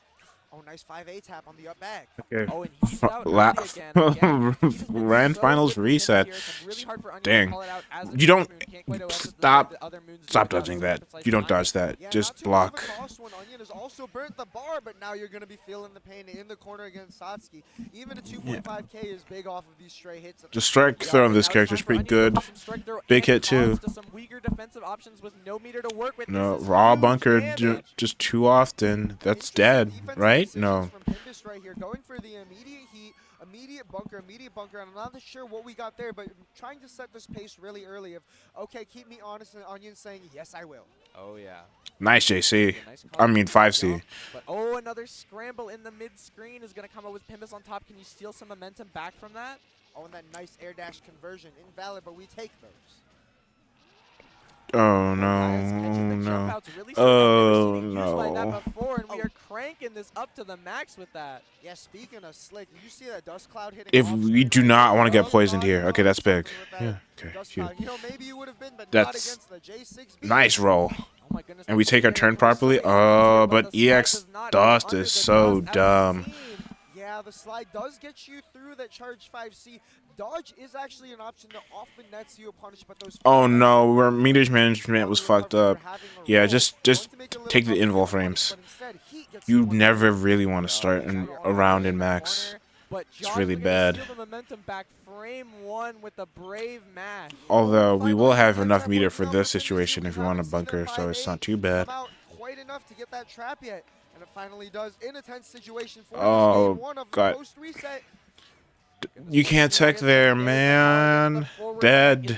Oh, nice 5A tap on the up back. Okay. Oh, and he's out early again. He's just been Grand so finals good with Timbers reset. here. It's really hard for Onion to Dang. call it out as a You don't moon. Can't quite OS it the way stop. the other moons do Stop without dodging super that. precise You don't timing. dodge that. Yeah, Just not too much of block. a cost when Onion has also burnt the bar, but now you're going to be feeling the pain in the corner against Satsuki. Even a 2.5K is big off of these stray hits. The strike throw on this character is pretty good. Big hit too. Some weaker defensive options with no meter to work with. No, This is raw huge bunker damage. just too often. That's dead, right? No. From Pimbus right here, going for the immediate heat, immediate bunker, and I'm not sure what we got there, but trying to set this pace really early of, okay, keep me honest, and Onion saying, yes, I will. Oh, yeah. Nice JC. Nice I mean 5C. But another scramble in the mid screen is going to come up with Pimbus on top. Can you steal some momentum back from that? Oh, and that nice air dash conversion. Invalid, but we take those. Oh no. Oh no. And we are cranking this up to the max with that. Yeah, speaking of slick, you see that dust cloud hitting If off we screen do right not there? want to get Oh, poisoned God, here. no, Okay, that's big. with that Yeah. Okay. dust Cute. cloud. You know, maybe you would have been, but not That's against the J6B. nice roll. Oh my goodness. And we take our turn properly. Oh, but EX dust is so dumb. Yeah, the slide does get you through that charge 5C. Dodge is actually an option that often nets you a punish, but those. Oh no, our meters management was fucked up. Yeah, just take the invul frames. You never really want to start around in max. It's really bad. Although we will have enough meter for this situation if you want a bunker, so it's not too bad. Quite enough to get that trap yet, and it finally does in a tense situation for Oh, game 1 of God. post reset. You can't tech there, man. Dead.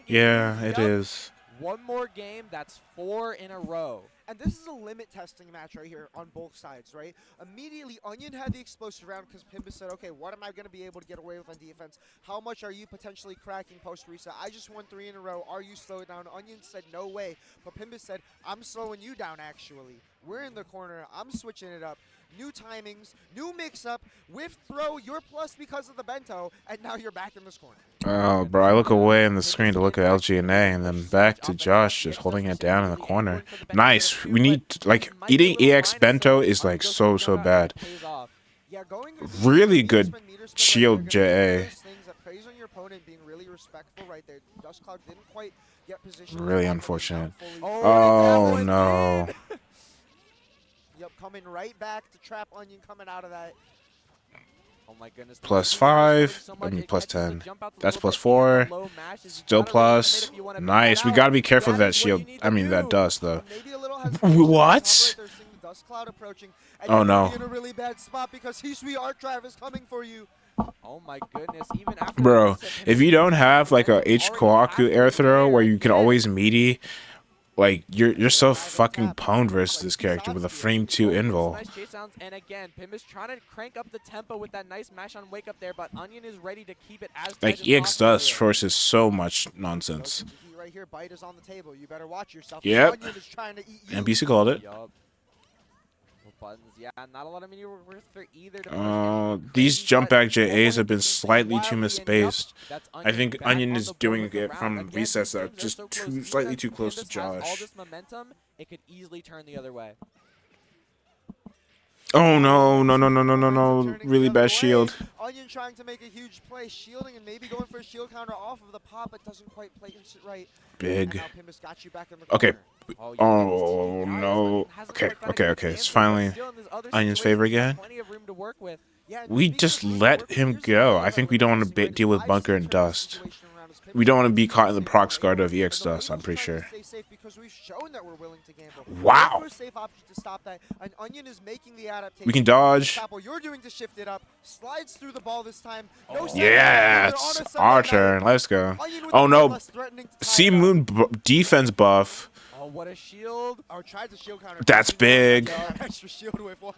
Yeah, it is. One more game, that's 4 in a row. And this is a limit testing match right here on both sides, right? Immediately, Onion had the explosive round because Pimbus said, okay, what am I going to be able to get away with on defense? How much are you potentially cracking post-reset? I just won 3 in a row. Are you slowed down? Onion said, no way. But Pimbus said, I'm slowing you down, actually. We're in the corner. I'm switching it up. New timings, new mix-up, whiff throw, you're plus because of the bento, and now you're back in this corner. Oh, bro, I look away in the screen to look at LGNA, and then back to Josh just holding it down in the corner. Nice. We need, like, eating EX bento is, like, so bad. Really good shield JA. Really unfortunate. Oh, no. Yep, coming right back to trap Onion coming out of that. Oh my goodness. +5, I mean +10. That's +4. Still plus. Nice. We gotta be careful of that shield. I mean that dust though. What? Oh no. In a really bad spot because Hisui Art Drive is coming for you. Oh my goodness. Even after Bro, if you don't have like a H-Kkohaku air throw where you can always meaty, like you're so fucking pwned versus this character with a frame 2 invul. Nice chase sounds, and again, Pimbus trying to crank up the tempo with that nice mash on wake up there, but Onion is ready to keep it as Like tight as EX possible dust here. forces so much nonsense. Right here, bite is on the table. You better watch yourself. Yep. Onion is trying to eat you. NBC called it. Yup. Buttons, yeah, not a lot of maneuver worth for either. These jump back JAs have been slightly too misspaced. I think Onion is doing it from recess that are just slightly too close to Josh. All this momentum, it could easily turn the other way. Oh no. Really bad shield. Onion trying to make a huge play, shielding and maybe going for a shield counter off of the pop, but doesn't quite place it right. Big. And now Pimbus got you back in the Okay. corner. Oh no. Okay. It's finally Onion's favor again. We just let him go. I think we don't want to deal with bunker and dust. We don't want to be caught in the prox guard of EX dust, I'm pretty sure. Wow. We can dodge. You're doing to shift it up. Slides through the ball this time. Yeah, it's our turn. Let's go. Oh no. Sea Moon defense buff. Oh, what a shield. Oh, tried to shield counter. That's big. Extra shield whip was.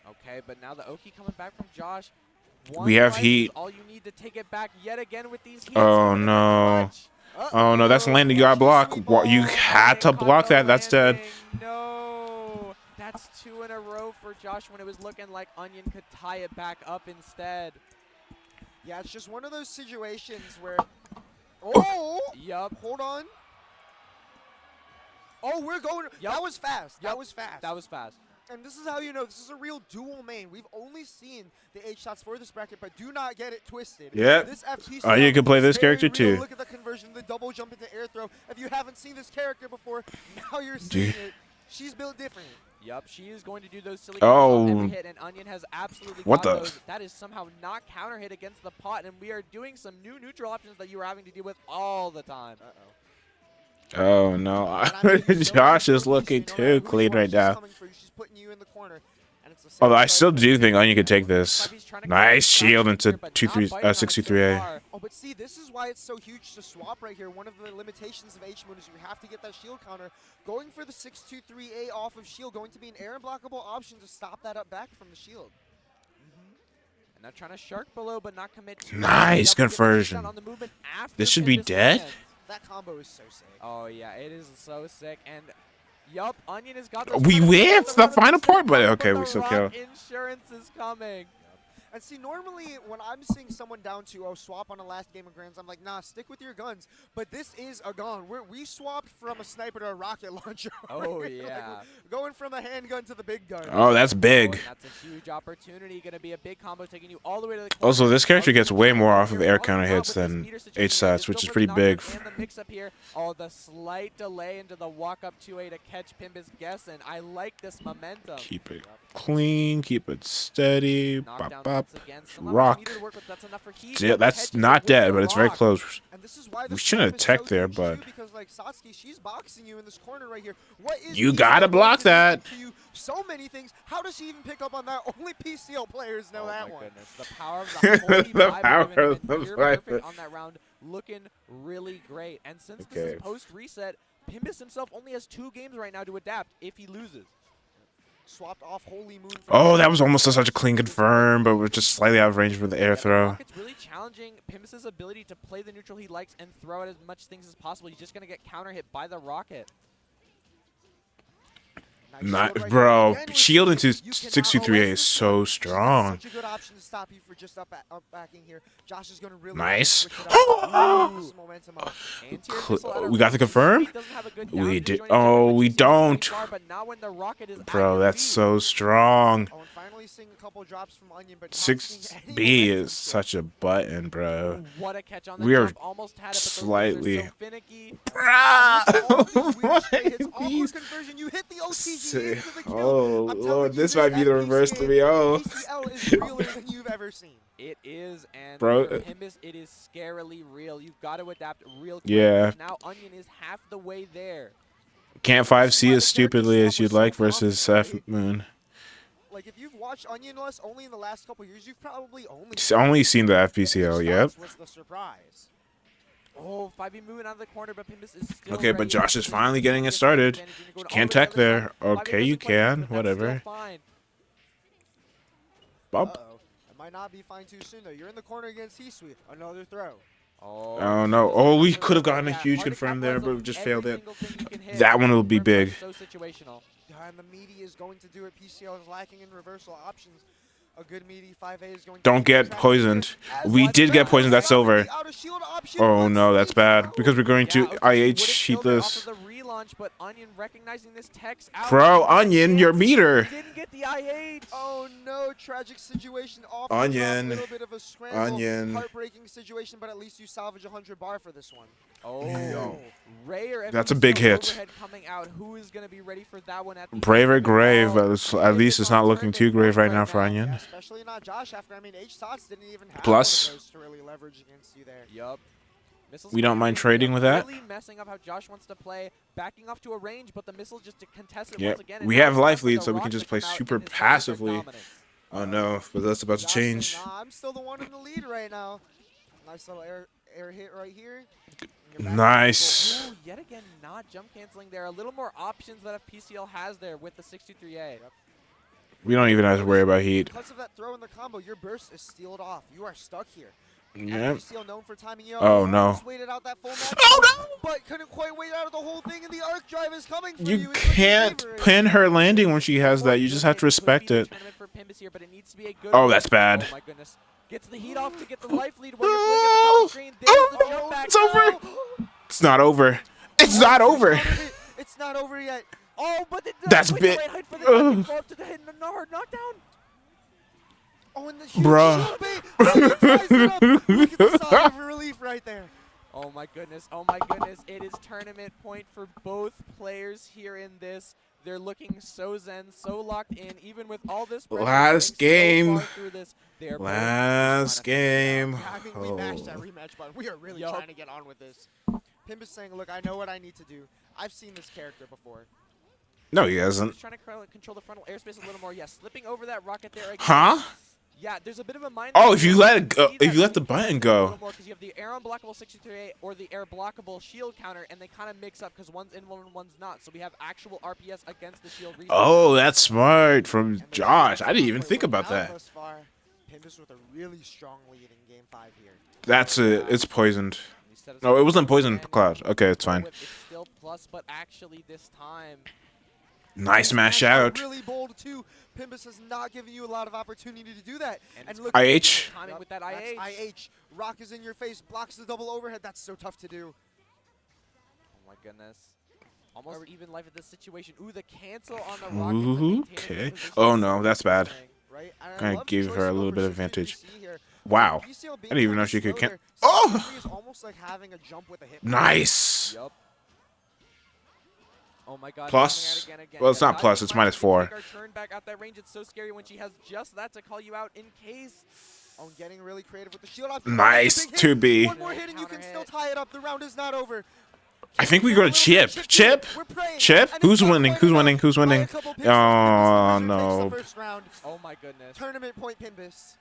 Okay, but now the Oki coming back from Josh. We have heat. All you need to take it back yet again with these heats. Oh no. Oh no, that's landing. You gotta block. You had to block that. That's dead. No. That's 2 in a row for Josh when it was looking like Onion could tie it back up instead. Yeah, it's just one of those situations where... Oh! Yup. Hold on. Oh, we're going... Yep. That was fast. That was fast. That was fast. And this is how you know this is a real dual main. We've only seen the H-shots for this bracket, but do not get it twisted. Yeah. This FP Oh, you can play this very character real. too. Look at the conversion, the double jump into air throw. If you haven't seen this character before, now you're seeing it. She's built different. Yup, she is going to do those silly Oh. on every hit, and Onion has absolutely What got the? those. That is somehow not counter hit against the pot, and we are doing some new neutral options that you are having to deal with all the time. Uh-oh. Oh no, Josh is looking too clean right now. Although I still do think Onion could take this. Nice shield into 63A. Oh, but see, this is why it's so huge to swap right here. One of the limitations of H-Moon is you have to get that shield counter. Going for the 623A off of shield, going to be an air blockable option to stop that up back from the shield. And not trying to shark below, but not commit too Nice much. conversion. On the movement after This should be Pimpus dead? lands. That combo is so sick. Oh yeah, it is so sick. And yup, Onion has got We whiffed the final part, but okay, we still kill. Insurance is coming. And see, normally when I'm seeing someone down 2-0 swap on a last game of Grands, I'm like, nah, stick with your guns. But this is a gun. We swapped from a sniper to a rocket launcher. Oh, Like, yeah. going from the handgun to the big gun. Oh, that's big. And that's a huge opportunity. Going to be a big combo taking you all the way to the corner. Also, this character gets way more off of air On the counter top hits with this than meter situation, H-shots, there's which is still pretty the big. knockdown and the mix up here. Oh, the slight delay into the walk up 2A to catch Pimpus guessing. I like this momentum. Keep it clean, keep it steady. Knockdown Bop, bop. once again. Still not Rock. much meter to work with. That's enough for Heat, Yeah, but that's catches not it with dead, the but it's very rock. close. And this is why We this shouldn't swap is attack so there, huge but too, because like Satsuki, she's boxing you in this corner right here. What is you PCL gotta going block to do that. to you? So many things. How does she even pick up on that? Only PCL players know Oh that my one. goodness. The power of the holy The Bible power women have of been the near Bible. perfect on that round, looking really great. And since this Okay. is post reset, Pimpus himself only has 2 games right now to adapt if he loses. Swapped off Holy Moon. Oh, that was almost such a clean confirm, but we're just slightly out of range for the air throw. It's really challenging Pimpus's ability to play the neutral he likes and throw out as much things as possible. He's just going to get counter hit by the rocket. Not, shield right bro, here. Again, shield into you cannot 63A OS is this so one. strong. Such a good option to stop you for just up backing here. Josh is going to really Nice. switch it up. This momentum up. Anti-air missile out of We got the range. confirm? He doesn't have a good We down did. joint Oh, but we he sees don't. pretty far, but not when the rocket is Bro, at that's your feet. so strong. Oh, and finally seeing a couple drops from Onion, but not 6B seeing any momentum is shift. such a button, bro. What a catch on the We are jump. Almost had it, but those slightly- moves are so finicky. All these weird straight hits, awkward conversion. You hit the OTG into the kill. Oh, I'm telling Lord, you, this might be the reverse FPCA 3-0. PCL is realer than you've ever seen. It is, and Bro, for Pimpus, it is scarily real. You've got to adapt real quick. Yeah. Now Onion is half the way there. Can't 5C as stupidly as you'd like versus F-Moon. Like, if you've watched Onion Less only in the last couple years, you've probably Only seen the FPCL, yep. Was the surprise. Oh, 5B moving out of the corner, but Pimpus is still Okay, but ready. Josh is He's finally taking getting it advantage started. of the advantage. You're gonna go Can't all the way tech to the other there. side. 5B Okay, you doesn't quite make it, can. but that's Whatever. still fine. Bump. Uh-oh. It might not be fine too soon, though. You're in the corner against T-Sweet. Another throw. Oh, no. Oh, we could have gotten a huge confirm there, but we just failed it. That one will be big. So situational. And the meaty is going to do it. PCL is lacking in reversal options. A good meaty 5A is going to Don't get poisoned. We did get poisoned. That's silver. Oh, no, that's bad. Because we're going to IH heatless. But Onion recognizing this text out. Bro, Onion, your meter. Didn't get the IH. Oh no, tragic situation off. Onion. A little bit of a scramble. Onion. Heartbreaking situation, but at least you salvage 100 bar for this one. Oh, Ray or That's a FMC big hit. overhead coming out. Who is going to be ready for that one at the Brave or end? grave, Oh, at least it's not looking too grave right now for Yeah, Onion. especially not Josh after, I mean, H-Tots didn't even have Plus- one of those to really leverage against you there. Yup. Missiles We don't coming mind in, trading with that. Really messing up how Josh wants to play, backing off to a range, but the missile just to contest it Yeah, once again. and we now have it's life time for lead, the so we can Rock just to play come out super in his perfect passively. dominance. Oh no, but that's about to Josh change. saying, nah, I'm still the one in the lead right now. Nice little air hit right here. And you're back Nice. Ooh, yet again, not jump canceling there. A little more options that PCL has there with the 623A. We don't even have to worry about heat. Because of that throw in the combo, your burst is sealed off. You are stuck here. Yep. PCL known for timing you Oh, out. no. Almost waited out that full match. Oh, no! But couldn't quite wait out of the whole thing, and the arc drive is coming for You you. It's looking can't favorite. pin her landing when she has that. You just have to respect it. Oh, that's bad. Oh my goodness. Gets the heat off to get the life lead while you're playing at the top of the screen. There's the jump back. It's over. It's not over. It's not over. It's not over yet. Oh, but That's with big. the right height for the Onion fall up to the hit and a hard knockdown. Oh, and the huge Bruh. shield bait. Onion ties it up. Look at the sigh of relief right there. Oh my goodness, oh my goodness. It is tournament point for both players here in this. They're looking so zen, so locked in, even with all this pressure Last coming game. so far through this. They're both Last trying to figure it out. game. Yeah, I mean, we mashed that rematch button. We are really Yup. trying to get on with this. Pimp is saying, look, I know what I need to do. I've seen this character before. No, he hasn't. He's trying to control the frontal airspace a little more. Yeah, slipping over that rocket there again. Huh? Yeah, there's a bit of a mind. Oh, if you let it go, if you let the button go. Because you have the air unblockable 63A or the air blockable shield counter, and they kind of mix up because one's in one and one's not. So we have actual RPS against the shield. Oh, that's smart from Josh. I didn't even think about that. Thus far, Pimbus with a really strong lead in Game 5 here. That's it. It's poisoned. No, it wasn't poisoned, Cloud. Okay, it's fine. It's still plus, but actually this time. Nice mash out. Really bold too. Pimbus has not given you a lot of opportunity to do that. And look, IH. Timing with that that's IH. IH. Rock is in your face, blocks the double overhead. That's so tough to do. Oh my goodness. Almost even life at this situation. Ooh, the cancel on the rocket. to Ooh, maintain okay. his position Oh is no, that's bad. Right? Kinda give her a little bit of advantage. Wow. I I didn't even know she could Oh! Is almost like having a jump with a hit. Nice. Yup. Oh my god. Plus. coming out again. Well, it's not Guys, plus. we It's might minus have to 4. take our turn back out that range. It's so scary when she has just that to call you out in case. Oh, getting really creative with the shield option. Nice. Big hit. 2B. One more hit and you can still tie it up. The round is not over. I think we go to Chip. Chip? We're praying. Chip? And Who's it's not winning? quite Who's enough. winning? Who's By a winning? couple picks, Oh, Pimbus takes no. the first round. Oh my goodness. Tournament point Pimbus.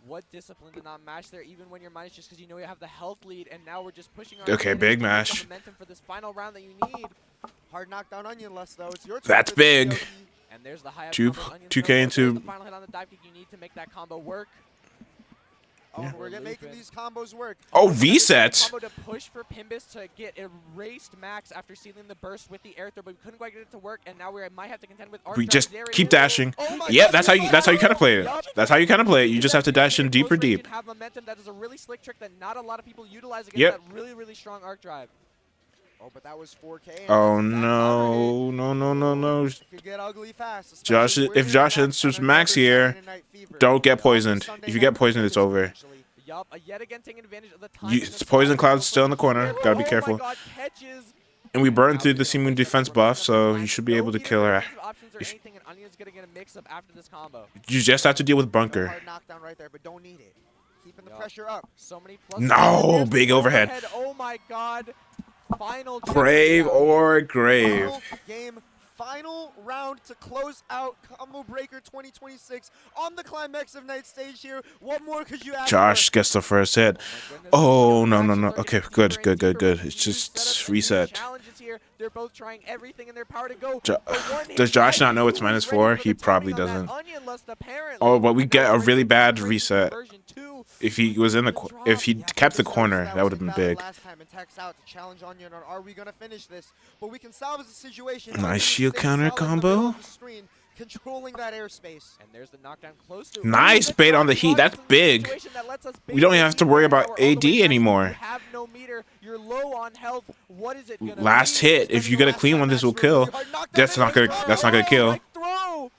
What discipline to not mash there, even when you're minus, just because you know you have the health lead, and now we're just pushing our Okay, big mash. momentum for this final round that you need. Hard knockdown onion less though. It's your turn. That's for the big. GOP. And there's the high up 2 combo, onion 2K throw. into. The final hit on the dive kick you need to make that combo work. Oh, Yeah. we're making these combos work. Oh, V-set. Combo to push for Pimbus to get erased max after sealing the burst with the air throw, but we couldn't quite get it to work, and now we might have to contend with. We just keep dashing. Oh my Yep, God, that's how you kind of play it. Yup. That's how you kind of play it. You just have to dash in deeper Close range deep. and have momentum. That is a really slick trick that not a lot of people utilize against Yep. that really, really strong arc drive. Oh, but that was 4K. Oh no, no, no, no, no. It could get ugly fast. Josh, especially if we're Josh back enters on max another here, Saturday Night Fever. don't get On poisoned. Sunday If you get Night poisoned, it's Fever, over. actually. Yup, yet again taking advantage of the time. It's Poison Cloud's still in the corner. Gotta be careful. Oh my god, catches. And we burned through the Seamoon defense buff, so you should be able to kill her. Options or anything, and Onion's gonna get a mix-up after this combo. You just have to deal with No Bunker. hard knockdown right there, but don't need it. Keeping the Yup. pressure up. So many plus. No, There's big the overhead. Oh my god. Final Grave triple or grave. Final game, final round to close out Combo Breaker 2026 on the climax of night stage here. What more could you ask Josh for? gets the first hit. Oh, no, no, no. Okay, good. It's just reset. Challenges here. They're both trying everything in their power to go. Does Josh not know it's -4? He probably doesn't. Oh, but we get a really bad reset. If he was in the, if he kept the corner, that would have been big. Last time and text out to challenge Onion on are we gonna finish this? But we can salvage the situation. Nice Onion shield stays counter solid in the middle combo. of the screen, controlling that airspace. And there's the knockdown close to Nice bait on the heat. That's big. We don't even have to worry about AD anymore. You have no meter. You're low on health. What is it gonna Last be? hit. If you get a clean one, this will kill. That's not gonna kill. Throw.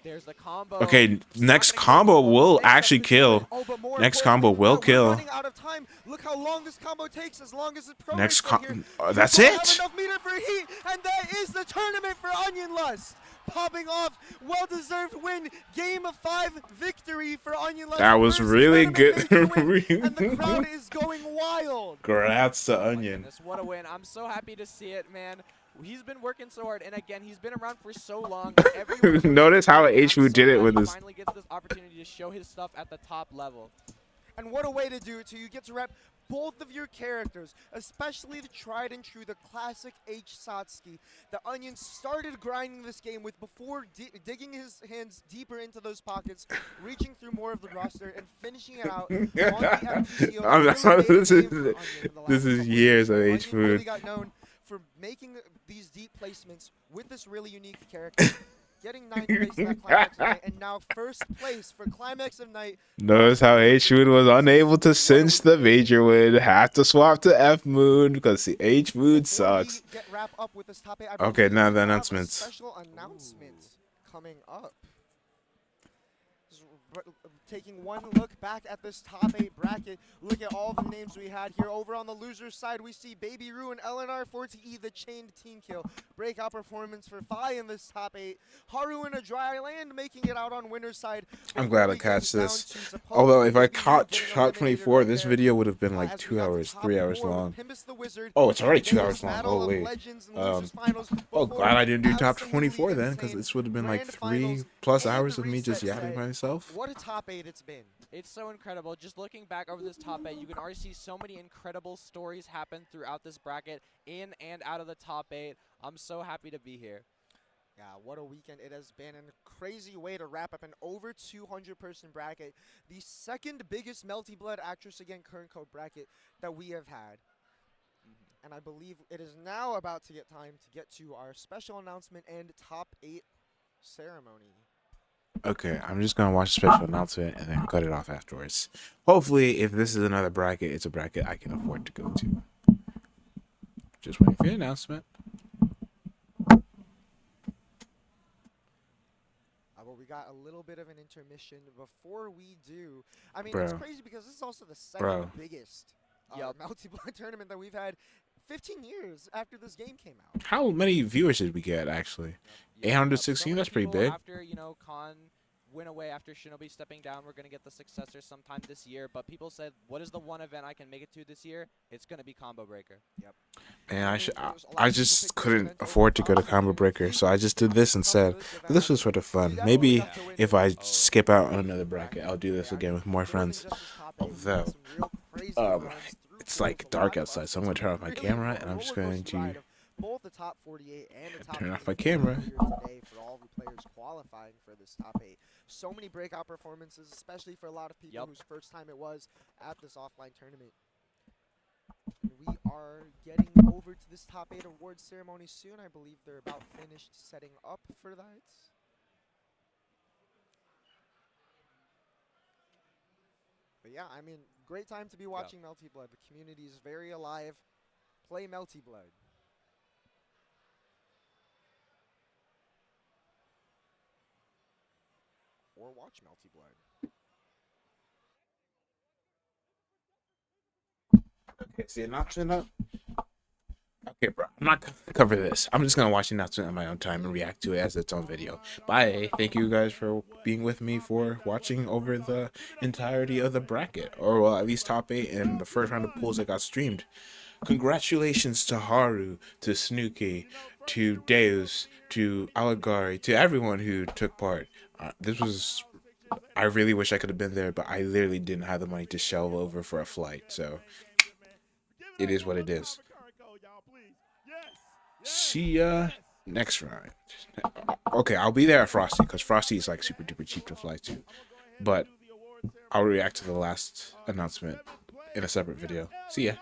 There's the combo. Okay, next combo will actually kill. Oh, but more Next importantly, combo will we're kill. running out of time. Look how long this combo takes. As long as it's Next right here. that's You don't it. have enough meter for heat, and that is the tournament for Onion Lust. Popping off, well-deserved win, game of 5 victory for Onion Lust. That was versus really tournament good. win, and the crowd is going wild. Congrats to Oh my Onion. goodness, what a win. I'm so happy to see it, man. He's been working so hard, and again, he's been around for so long. Notice how I'm H-Fu so did it glad with he his. finally gets this opportunity to show his stuff at the top level. And what a way to do it, too. You get to rep both of your characters, especially the tried and true, the classic H-Satsuki. The Onion started grinding this game with before digging his hands deeper into those pockets, reaching through more of the roster, and finishing it out on the FTCO. I'm not- Really big this game is- for Onion in the this last is couple years of Onion H-Food. really got known for making these deep placements with this really unique character. getting 9th place in that Climax of Night, and now first place for Climax of Night. Notice how H-Moon was unable to cinch the major win. Have to swap to F-Moon because the H-Moon sucks. Wrap up with this top 8, Okay, now the we have a announcements. special announcement coming up. Taking one look back at this top 8 bracket, look at all the names we had here. Over on the losers side, we see Baby Rue and LNR 4TE, the chained team kill. Breakout performance for Fi in this top 8. Haru and a dry land making it out on winner's side. I'm glad I catch this. Although if I caught Shot 24, this video would have been like 2 hours, 3 hours long. Oh, it's already 2 hours long. Oh, wait. Oh, glad I didn't do top 24 then, because this would have been like 3+ hours of me just yapping by myself. What a top 8 it's been. It's so incredible. Just looking back over this top 8, you can already see so many incredible stories happen throughout this bracket, in and out of the top 8. I'm so happy to be here. Yeah, what a weekend it has been, and a crazy way to wrap up an over 200-person bracket. The second biggest Melty Blood Actress Again current code bracket that we have had. And I believe it is now about to get time to get to our special announcement and top 8 ceremony. Okay, I'm just gonna watch the special announcement and then cut it off afterwards. Hopefully, if this is another bracket, it's a bracket I can afford to go to. Just waiting for the announcement. Well, we got a little bit of an intermission before we do. I mean, Bro. it's crazy because this is also the second biggest Yup. Melty Blood tournament that we've had 15 years after this game came out. How many viewers did we get, actually? 816, that's pretty big. After, you know, Khan went away after Shinobi stepping down, we're going to get the successor sometime this year. But people said, what is the one event I can make it to this year? It's going to be Combo Breaker. Yep. And I just couldn't afford to go to Combo Breaker, so I just did this instead. But this was sort of fun. Maybe if I skip out on another bracket, I'll do this again with more friends. Although, it's like dark outside, so I'm going to turn off my camera, and I'm just going to both the top 48 and the top turn off 48 my camera. today for all the players qualifying for this top 8. So many breakout performances, especially for a lot of people whose first time it was at this offline tournament. And we are getting over to this top 8 awards ceremony soon. I believe they're about finished setting up for that. But yeah, I mean, great time to be watching Melty Blood. The community is very alive. Play Melty Blood. Or watch Melty Blood. Okay, see the announcement up? Okay, bro, I'm not going to cover this. I'm just going to watch the announcement on my own time and react to it as its own video. Bye. Thank you guys for being with me for watching over the entirety of the bracket. Or, well, at least top 8 and the first round of pools that got streamed. Congratulations to Haru, to Snooki, to Deus, to Allegari, to everyone who took part. I really wish I could have been there, but I literally didn't have the money to shell over for a flight, so it is what it is. See ya next round. Okay, I'll be there at Frosty, because Frosty is like super duper cheap to fly to, but I'll react to the last announcement in a separate video. See ya.